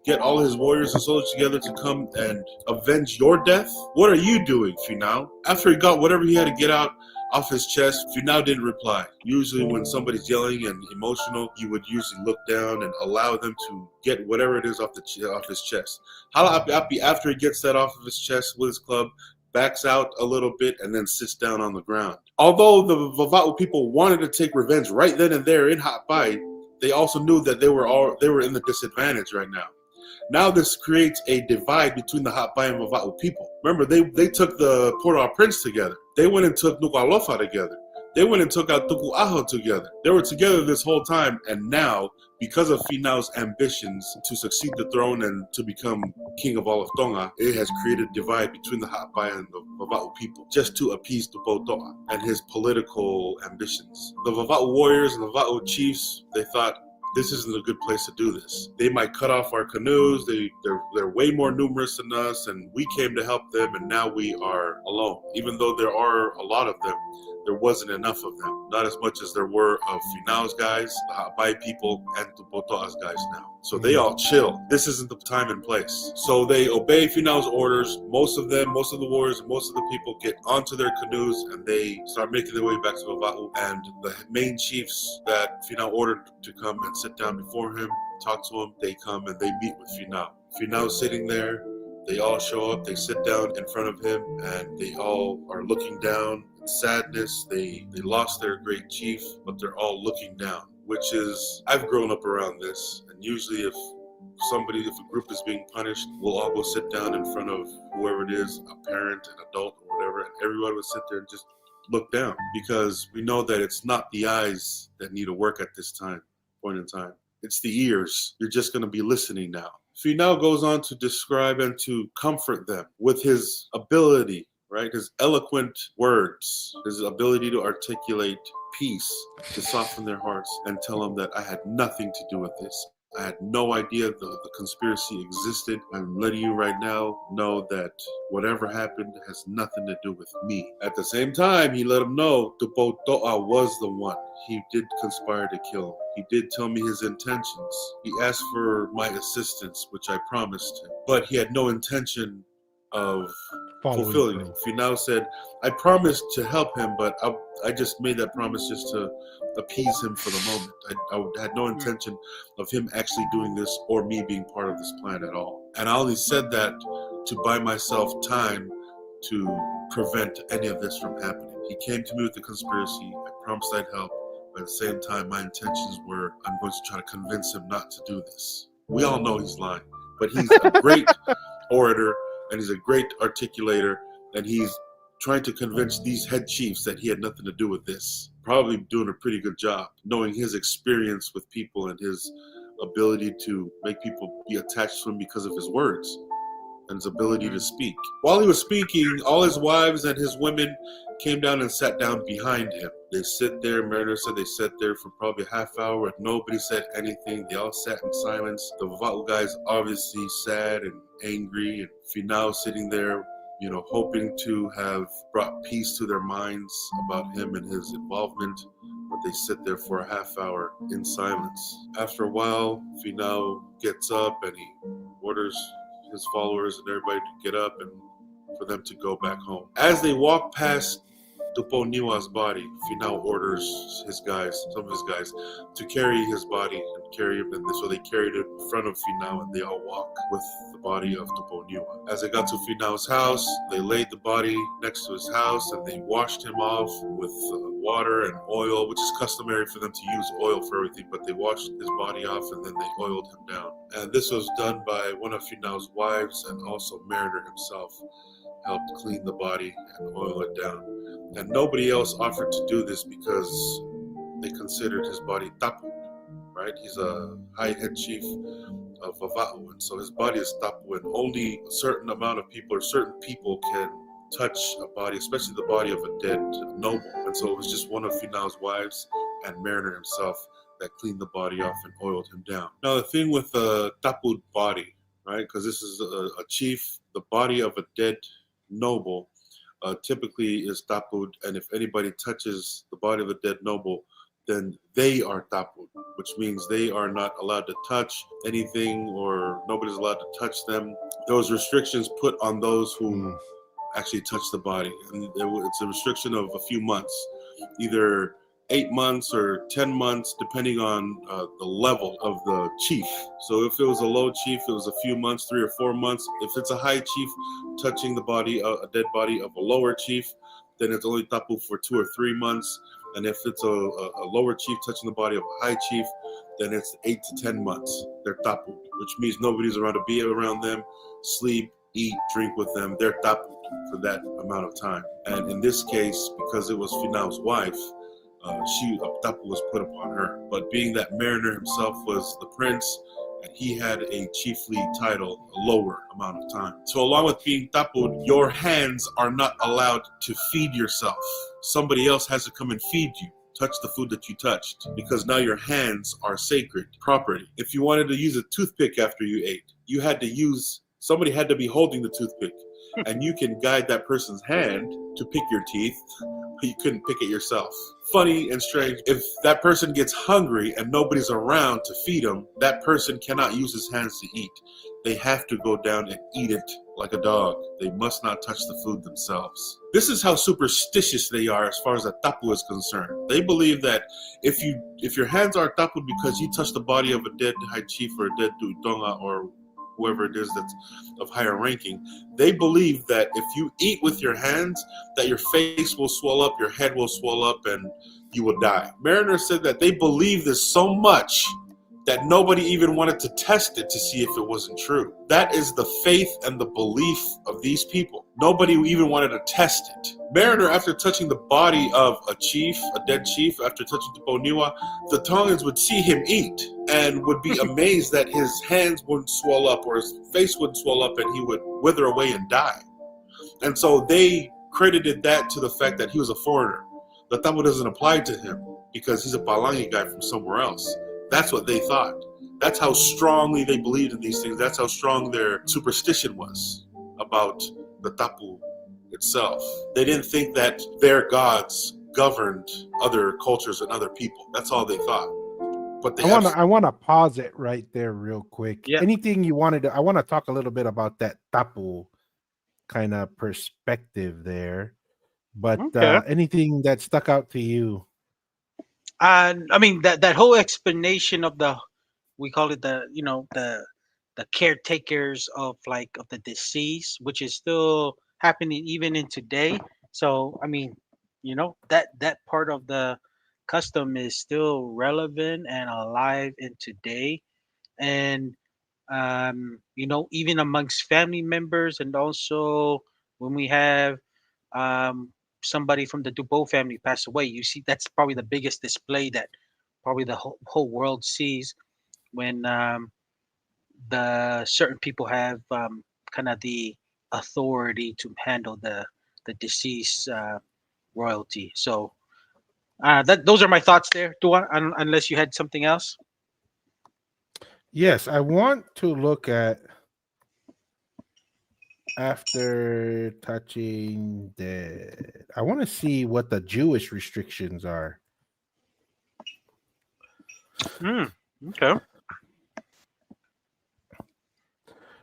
get all his warriors and soldiers together to come and avenge your death? What are you doing, Finau? After he got whatever he had to get out off his chest, Finau didn't reply. Usually when somebody's yelling and emotional, you would usually look down and allow them to get whatever it is off his chest. Hala Api Api, after he gets that off of his chest with his club, backs out a little bit and then sits down on the ground. Although the Vava'u people wanted to take revenge right then and there in Hatpai, they also knew that they were in the disadvantage right now. Now this creates a divide between the Hatpai and Vava'u people. Remember, they took the Port-au-Prince together. They went and took Nuku'alofa together. They went and took out Tuku'aho together. They were together this whole time, and now, because of Finau's ambitions to succeed the throne and to become king of all of Tonga, it has created a divide between the Hatpai and the Vava'u people, just to appease Tupotoa and his political ambitions. The Vava'u warriors and the Vava'u chiefs, they thought, this isn't a good place to do this. They might cut off our canoes. They're way more numerous than us, and we came to help them, and now we are alone. Even though there are a lot of them, there wasn't enough of them. Not as much as there were of Finao's guys, the Hapai people, and Tupoto'a's guys now. So they all chill. This isn't the time and place. So they obey Finao's orders. Most of the warriors, most of the people get onto their canoes and they start making their way back to Vava'u. And the main chiefs that Finau ordered to come and sit down before him, talk to him, they come and they meet with Finau. Finau's sitting there. They all show up, they sit down in front of him, and they all are looking down in sadness. They lost their great chief, but they're all looking down, which is, I've grown up around this, and usually if a group is being punished, we'll all go sit down in front of whoever it is, a parent, an adult, or whatever, and everyone would sit there and just look down, because we know that it's not the eyes that need to work at this point in time. It's the ears. You're just going to be listening now. Finau goes on to describe and to comfort them with his ability, right? His eloquent words, his ability to articulate peace, to soften their hearts and tell them that I had nothing to do with this. I had no idea the conspiracy existed. I'm letting you right now know that whatever happened has nothing to do with me. At the same time, he let him know Tupoto'a was the one. He did conspire to kill him. He did tell me his intentions. He asked for my assistance, which I promised him. But he had no intention of fulfilling it. Finau said, I promised to help him, but I just made that promise just to appease him for the moment. I had no intention of him actually doing this or me being part of this plan at all. And I only said that to buy myself time to prevent any of this from happening. He came to me with the conspiracy. I promised I'd help. But at the same time, my intentions were, I'm going to try to convince him not to do this. We all know he's lying, but he's a great orator and he's a great articulator, and he's trying to convince these head chiefs that he had nothing to do with this. Probably doing a pretty good job, knowing his experience with people and his ability to make people be attached to him because of his words and his ability to speak. While he was speaking, all his wives and his women came down and sat down behind him. They sit there, Mariner said they sat there for probably a half hour and nobody said anything. They all sat in silence. The Vava'u guys obviously sad and angry, and Finau sitting there, hoping to have brought peace to their minds about him and his involvement, but they sit there for a half hour in silence. After a while, Finau gets up and he orders his followers and everybody to get up and for them to go back home. As they walk past Tuponiwa's body, Finau orders some of his guys, to carry his body and carry him. And so they carried it in front of Finau and they all walk with the body of Tuponiwa. As they got to Finau's house, they laid the body next to his house and they washed him off with water and oil, which is customary for them to use oil for everything, but they washed his body off and then they oiled him down. And this was done by one of Finau's wives, and also Mariner himself helped clean the body and oil it down. And nobody else offered to do this because they considered his body tapu, right? He's a high head chief of Vava'u, and so his body is tapu, and only a certain amount of people or certain people can touch a body, especially the body of a dead noble. And so it was just one of Finau's wives and Mariner himself that cleaned the body off and oiled him down. Now the thing with a tapu body, right? Because this is a chief, the body of a dead noble typically is tapu'd, and if anybody touches the body of a dead noble, then they are tapu'd, which means they are not allowed to touch anything, or nobody's allowed to touch them. Those restrictions put on those who actually touch the body, and it's a restriction of a few months, either 8 months or 10 months, depending on the level of the chief. So if it was a low chief, it was a few months, 3 or 4 months. If it's a high chief touching the body, a dead body of a lower chief, then it's only tapu for 2 or 3 months. And if it's a lower chief touching the body of a high chief, then it's 8 to 10 months. They're tapu, which means nobody's around to be around them, sleep, eat, drink with them. They're tapu for that amount of time. And in this case, because it was Finau's wife, tapu was put upon her. But being that Mariner himself was the prince, and he had a chiefly title, a lower amount of time. So along with being tapu, your hands are not allowed to feed yourself. Somebody else has to come and feed you. Touch the food that you touched, because now your hands are sacred property. If you wanted to use a toothpick after you ate, somebody had to be holding the toothpick. and you can guide that person's hand to pick your teeth, but you couldn't pick it yourself. Funny and strange. If that person gets hungry and nobody's around to feed them, that person cannot use his hands to eat. They have to go down and eat it like a dog. They must not touch the food themselves. This is how superstitious they are as far as a tapu is concerned. They believe that if your hands are tapu because you touch the body of a dead high chief or a dead tuitonga or whoever it is that's of higher ranking, they believe that if you eat with your hands, that your face will swell up, your head will swell up, and you will die. Mariner said that they believe this so much that nobody even wanted to test it to see if it wasn't true. That is the faith and the belief of these people. Nobody even wanted to test it. Mariner, after touching the body of a chief, a dead chief, after touching the Poniwa, the Tongans would see him eat and would be amazed that his hands wouldn't swell up or his face wouldn't swell up and he would wither away and die. And so they credited that to the fact that he was a foreigner. The tabu doesn't apply to him because he's a Palangi guy from somewhere else. That's what they thought. That's how strongly they believed in these things. That's how strong their superstition was about the tapu itself. They didn't think that their gods governed other cultures and other people. That's all they thought. But they I want to pause it right there real quick. Yeah. Anything you wanted to, I want to talk a little bit about that tapu kind of perspective there. But Okay. anything that stuck out to you? I mean that whole explanation of we call it the caretakers of the deceased, which is still happening even in today. So I mean, that part of the custom is still relevant and alive in today, and even amongst family members, and also when we have um, somebody from the Dubois family pass away, you see that's probably the biggest display that probably the whole world sees when the certain people have kind of the authority to handle the deceased royalty. So those are my thoughts there. Unless you had something else. Yes, I want to look at after touching dead. I want to see what the Jewish restrictions are. Okay.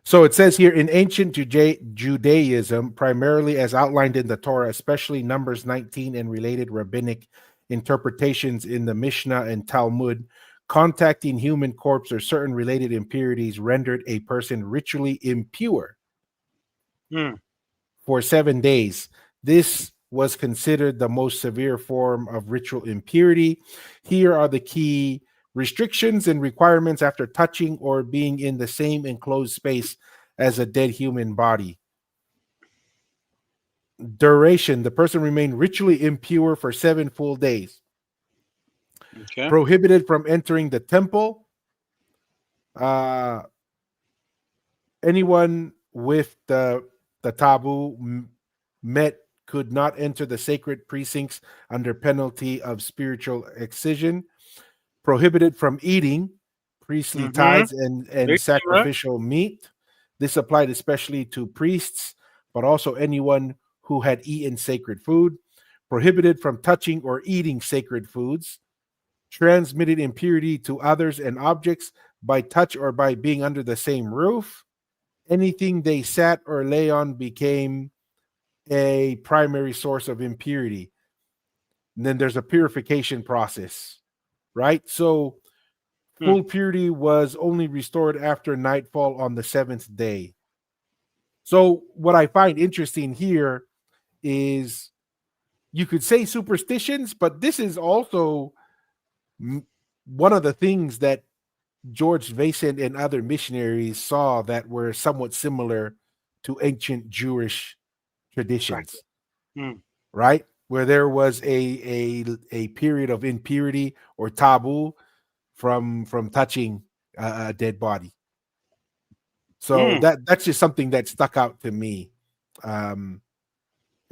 So it says here in ancient Judaism, primarily as outlined in the Torah, especially Numbers 19 and related rabbinic interpretations in the Mishnah and Talmud, contacting human corpse or certain related impurities rendered a person ritually impure for 7 days. This was considered the most severe form of ritual impurity. Here are the key restrictions and requirements after touching or being in the same enclosed space as a dead human body. Duration: the person remained ritually impure for 7 full days. Okay. Prohibited from entering the temple. Anyone with the taboo met could not enter the sacred precincts under penalty of spiritual excision. Prohibited from eating priestly tithes and sacrificial meat. This applied especially to priests, but also anyone who had eaten sacred food. Prohibited from touching or eating sacred foods. Transmitted impurity to others and objects by touch or by being under the same roof. Anything they sat or lay on became a primary source of impurity. And then there's a purification process, right? So full purity was only restored after nightfall on the 7th day. So what I find interesting here is you could say superstitions, but this is also one of the things that George Vason and other missionaries saw that were somewhat similar to ancient Jewish traditions, right? Where there was a period of impurity or taboo from touching a dead body. So that's just something that stuck out to me, and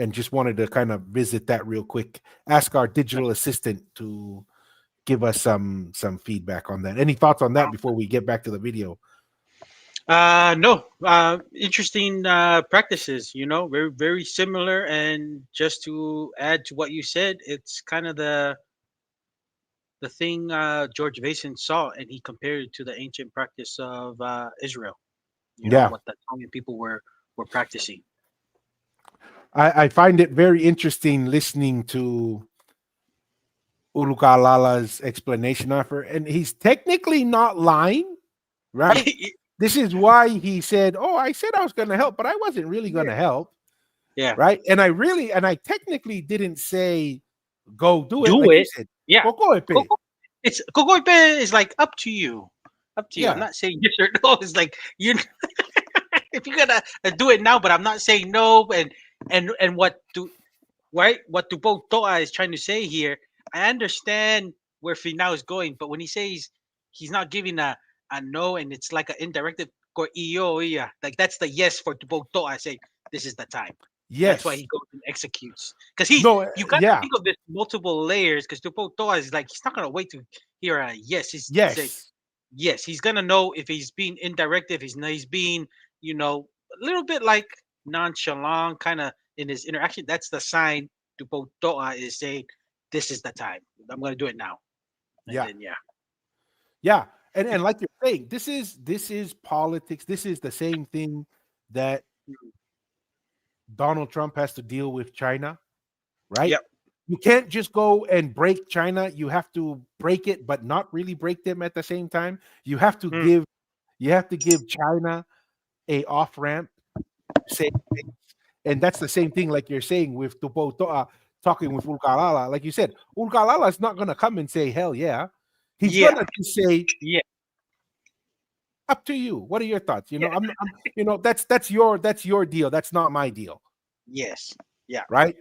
just wanted to kind of visit that real quick. Ask our digital assistant to give us some feedback on that. Any thoughts on that before we get back to the video? No. Interesting practices. Very very similar. And just to add to what you said, it's kind of the thing George Vason saw, and he compared it to the ancient practice of Israel. Yeah, What the Tongan people were practicing. I find it very interesting listening to Ulukalala's explanation of her, and he's technically not lying, right? This is why he said, "Oh, I said I was going to help, but I wasn't really going Yeah. to help." Yeah. Right? And I technically didn't say go do it, Do like you it. said. Yeah. Kokoepe. Coco, it's Kokoipe is like up to you. Up to you. I'm Yeah. not saying yes or no. It's like you if you're gonna do it now, but I'm not saying no. And what do right? What Tupo Toa is trying to say here, I understand where Finau is going, but when he says he's not giving a no and it's like an indirective or iyo, yeah, like that's the yes for Tupo Toa. I say this is the time. That's why Yes. he goes and executes. Because No. you got to Yeah. think of this multiple layers. Because Tupo Toa is like he's not gonna wait to hear a yes. He's say Yes. yes. He's gonna know if he's being indirect, if he's being a little bit like nonchalant, kind of in his interaction. That's the sign to Toa is saying, "This is the time. I'm going to do it now." And Yeah. then yeah, Yeah. And like you're saying, this is politics. This is the same thing that Donald Trump has to deal with China, right? yep, You can't just go and break China. You have to break it, but not really break them at the same time. mm, You have to give China a off ramp. Say, and that's the same thing, like you're saying with Tupo Toa talking with Ulkalala. Like you said, Ulkalala is not gonna come and say hell yeah. He's yeah, gonna just say yeah, up to you. What are your thoughts? yeah, That's your deal. That's not my deal, yes, yeah, right?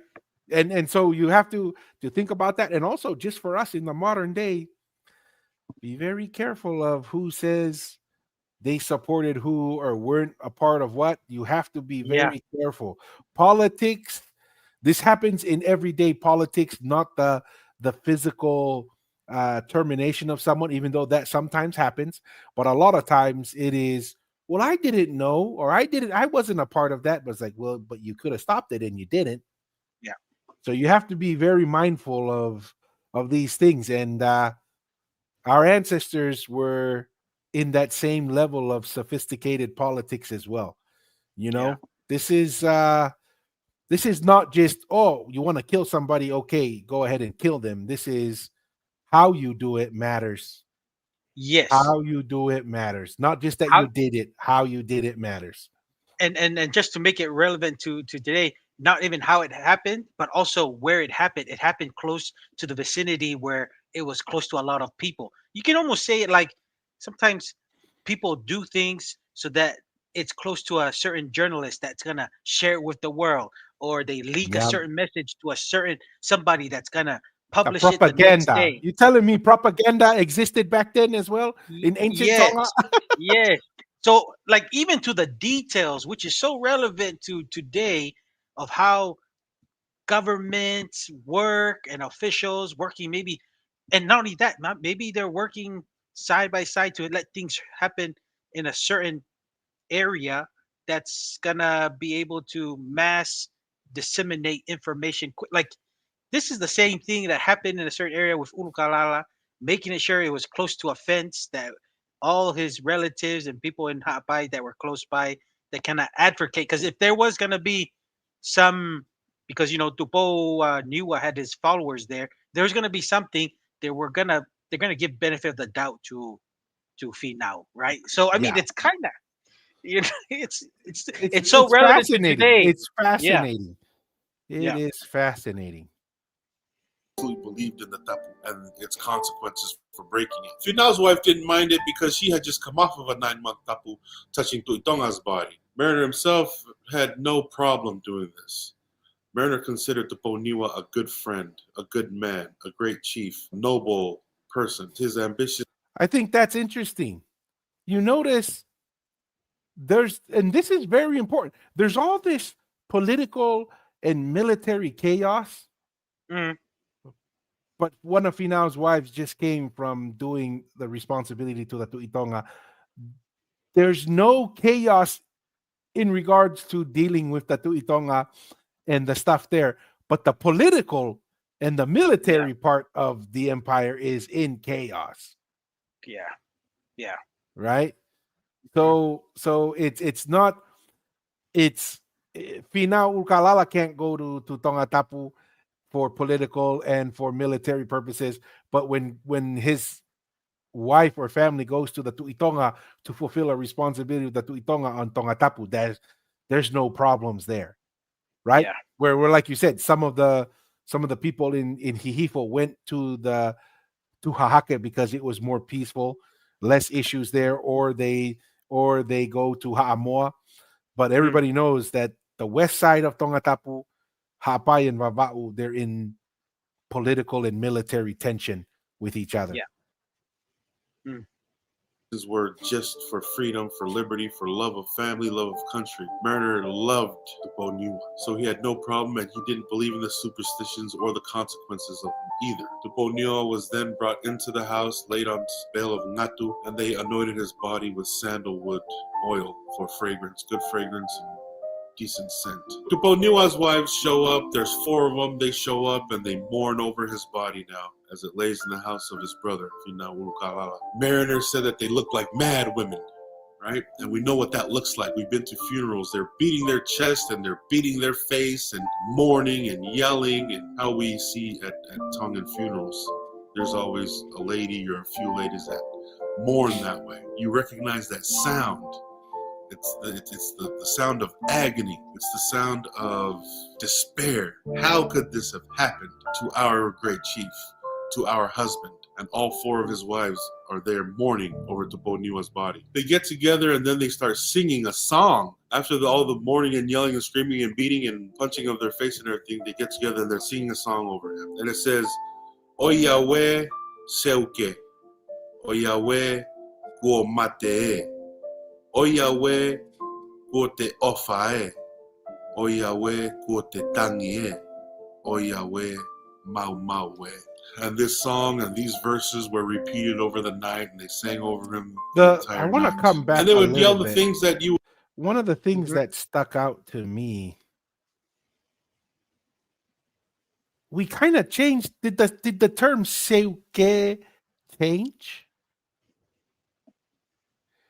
And so you have to think about that, and also just for us in the modern day, be very careful of who says they supported who or weren't a part of what. You have to be yeah, very careful. Politics, this happens in everyday politics, not the physical termination of someone, even though that sometimes happens. But a lot of times it is, well, I didn't know, or I wasn't a part of that. But it's like, well, but you could have stopped it and you didn't. yeah, So you have to be very mindful of these things. And our ancestors were in that same level of sophisticated politics as well. You yeah, know, this is not just, oh, you want to kill somebody, okay, go ahead and kill them. This is how you do it matters. yes. How you do it matters. Not just that How you did it, how you did it matters. and just to make it relevant to today, not even how it happened, but also where it happened. It happened close to the vicinity where it was close to a lot of people. You can almost say it like sometimes people do things so that it's close to a certain journalist that's gonna share it with the world, or they leak a Yeah. certain message to a certain somebody that's gonna The publish it the next propaganda. day. You telling me propaganda existed back then as well in ancient Tonga? Yes, yes. So, like, even to the details, which is so relevant to today, of how governments work and officials working, maybe, and not only that, maybe they're working side by side to let things happen in a certain area that's gonna be able to mass disseminate information quick. Like this is the same thing that happened in a certain area with Urukalala, making it sure it was close to a fence that all his relatives and people in Hapai that were close by that kind of advocate. Because if there was gonna be some, because Tupo Niwa had his followers there, there's gonna be something they were gonna they're gonna give benefit of the doubt to Finau, right? So I mean, Yeah. it's kind of it's It's it's so it's relevant to fascinating. today. It's Yeah, fascinating. It yeah, is fascinating. Truly believed in the tapu and its consequences for breaking it. Finau's wife didn't mind it because she had just come off of a 9-month tapu touching Tuitonga's body. Mariner himself had no problem doing this. Mariner considered Tuponiwa a good friend, a good man, a great chief, noble person. His ambition. I think that's interesting. You notice and this is very important. There's all this political and military chaos, mm, but one of Finau's wives just came from doing the responsibility to the Tuitonga. there's no chaos in regards to dealing with the Tuitonga and the stuff there, but the political and the Yeah, military part of the empire is in chaos, yeah, yeah. right? Mm, So it's not it's Fina Ukalala can't go to Tonga Tapu for political and for military purposes, but when his wife or family goes to the Tuitonga to fulfill a responsibility with the Tuitonga on Tonga Tapu, there's no problems there, right? yeah, Where like you said, some of the people in Hihifo went to Hahake because it was more peaceful, less issues there, or they go to Haamoa. But mm, everybody knows that the west side of Tongatapu, Ha'apai and Vava'u, they're in political and military tension with each other. yeah. Mm, Were just for freedom, for liberty, for love of family, love of country. Mariner loved the Boniwa, so he had no problem and he didn't believe in the superstitions or the consequences of them either. The Boniwa was then brought into the house, laid on bale of ngatu, and they anointed his body with sandalwood oil for fragrance, good fragrance and decent scent. Tuponiwa's wives show up. There's four of them. They show up and they mourn over his body now as it lays in the house of his brother, Fina Urukalala. Mariner said that they look like mad women, right? And we know what that looks like. We've been to funerals. They're beating their chest and they're beating their face and mourning and yelling, and how we see at Tongan funerals. There's always a lady or a few ladies that mourn that way. You recognize that sound. It's the sound of agony. It's the sound of despair. How could this have happened to our great chief, to our husband? And all four of his wives are there mourning over Tuponiwa's body. They get together and then they start singing a song. After all the mourning and yelling and screaming and beating and punching of their face and everything, they get together and they're singing a song over him. And it says, O Yahweh Seuke, O Yahweh Guomate, O Yahweh ko te ofae, O Yahweh ko te tangie, O Yahweh mau mau. And this song and these verses were repeated over the night, and they sang over him the I entire want to night. come back And they a would yell little the bit. things that you. One of the things mhm. that stuck out to me, we kind of changed. Did the term "seuke" change?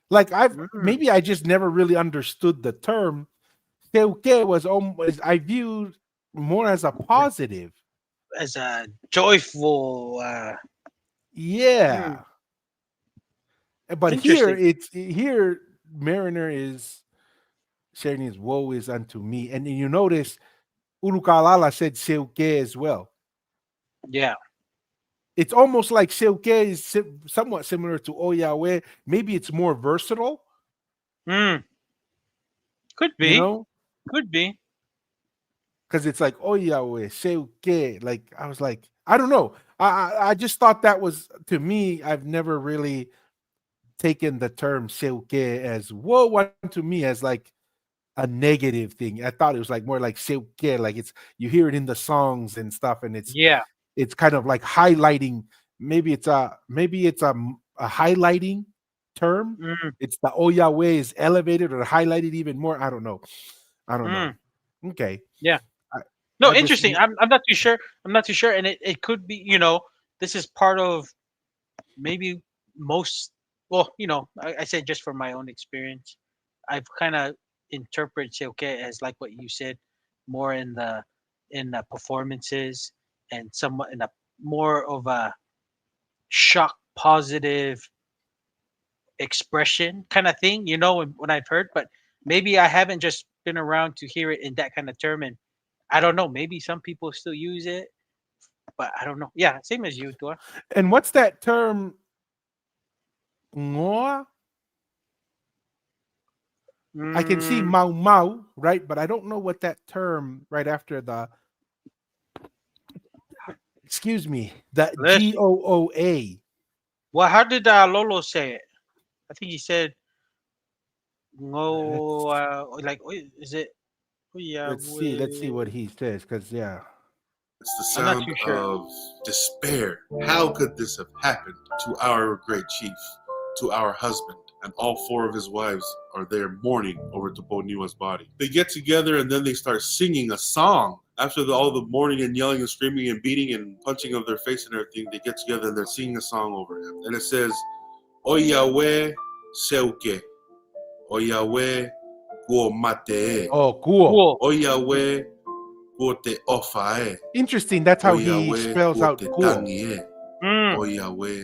Like Mm. maybe I just never really understood the term. "Seuke" was almost I viewed more as a positive. As a joyful, mm, Yeah, but interesting. here Mariner is sharing his woe is unto me, and then you notice Urukalala said "seuke" as well. Yeah. It's almost like Seuke is somewhat similar to Oyahwe. Maybe it's more versatile, Mm, could you be. know, Could be. because it's like Oyahwe, Seuke. Like I was like, I don't know. I just thought that was to me. I've never really taken the term Seuke as woe to me as like a negative thing. I thought it was like more like Seuke, like it's you hear it in the songs and stuff, and Yeah. it's kind of like highlighting. Maybe it's a highlighting term. Mm, It's the Oyahwe is elevated or highlighted even more. I don't know. I don't know. mm, Okay. yeah. I, No, I just interesting. I'm not too sure. I'm not too sure, and it could be. This is part of maybe most. Well, I say just from my own experience, I've kind of interpreted okay as like what you said, more in the performances and somewhat in a more of a shock positive expression kind of thing. When I've heard, but maybe I haven't just been around to hear it in that kind of term, and I don't know. Maybe some people still use it, but I don't know. Yeah, same as you, Dua. and what's that term? Ngoa? I can see Mm, Mau Mau, right? But I don't know what that term right after the excuse me, the let's see. GOOA. Well, how did Lolo say it? I think he said Let's no. Like, is it? Oh, yeah, let's see what he says because yeah. It's the I'm not sound too sure. of despair. How could this have happened to our great chief, to our husband? and all 4 of his wives are there mourning over Tuponiwa's body. They get together and then they start singing a song. After all the mourning and yelling and screaming and beating and punching of their face and everything, they get together and they're singing a song over him. And it says, O Yahweh Seuke, O Yahweh Go Mate, Oh, cool. Cool. O Yahweh Go Te Ofae, Interesting. That's O how he Yahweh spells Go out Te cool. Tangie, Mm. O Yahweh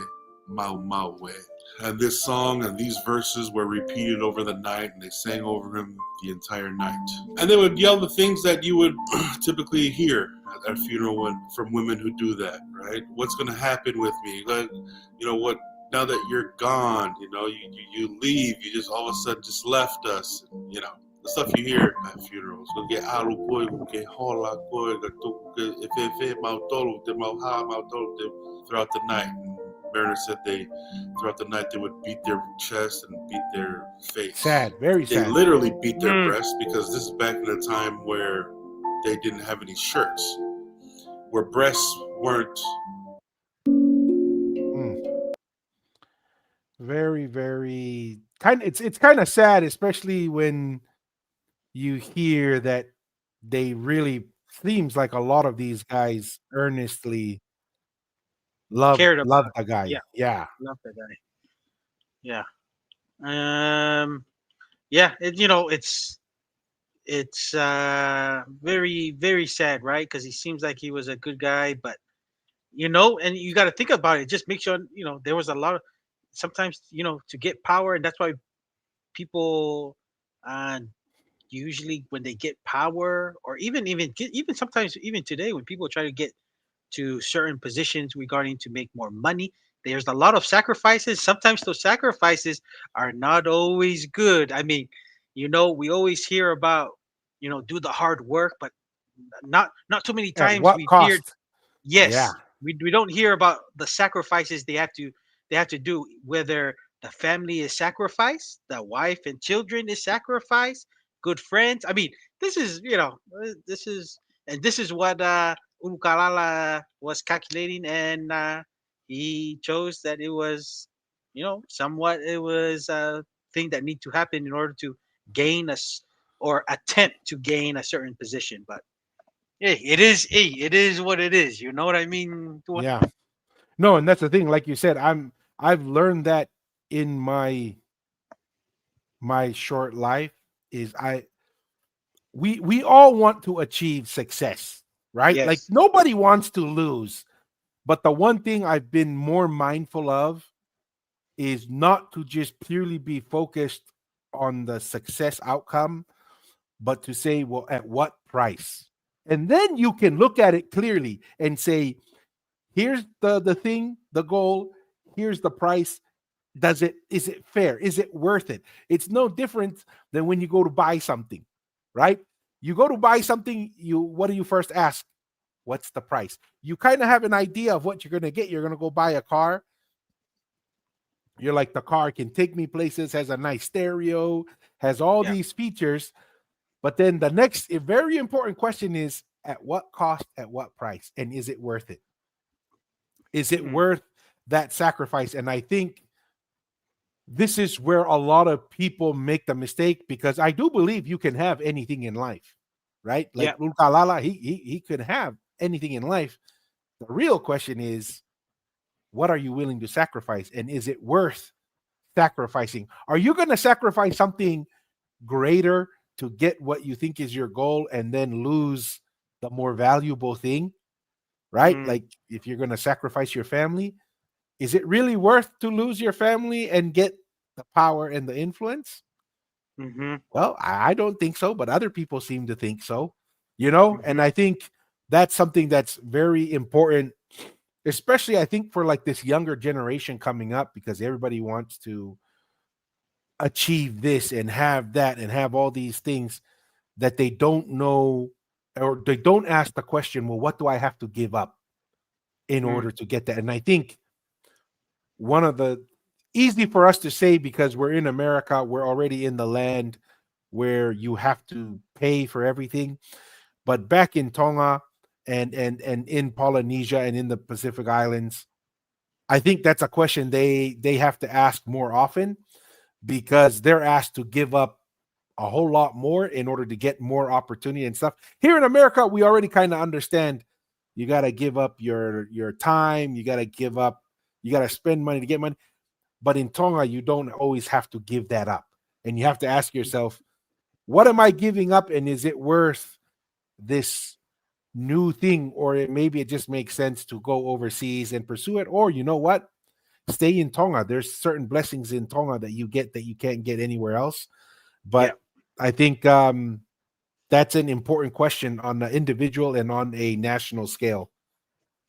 Mau Maue. And this song and these verses were repeated over the night, and they sang over him the entire night. And they would yell the things that you would typically hear at a funeral from women who do that, right? What's going to happen with me? Like, you know what? Now that you're gone, you know, you leave. You just all of a sudden just left us. And, you know, the stuff you hear at funerals. Throughout the night. Mariner said throughout the night they would beat their chest and beat their face. Sad, very They sad. literally beat their Mm. breast, because this is back in a time where they didn't have any shirts, where breasts weren't. Very, very kind. It's kind of sad, especially when you hear that they really seems like a lot of these guys earnestly Cared love about. the guy. Yeah. Yeah. Love that guy. Yeah. Yeah. You know, it's very very sad, right? Because he seems like he was a good guy, but you know, and you got to think about it. Just make sure you know there was a lot of sometimes you know to get power, and that's why people uh usually when they get power, or even sometimes even today when people try to get to certain positions regarding to make more money. There's a lot of sacrifices. Sometimes those sacrifices are not always good. I mean, you know, we always hear about, you know, do the hard work, but not too many At times what we've heard. cost? Yeah. Yes, we don't hear about the sacrifices they have to do. Whether the family is sacrificed, the wife and children is sacrificed, good friends. I mean, this is you know this is what Unukalala was calculating, and he chose that it was you know somewhat it was a thing that need to happen in order to gain us or attempt to gain a certain position, but hey, it is what it is. You know what I mean? Yeah. No, and that's the thing. Like you said, I've learned that in my short life is we all want to achieve success, right? Like Yes. nobody wants to lose. But the one thing I've been more mindful of is not to just purely be focused on the success outcome, but to say, well, at what price? And then you can look at it clearly and say, here's the thing, the goal, here's the price. Is it fair? Is it worth it? It's no different than when you go to buy something, right? You go to buy something, what do you first ask? What's the price? You kind of have an idea of what you're going to get. You're going to go buy a car. You're like, the car can take me places, has a nice stereo, has all Yeah. these features. But then the next very important question is, at what cost, at what price? And is it worth it? Is it Mm, worth that sacrifice? And I think this is where a lot of people make the mistake, because I do believe you can have anything in life, right? yeah. Like Lulkalala, he could have anything in life. The real question is, what are you willing to sacrifice? And is it worth sacrificing? Are you going to sacrifice something greater to get what you think is your goal and then lose the more valuable thing, right? Mm, Like if you're going to sacrifice your family, is it really worth to lose your family and get the power and the influence? mm-hmm, Well, I don't think so, but other people seem to think so, you know? And mm-hmm, I think that's something that's very important, especially I think for like this younger generation coming up, because everybody wants to achieve this and have that and have all these things that they don't know, or they don't ask the question, well, what do I have to give up in mm, order to get that? And I think one of the easy for us to say, because we're in America, we're already in the land where you have to pay for everything. But back in Tonga and in Polynesia and in the Pacific Islands, I think that's a question they have to ask more often, because they're asked to give up a whole lot more in order to get more opportunity and stuff. Here in America, we already kind of understand you got to give up your time, you got to give up, you got to spend money to get money. But in Tonga, you don't always have to give that up. And you have to ask yourself, what am I giving up? And is it worth this new thing? Or maybe it just makes sense to go overseas and pursue it. Or you know what? Stay in Tonga. There's certain blessings in Tonga that you get that you can't get anywhere else. Yeah. But I think that's an important question on the individual and on a national scale.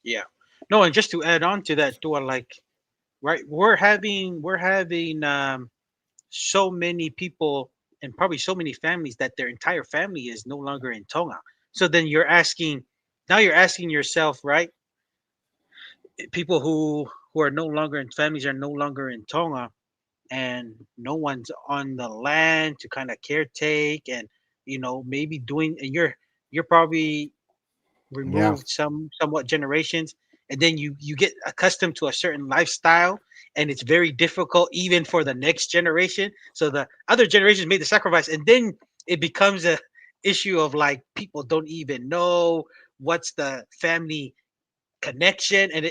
Yeah. No, and just to add on to that, too, like, right, we're having so many people and probably so many families that their entire family is no longer in Tonga. So then you're asking yourself, right? People who are no longer in families are no longer in Tonga, and no one's on the land to kind of caretake and maybe doing. And you're probably Yeah. removed somewhat generations, and then you get accustomed to a certain lifestyle, and it's very difficult even for the next generation. So the other generations made the sacrifice, and then it becomes a issue of like people don't even know what's the family connection, and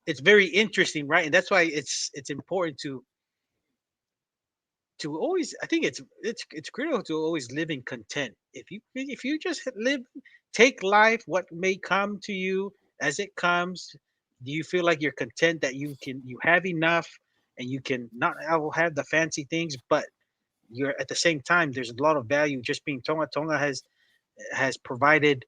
it's very interesting, right? And that's why it's important to always, I think it's critical to always live in content. If you just live, take life what may come to you as it comes. Do you feel like you're content that you have enough, and you can not have the fancy things, but you're at the same time there's a lot of value just being Tonga has provided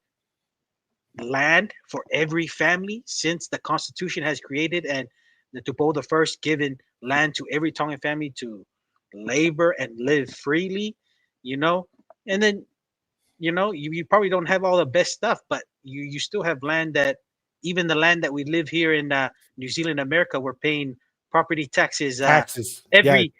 land for every family since the Constitution has created, and the Tupo the first given land to every Tongan family to labor and live freely, you know. And then you probably don't have all the best stuff, but you still have land that, even the land that we live here in New Zealand, America, we're paying property taxes Taxes. Yeah. every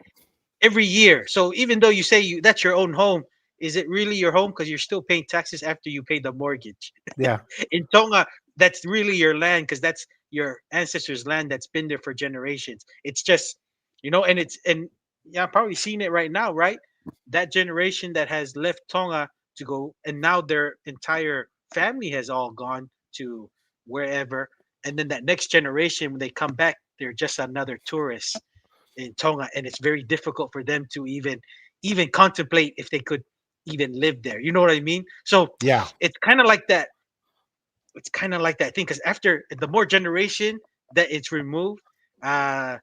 every year. So even though you say that's your own home, is it really your home? Because you're still paying taxes after you pay the mortgage. Yeah. In Tonga, that's really your land because that's your ancestors' land that's been there for generations. It's just, and yeah, I'm probably seeing it right now, right? That generation that has left Tonga to go, and now their entire family has all gone to wherever. And then that next generation, when they come back, they're just another tourist in Tonga, and it's very difficult for them to even contemplate if they could even live there. You know what I mean? So Yeah. it's kind of like that. It's kind of like that thing because after the more generation that it's removed, uh,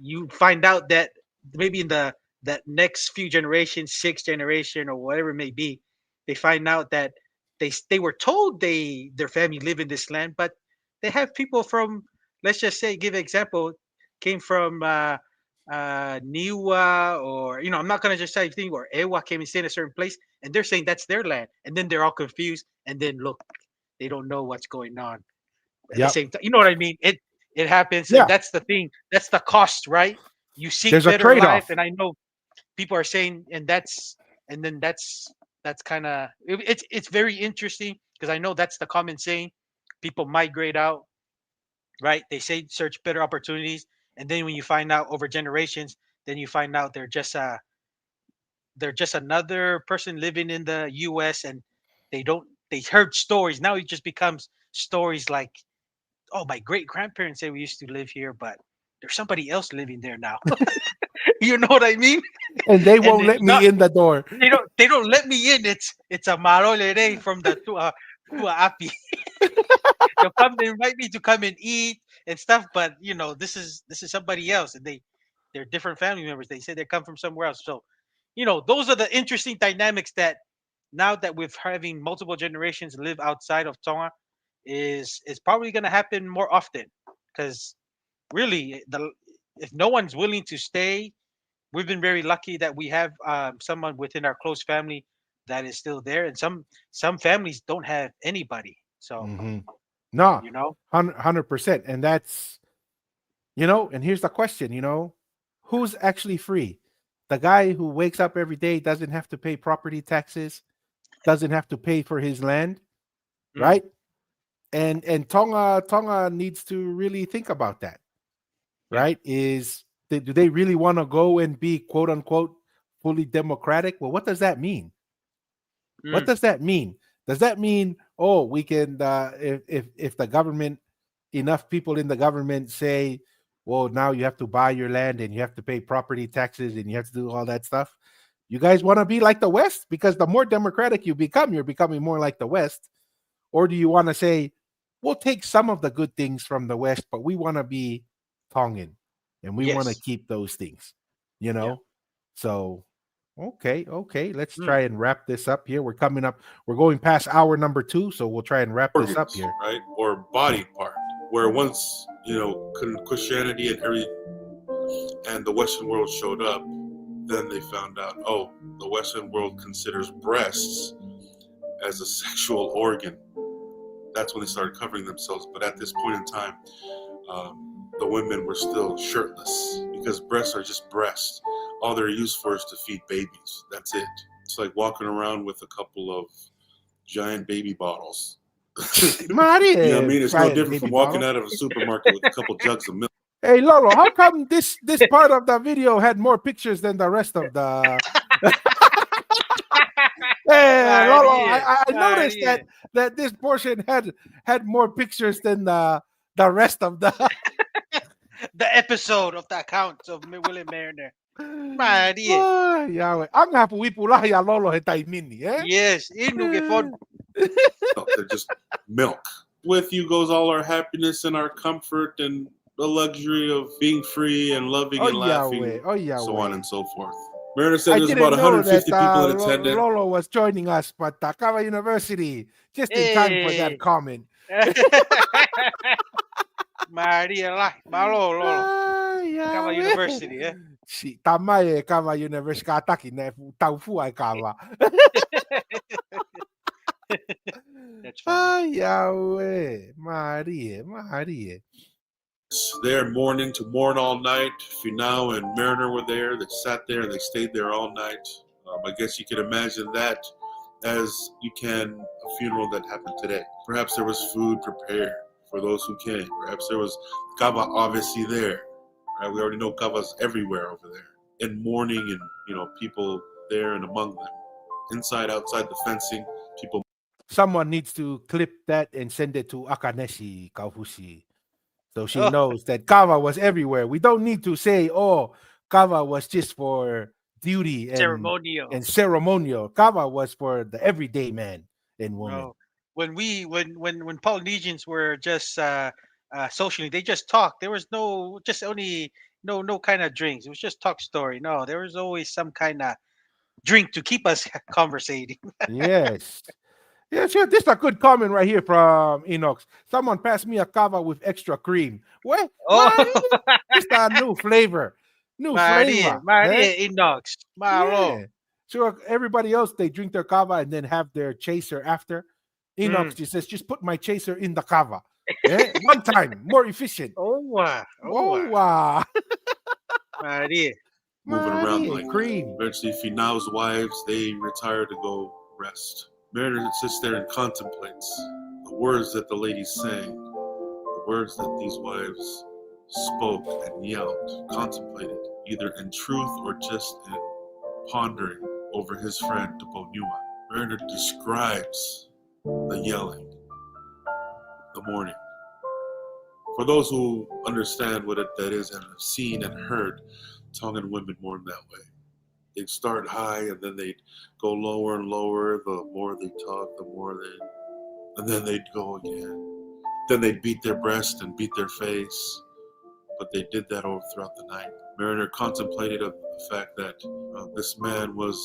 you find out that maybe in the that next few generations, sixth generation or whatever it may be, they find out that they were told their family live in this land, but they have people from, let's just say, give an example, came from Niwa, or I'm not gonna just say anything, or Ewa came and stayed in a certain place, and they're saying that's their land, and then they're all confused, and then look, they don't know what's going on at the Yep. same time. You know what I mean? It happens, and Yeah. that's the thing. That's the cost, right? You seek There's a better trade life, off. and I know people are saying, and then that's kind of it's very interesting because I know that's the common saying. People migrate out, right? They say search better opportunities, and then when you find out over generations, then you find out they're just another person living in the U.S. and they heard stories. Now it just becomes stories like, oh, my great grandparents say we used to live here, but there's somebody else living there now. You know what I mean? And they And won't it's let not, me in the door. they don't let me in. It's a marolere from the tua api. They'll come, they invite me to come and eat and stuff, but this is somebody else, and they're different family members. They say they come from somewhere else. So, those are the interesting dynamics that now that we're having multiple generations live outside of Tonga is probably going to happen more often because really the if no one's willing to stay, we've been very lucky that we have someone within our close family that is still there, and some families don't have anybody. So Hmm. No, you know, 100%. And that's, and here's the question, who's actually free? The guy who wakes up every day doesn't have to pay property taxes, doesn't have to pay for his land, mm, right? And Tonga needs to really think about that, yeah, right? Is do they really want to go and be quote unquote fully democratic? Well, what does that mean? What Mm. does that mean? Does that mean, oh, we can if the government, enough people in the government say, well, now you have to buy your land and you have to pay property taxes and you have to do all that stuff? You guys want to be like the West? Because the more democratic you become, you're becoming more like the West. Or do you want to say, we'll take some of the good things from the West, but we want to be Tongan and we want to Yes. keep those things, you Yeah. know? So, okay. Let's Mm. try and wrap this up here. We're going past hour number 2, so we'll try and wrap this up Organs, here. right? Or body part, where once, Christianity and the Western world showed up, then they found out, oh, the Western world considers breasts as a sexual organ. That's when they started covering themselves. But at this point in time, the women were still shirtless because breasts are just breasts. All they're used for is to feed babies. That's it. It's like walking around with a couple of giant baby bottles. Maria, You know what I mean? It's no giant different from baby walking bottle. out of a supermarket with a couple jugs of milk. Hey Lolo, how come this part of the video had more pictures than the rest of the? Hey Lolo, I noticed Maria. that this portion had more pictures than the rest of the. The episode of the accounts of William Mariner. Maria. Ay, Yahweh. Ang hapuwi pula ya Lolo hetay mini, eh? Yes. Inu ke fod. They're just milk. With you goes all our happiness and our comfort and the luxury of being free and loving Oh and laughing, Yahweh, oh Yahweh. so on and so forth. Mariner said I there's didn't about know 150 that people in attendance. Lolo was joining us, but Kawa University just in time for that Hey. comment. Maria lah. Malo, Lolo. Ay, Kawa Yahweh. University, eh? Si tama Kawa University kataki na tau fu ay Kawa. That's funny. Ay, Yahweh. Maria. They're mourning to mourn all night. Finau and Mariner were there. They sat there and they stayed there all night. I guess you could imagine that as you can a funeral that happened today. Perhaps there was food prepared for those who came. Perhaps there was kava obviously there. Right? We already know kava's everywhere over there. In mourning and people there and among them. Inside, outside the fencing, people. Someone needs to clip that and send it to Akaneshi Kaufushi. So she Oh. knows that Kava was everywhere. We don't need to say, oh, Kava was just for duty and Ceremonial. and ceremonial. Kava was for the everyday man and woman. No. When Polynesians were just socially, they just talked. There was no kind of drinks. It was just talk story. No, there was always some kind of drink to keep us conversating. Yes. Yeah, sure. This is a good comment right here from Enox. Someone passed me a kava with extra cream. What? Oh, Just a new flavor. Maria, Inox, Malo. Yeah. So everybody else, they drink their kava and then have their chaser after. Enox just says, just put my chaser in the kava. Yeah? One time, more efficient. Oh, wow. Wow. Maria. Moving around like cream. Eventually, Finau's wives, they retire to go rest. Mariner sits there and contemplates the words that the ladies sang, the words that these wives spoke and yelled, contemplated, either in truth or just in pondering over his friend Tuponiua. Mariner describes the yelling, the mourning. For those who understand what that is and have seen and heard Tongan women mourn that way. They'd start high and then they'd go lower and lower. The more they talk, and then they'd go again. Then they'd beat their breast and beat their face. But they did that all throughout the night. Mariner contemplated of the fact that this man was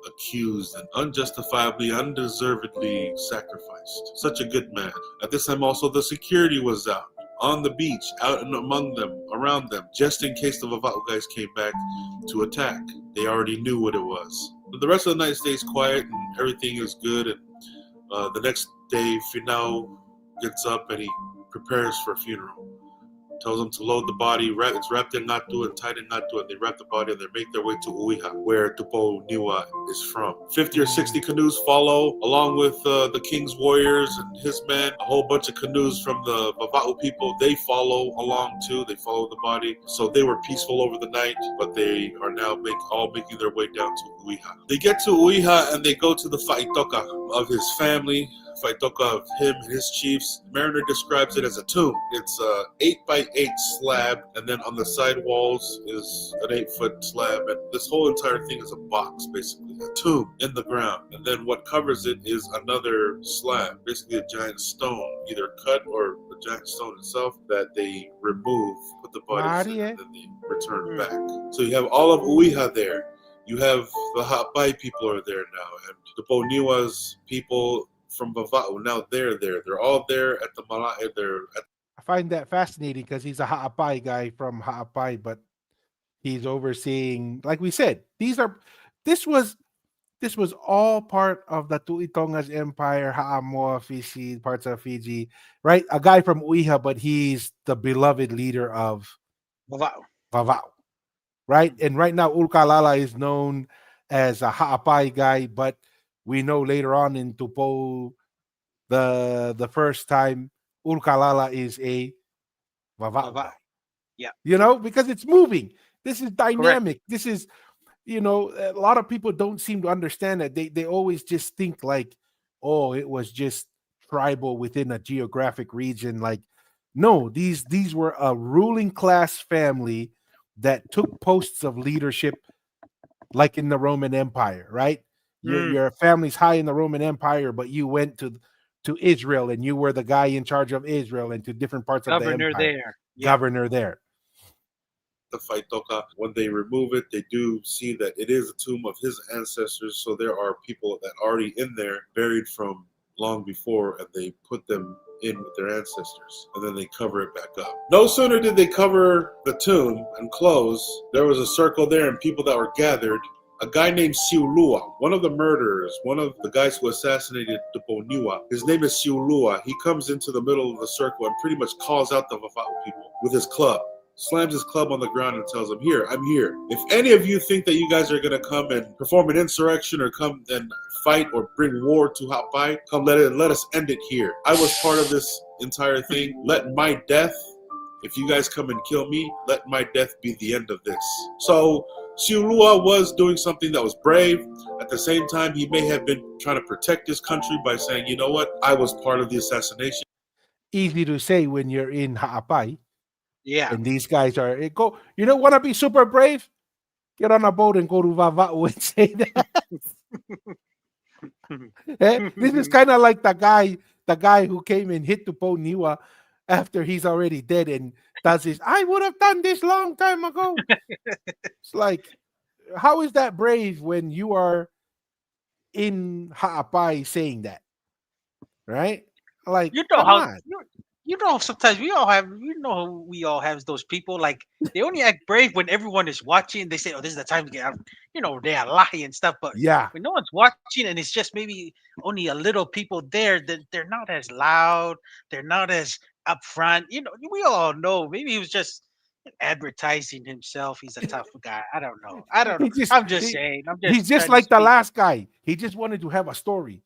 accused and unjustifiably, undeservedly sacrificed. Such a good man. At this time also the security was out. On the beach, out and among them, around them, just in case the Vava'u guys came back to attack. They already knew what it was. But the rest of the night stays quiet and everything is good. And the next day, Finau gets up and he prepares for a funeral. tells them to load the body. It's wrapped in ngatu and tied in ngatu, and they wrap the body and they make their way to Uiha, where Tupo Niwa is from. 50 or 60 canoes follow, along with the king's warriors and his men. A whole bunch of canoes from the Vava'u people, they follow along too. They follow the body. So they were peaceful over the night, but they are now all making their way down to Uiha. They get to Uiha and they go to the Faitoka of his family. Faitoka of him and his chiefs. Mariner describes it as a tomb. It's a 8x8 slab, and then on the side walls is an 8-foot slab, and this whole entire thing is a box, basically, a tomb in the ground. And then what covers it is another slab, basically a giant stone, either cut or the giant stone itself that they remove, put the bodies in, and then they return back. So you have all of Uiha there. You have the Ha'apai people are there now, and the Poniwa's people from Vava'u, now they're there. They're all there at the Mala'i. I find that fascinating because he's a Ha'apai guy from Ha'apai, but he's overseeing, like we said, this was all part of the Tu'itonga's empire, Ha'amoa, Fiji, parts of Fiji, right? A guy from Uiha, but he's the beloved leader of Vava'u, right? And right now, Ulkalala is known as a Ha'apai guy, but we know later on in Tupo, the first time, Ulkalala is a Vava'u guy. Yeah. Because it's moving. This is dynamic. Correct. This is, a lot of people don't seem to understand that. They always just think like, oh, it was just tribal within a geographic region. Like, no, these were a ruling class family that took posts of leadership like in the Roman Empire, right? Your family's high in the Roman Empire, but you went to Israel and you were the guy in charge of Israel and to different parts of the empire. Governor there. The Faitoka, when they remove it, they do see that it is a tomb of his ancestors. So there are people that are already in there, buried from long before, and they put them in with their ancestors, and then they cover it back up. No sooner did they cover the tomb and close, there was a circle there and people that were gathered. A guy named Siulua, one of the murderers, one of the guys who assassinated Tuponiwa, his name is Siulua. He comes into the middle of the circle and pretty much calls out the Vava'u people with his club. Slams his club on the ground and tells them, "Here, I'm here. If any of you think that you guys are going to come and perform an insurrection or come and fight or bring war to Hapai, come let us end it here. I was part of this entire thing. Let my death, if you guys come and kill me, let my death be the end of this." So Siulua was doing something that was brave. At the same time, he may have been trying to protect his country by saying, you know what, I was part of the assassination. Easy to say when you're in Ha'apai. Yeah. And these guys are, want to be super brave? Get on a boat and go to Vava'u and say that. This is kind of like the guy who came and hit Tupo Niwa after he's already dead and does this, I would have done this long time ago. It's like, how is that brave when you are in Ha'apai saying that? Right? Like, come on. Sometimes we all have those people, like they only act brave when everyone is watching. They say, oh, this is the time to get out. They are lying and stuff. But yeah, when no one's watching and it's just maybe only a little people there, then they're not as loud. They're not as upfront. We all know. Maybe he was just advertising himself. He's a tough guy. I don't know. I'm just saying. He's just like the last guy. He just wanted to have a story.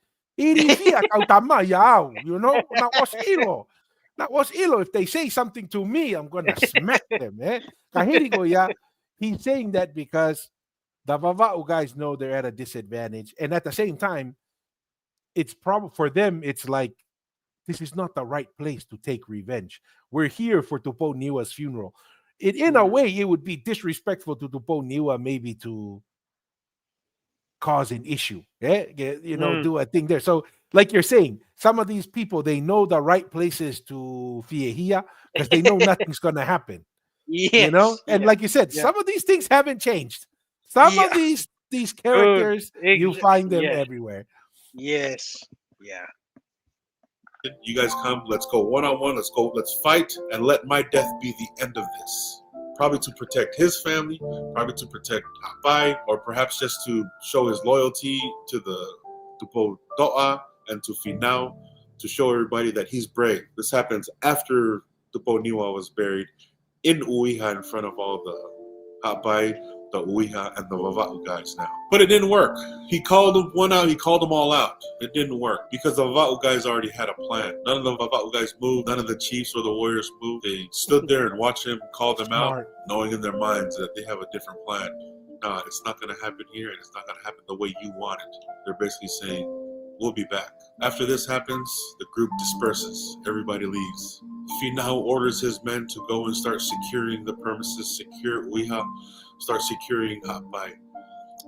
That was ilo. If they say something to me, I'm gonna smack them. He's saying that because the Vava'u guys know they're at a disadvantage, and at the same time, it's probably for them. It's like this is not the right place to take revenge. We're here for Tupo Niwa's funeral. In a way, it would be disrespectful to Tupo Niwa maybe to cause an issue. Do a thing there. So, like you're saying, some of these people, they know the right places to Fiehia because they know nothing's going to happen. Yes, and like you said, some of these things haven't changed. Some of these characters, you find them everywhere. Yes. Yeah. You guys come, let's go one-on-one, let's fight, and let my death be the end of this. Probably to protect his family, probably to protect Hapai, or perhaps just to show his loyalty to the Tupo To'a and to Finau, to show everybody that he's brave. This happens after Tuponiwa was buried in Uiha in front of all the Hapai, the Uiha, and the Vava'u guys now. But it didn't work. He called them one out, he called them all out. It didn't work because the Vava'u guys already had a plan. None of the Vava'u guys moved, none of the chiefs or the warriors moved. They stood there and watched him call them out, Smart. knowing in their minds that they have a different plan. Nah, it's not going to happen here, and it's not going to happen the way you want it. They're basically saying, we'll be back. After this happens, the group disperses. Everybody leaves. Finau orders his men to go and start securing the premises, secure Uiha, start securing Hapai.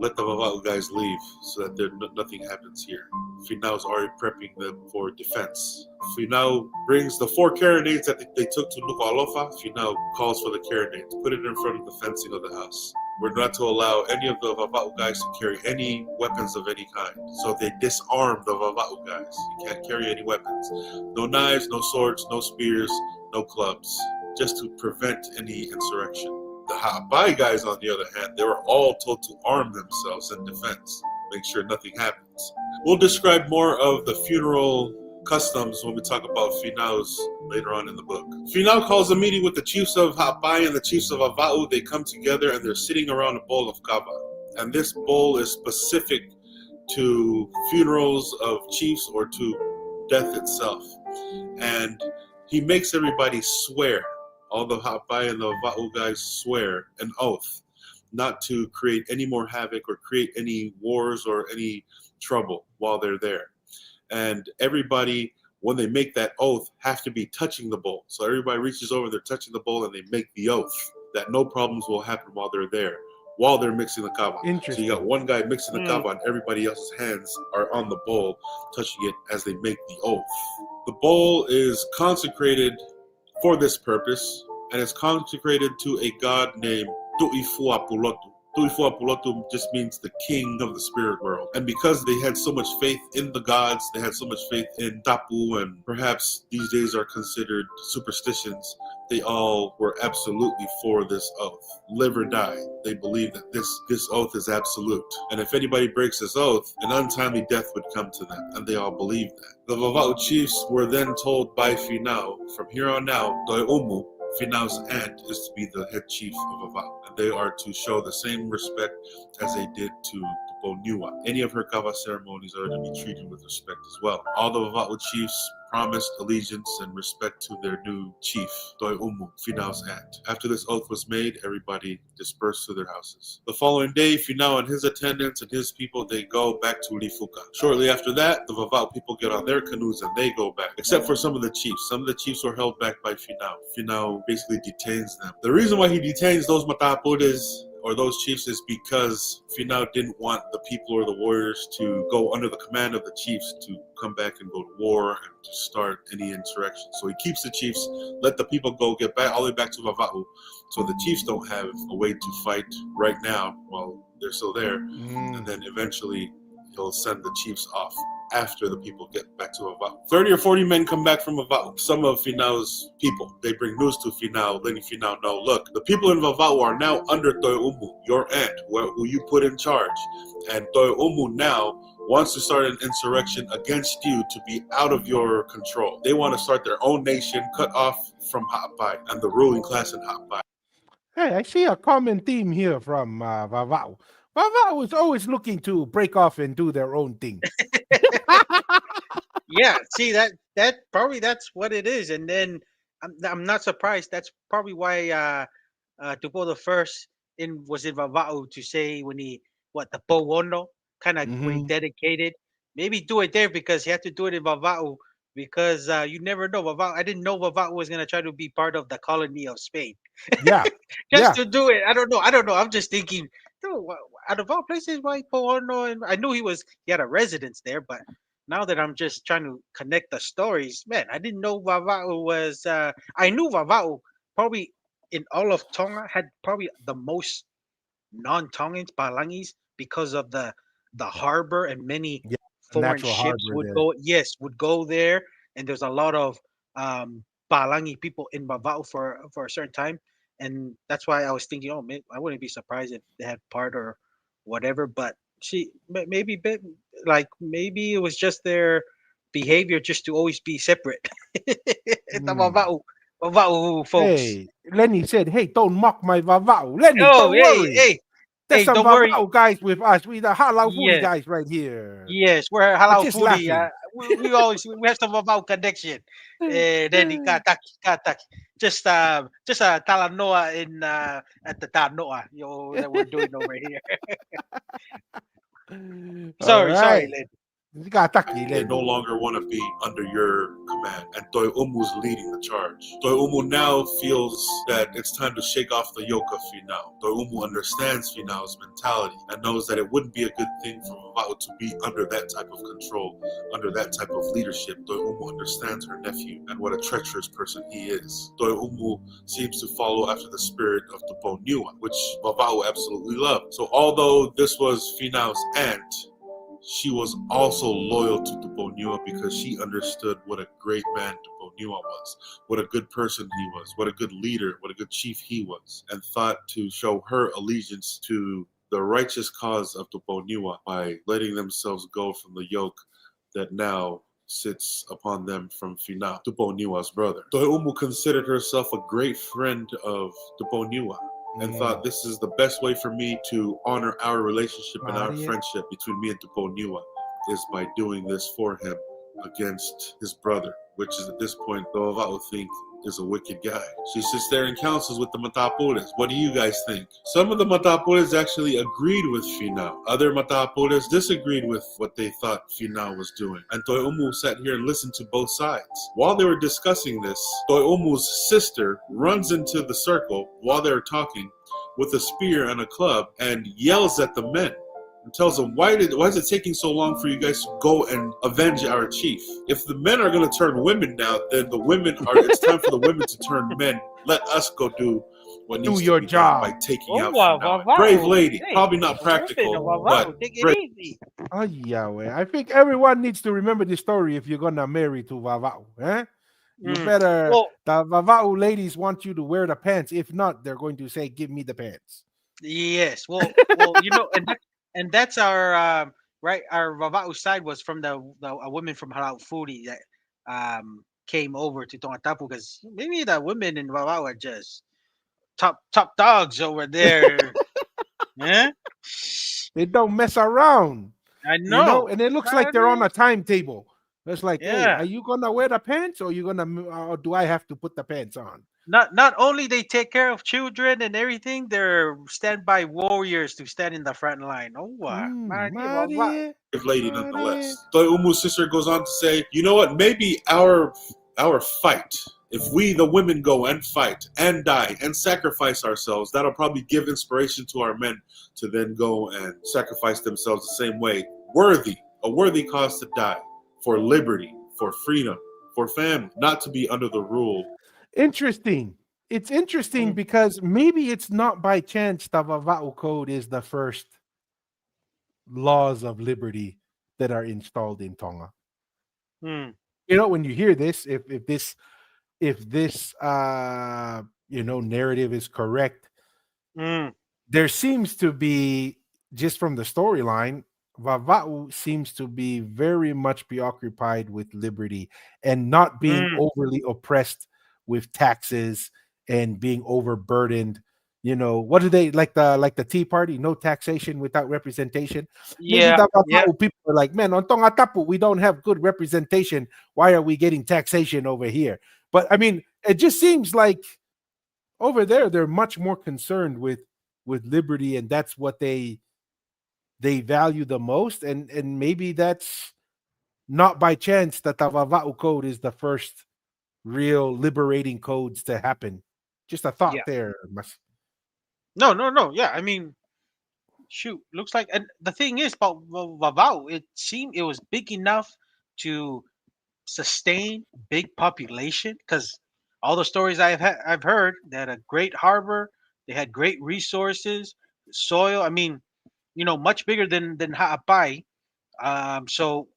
Let the Vava'u guys leave so that nothing happens here. Finau's already prepping them for defense. Finau brings the 4 carronades that they took to Nuku'alofa. Finau calls for the carronades, put it in front of the fencing of the house. We're not to allow any of the Vava'u guys to carry any weapons of any kind. So they disarm the Vava'u guys. You can't carry any weapons. No knives, no swords, no spears, no clubs, just to prevent any insurrection. The Hapai guys, on the other hand, they were all told to arm themselves in defense, make sure nothing happens. We'll describe more of the funeral customs when we talk about Finaus later on in the book. Finau calls a meeting with the chiefs of Hapai and the chiefs of Ava'u. They come together and they're sitting around a bowl of kava. And this bowl is specific to funerals of chiefs or to death itself. And he makes everybody swear. All the Hapai and the Ava'u guys swear an oath not to create any more havoc or create any wars or any trouble while they're there. And everybody, when they make that oath, have to be touching the bowl. So everybody reaches over, they're touching the bowl, and they make the oath that no problems will happen while they're there, while they're mixing the kava. So Interesting. you got one guy mixing the kava, and everybody else's hands are on the bowl, touching it as they make the oath. The bowl is consecrated for this purpose, and it's consecrated to a god named Tu'ifuapulotu. Tu'ifuapulotu just means the king of the spirit world. And because they had so much faith in the gods, they had so much faith in Tapu, and perhaps these days are considered superstitions, they all were absolutely for this oath. Live or die. They believe that this oath is absolute. And if anybody breaks this oath, an untimely death would come to them. And they all believed that. The Vava'u chiefs were then told by Finau, from here on out, Toi'umu, Finau's aunt, is to be the head chief of Ava'u. And they are to show the same respect as they did to Tuponiwa. Any of her kava ceremonies are to be treated with respect as well. All the Vava'u chiefs promised allegiance and respect to their new chief, Toi'umu, Finau's aunt. After this oath was made, everybody dispersed to their houses. The following day, Finau and his attendants and his people, they go back to Lifuka. Shortly after that, the Vava'u people get on their canoes and they go back, except for some of the chiefs. Some of the chiefs were held back by Finau. Finau basically detains them. The reason why he detains those matapudes or those chiefs is because Finau didn't want the people or the warriors to go under the command of the chiefs to come back and go to war and to start any insurrection. So he keeps the chiefs, let the people go, get back all the way back to Vava'u, so the chiefs don't have a way to fight right now while they're still there. And then eventually he'll send the chiefs off after the people get back to Vava'u. 30 or 40 men come back from Vava'u. Some of Finau's people, they bring news to Finau, letting Finau know, look, the people in Vava'u are now under Toi'umu, your aunt, who you put in charge. And Toi'umu now wants to start an insurrection against you to be out of your control. They want to start their own nation, cut off from Hapai and the ruling class in Hapai. Hey, I see a common theme here from Vava'u. Vava'u is always looking to break off and do their own thing. Yeah, see that probably that's what it is. And then I'm not surprised. That's probably why Tupo the first was in Vava'u to say when he the Powono kind of when he Mhm. dedicated. Maybe do it there because he had to do it in Vava'u because you never know. Vava'u, I didn't know Vava'u was gonna try to be part of the colony of Spain. Yeah, Just yeah. to do it. I don't know. I don't know. I'm just thinking, dude, out of all places, why Poano? And I knew he had a residence there, but now that I'm just trying to connect the stories, man, I didn't know Vava'u was. I knew Vava'u probably in all of Tonga had probably the most non-Tongans, Palangis, because of the harbor and many Yeah, a foreign natural ships harbor would there. go. Yes, would go there, and there's a lot of Palangi people in Bavao for a certain time, and that's why I was thinking, oh, I wouldn't be surprised if they had part or whatever. But maybe maybe it was just their behavior just to always be separate. The Mm. Bavao. Vava'u folks. Hey, Lenny said, "Hey, don't mock my vava'u. Lenny, Oh, don't hey, worry. hey, There's hey! some Don't worry. vava'u guys with us. We the halau fuli Yes, guys right here. yes. We're We're halal just foodie. laughing." We always we have some Vava'u connection. Then the kataki. Just talanoa in at the tanoa that we're doing over here. All Sorry, right. Len. Kataki, They no Lenny. longer want to be under your command, and Toy Umu's leading the charge. Toy Umu now feels that it's time to shake off the yoke of Finau. Toy Umu understands Finau's mentality and knows that it wouldn't be a good thing for Vava'u to be under that type of control, under that type of leadership. Toy Umu understands her nephew and what a treacherous person he is. Toy Umu seems to follow after the spirit of Tupo Niwa, which Vava'u absolutely loved. So although this was Finau's aunt, she was also loyal to Dubonua because she understood what a great man Dubonua was, what a good person he was, what a good leader, what a good chief he was, and thought to show her allegiance to the righteous cause of Dubonua by letting themselves go from the yoke that now sits upon them from Fina, Duboniua's brother. Toyumu considered herself a great friend of Dubonua and thought this is the best way for me to honor our relationship and our friendship between me and Tupo Niwa is by doing this for him against his brother, which is at this point, Vava'u think is a wicked guy. She sits there and counsels with the Matapules. What do you guys think? Some of the Matapules actually agreed with Finau. Other Matapules disagreed with what they thought Finau was doing. And Toyumu sat here and listened to both sides. While they were discussing this, Toyumu's sister runs into the circle while they were talking with a spear and a club and yells at the men and tells them, why is it taking so long for you guys to go and avenge our chief? If the men are going to turn women now, then it's time for the women to turn men. Let us go do what Do needs to your be done by job. taking out Oh, Finau. Brave Vava'u. lady, Hey, probably not a woman, a practical, but Vava'u. Take brave. it easy. Oh, Yahweh. I think everyone needs to remember this story if you're gonna marry to Vava'u. Eh? You Mm. better Well, the Vava'u ladies want you to wear the pants. If not, they're going to say, "Give me the pants." yes. Well, and that's our right. Our Vava'u side was from the a woman from Halal Foodie that came over to Tongatapu because maybe the women in Vava'u are just top dogs over there. Yeah, They don't mess around, I you know. know. And it looks like I they're on mean, a timetable. It's like, hey, yeah. are you gonna wear the pants, or you gonna, or do I have to put the pants on? Not only they take care of children and everything, they're standby warriors to stand in the front line. Oh, Maria Vava'u. Maria, Brave lady Maria. nonetheless. Toy Umu's sister goes on to say, you know what, maybe our fight, if we the women go and fight and die and sacrifice ourselves, that'll probably give inspiration to our men to then go and sacrifice themselves the same way. A worthy cause to die for liberty, for freedom, for family, not to be under the rule. Interesting. It's interesting Mm, because maybe it's not by chance the Vava'u Code is the first laws of liberty that are installed in Tonga. mm, You know, when you hear this, if this narrative is correct, mm, there seems to be, just from the storyline, Vava'u seems to be very much preoccupied with liberty and not being mm. overly oppressed with taxes and being overburdened. You know, what do they like the Tea Party? No taxation without representation. Maybe Yeah, the yeah, Vava'u people are like, man, on Tonga Tapu, we don't have good representation. Why are we getting taxation over here? But I mean, it just seems like over there they're much more concerned with liberty, and that's what they value the most. And maybe that's not by chance that the Vava'u Code is the first real liberating codes to happen. Just a thought yeah. there. No, no, no. Yeah, I mean, shoot, looks like, and the thing is about Vava'u, it seemed it was big enough to sustain big population because all the stories I've heard, they had a great harbor, they had great resources, soil. I mean, much bigger than Ha'apai. So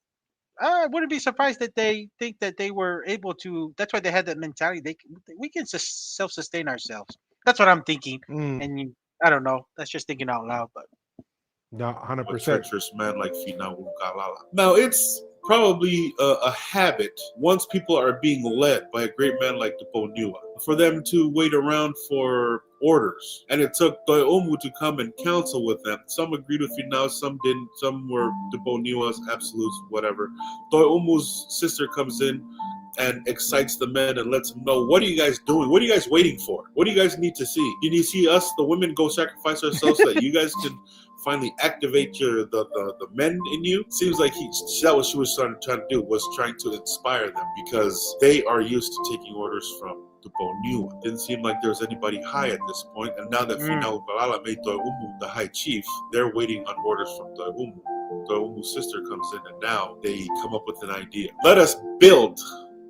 I wouldn't be surprised that they think that they were able to. That's why they had that mentality. We can self sustain ourselves. That's what I'm thinking. Mm, And I don't know. That's just thinking out loud. But no, A 100%. treacherous man like Fina Wukalala. Now, it's probably a habit once people are being led by a great man like Tuponiwa for them to wait around for orders. And it took Toyomu to come and counsel with them. Some agreed with Finau, some didn't. Some were Tuponiwa's absolutes, whatever. Toyomu's sister comes in and excites the men and lets them know, what are you guys doing? What are you guys waiting for? What do you guys need to see? Did you see us, the women, go sacrifice ourselves so that you guys can finally activate the men in you? Seems like that was she was trying to do, was trying to inspire them, because they are used to taking orders from Tuponiwa. Didn't seem like there was anybody high at this point, and now that Finau Balala made Toyumu the high chief, they're waiting on orders from Toyumu. Toyumu's sister comes in, and now they come up with an idea. Let us build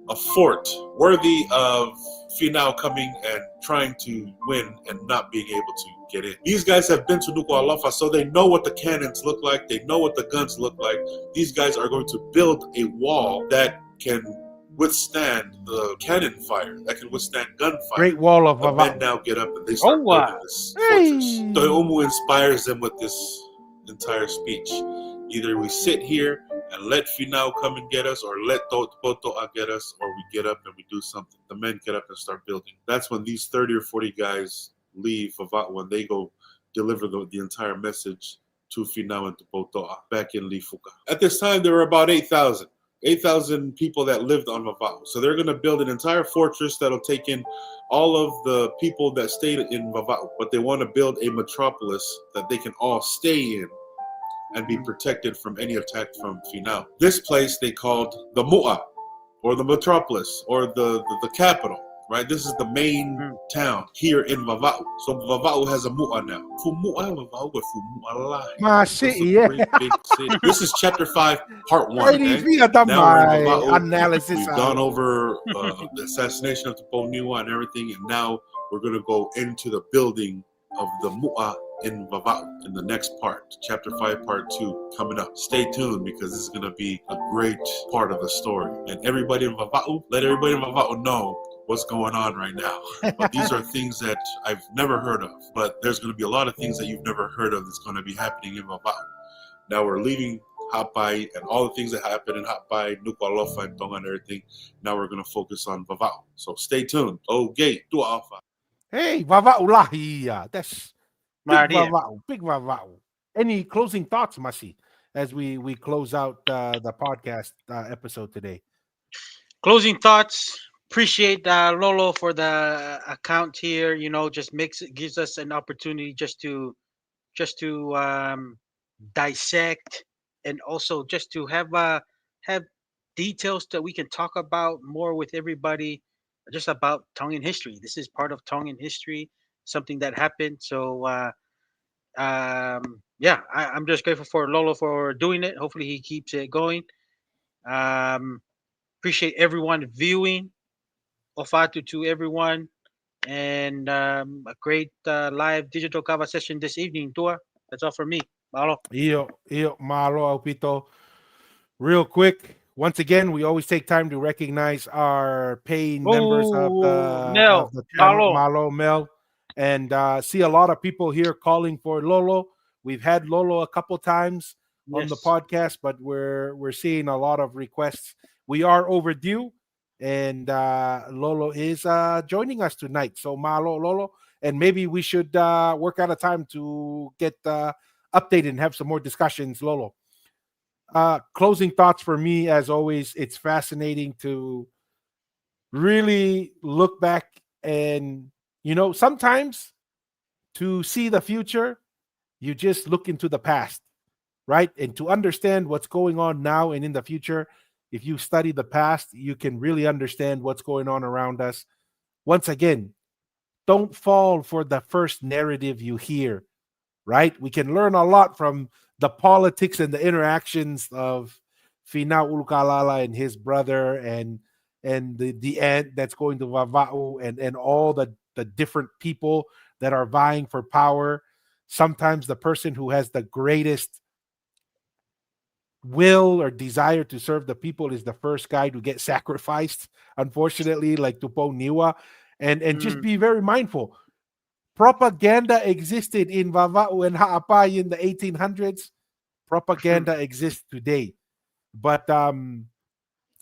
a fort worthy of Finau coming and trying to win and not being able to get in. These guys have been to Nuku'alofa, so they know what the cannons look like. They know what the guns look like. These guys are going to build a wall that can withstand the cannon fire, that can withstand gunfire. Great Wall of The men Vava'u. now get up and they start building this fortress. Toyomu inspires them with this entire speech. Either we sit here and let Finau come and get us, or let Toto'a get us, or we get up and we do something. The men get up and start building. That's when these 30 or 40 guys leave Vava'u, when they go deliver the entire message to Finau and to Toto'a back in Lifuka. At this time, there were about 8,000 people that lived on Vava'u. So they're going to build an entire fortress that'll take in all of the people that stayed in Vava'u. But they want to build a metropolis that they can all stay in and be protected from any attack from Finau. This place they called the Mu'a, or the metropolis, or the capital, right? This is the main town here in Vava'u. So Vava'u has a Mu'a now. Fumu'a Vava'u with Fumu'a Lai. My This is city, a yeah. great big city. This is chapter 5, part 1. Ladies, Okay? we have done Now we're in my Vava'u. analysis. We've gone over the assassination of Tuponiwa and everything, and now we're going to go into the building of the Mu'a in Vava'u in the next part, chapter 5, part 2, coming up. Stay tuned, because this is going to be a great part of the story. And everybody in Vava'u, let everybody in Vava'u know what's going on right now. But these are things that I've never heard of. But there's going to be a lot of things that you've never heard of that's going to be happening in Vava'u. Now we're leaving Hapai and all the things that happen in Hapai, Nuku'alofa, and Tonga and everything. Now we're going to focus on Vava'u. So stay tuned. Okay, Tu'afa. Hey, Vava'u lahi. That's big Maria. Vava'u. Big Vava'u. Any closing thoughts, Masi, as we close out the podcast episode today? Closing thoughts. Appreciate Lolo for the account here. You know, just gives us an opportunity just to dissect, and also just to have details that we can talk about more with everybody, just about Tongan history. This is part of Tongan history, something that happened. So yeah, I'm just grateful for Lolo for doing it. Hopefully he keeps it going. Um, Appreciate everyone viewing. Ofatu to everyone, and a great live digital kava session this evening. Tua, that's all from me. Mahalo. Malo, Alpito. Real quick, once again, we always take time to recognize our paying members of Oh, Mel, the channel, Malo. Malo Mel, and see a lot of people here calling for Lolo. We've had Lolo a couple times on the Yes. podcast, but we're seeing a lot of requests. We are overdue, and Lolo is joining us tonight. So Malo, Lolo, and maybe we should work out a time to get updated and have some more discussions, Lolo. Closing thoughts for me, as always, it's fascinating to really look back, and sometimes to see the future, you just look into the past, right? And to understand what's going on now and in the future, if you study the past, you can really understand what's going on around us. Once again, don't fall for the first narrative you hear, right? We can learn a lot from the politics and the interactions of Fina Ulukalala and his brother, and the aunt that's going to Vava'u, and all the different people that are vying for power. Sometimes the person who has the greatest will or desire to serve the people is the first guy to get sacrificed, unfortunately, like Tupo Niwa. And just be very mindful. Propaganda existed in Vava'u and Ha'apai in the 1800s. Propaganda exists today. But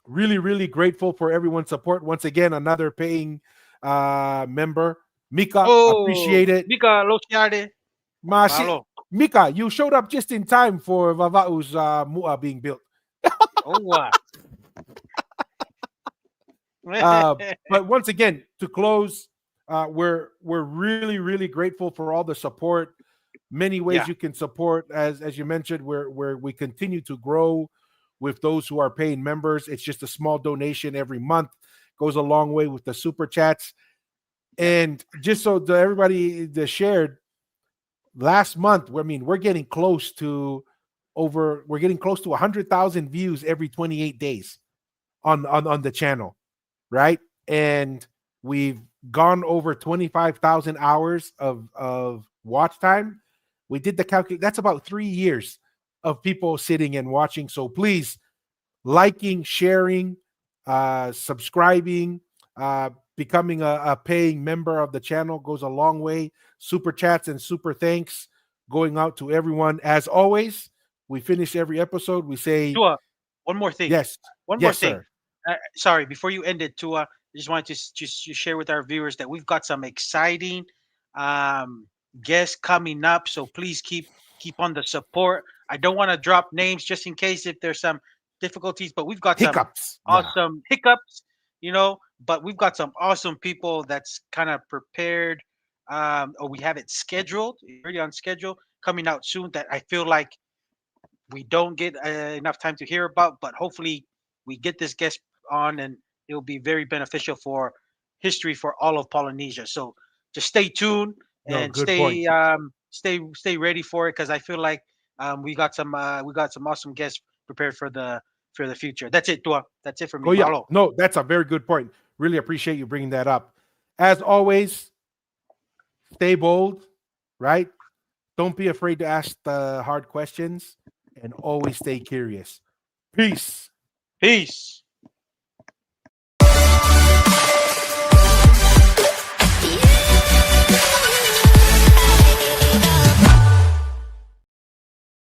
really, really grateful for everyone's support. Once again, another paying member. Mika, Oh, appreciate it. Mika Losiade. Masi, Mahalo. Mika, you showed up just in time for Vavau's mua being built. Oh, wow. Uh, but once again, to close, we're really, really grateful for all the support. Many ways Yeah. you can support, as you mentioned, we continue to grow with those who are paying members. It's just a small donation every month, goes a long way with the super chats. Yep. And just so everybody that shared last month, I mean, we're getting close to 100,000 views every 28 days on the channel, right? And we've gone over 25,000 hours of watch time. We did the calculate. That's about 3 years of people sitting and watching. So please, liking, sharing, subscribing, becoming a paying member of the channel goes a long way. Super chats and super thanks going out to everyone. As always, we finish every episode. We say, Tua, one more thing. yes, One more yes, thing. sir. Sorry, before you end it, Tua, I just wanted to just share with our viewers that we've got some exciting um, guests coming up. So please keep on the support. I don't want to drop names just in case if there's some difficulties, but we've got some Hiccups. Yeah. awesome hiccups, but we've got some awesome people that's kind of prepared, or we have it scheduled. It's already on schedule coming out soon that I feel like we don't get enough time to hear about, but hopefully we get this guest on and it'll be very beneficial for history for all of Polynesia. So just stay tuned No, and good point. stay ready for it because I feel like we got some awesome guests prepared for the future. That's it, Tua. That's it for me. Oh yeah, Mahalo. no, that's a very good point. Really appreciate you bringing that up. As always, stay bold, right? Don't be afraid to ask the hard questions, and always stay curious. Peace. Peace.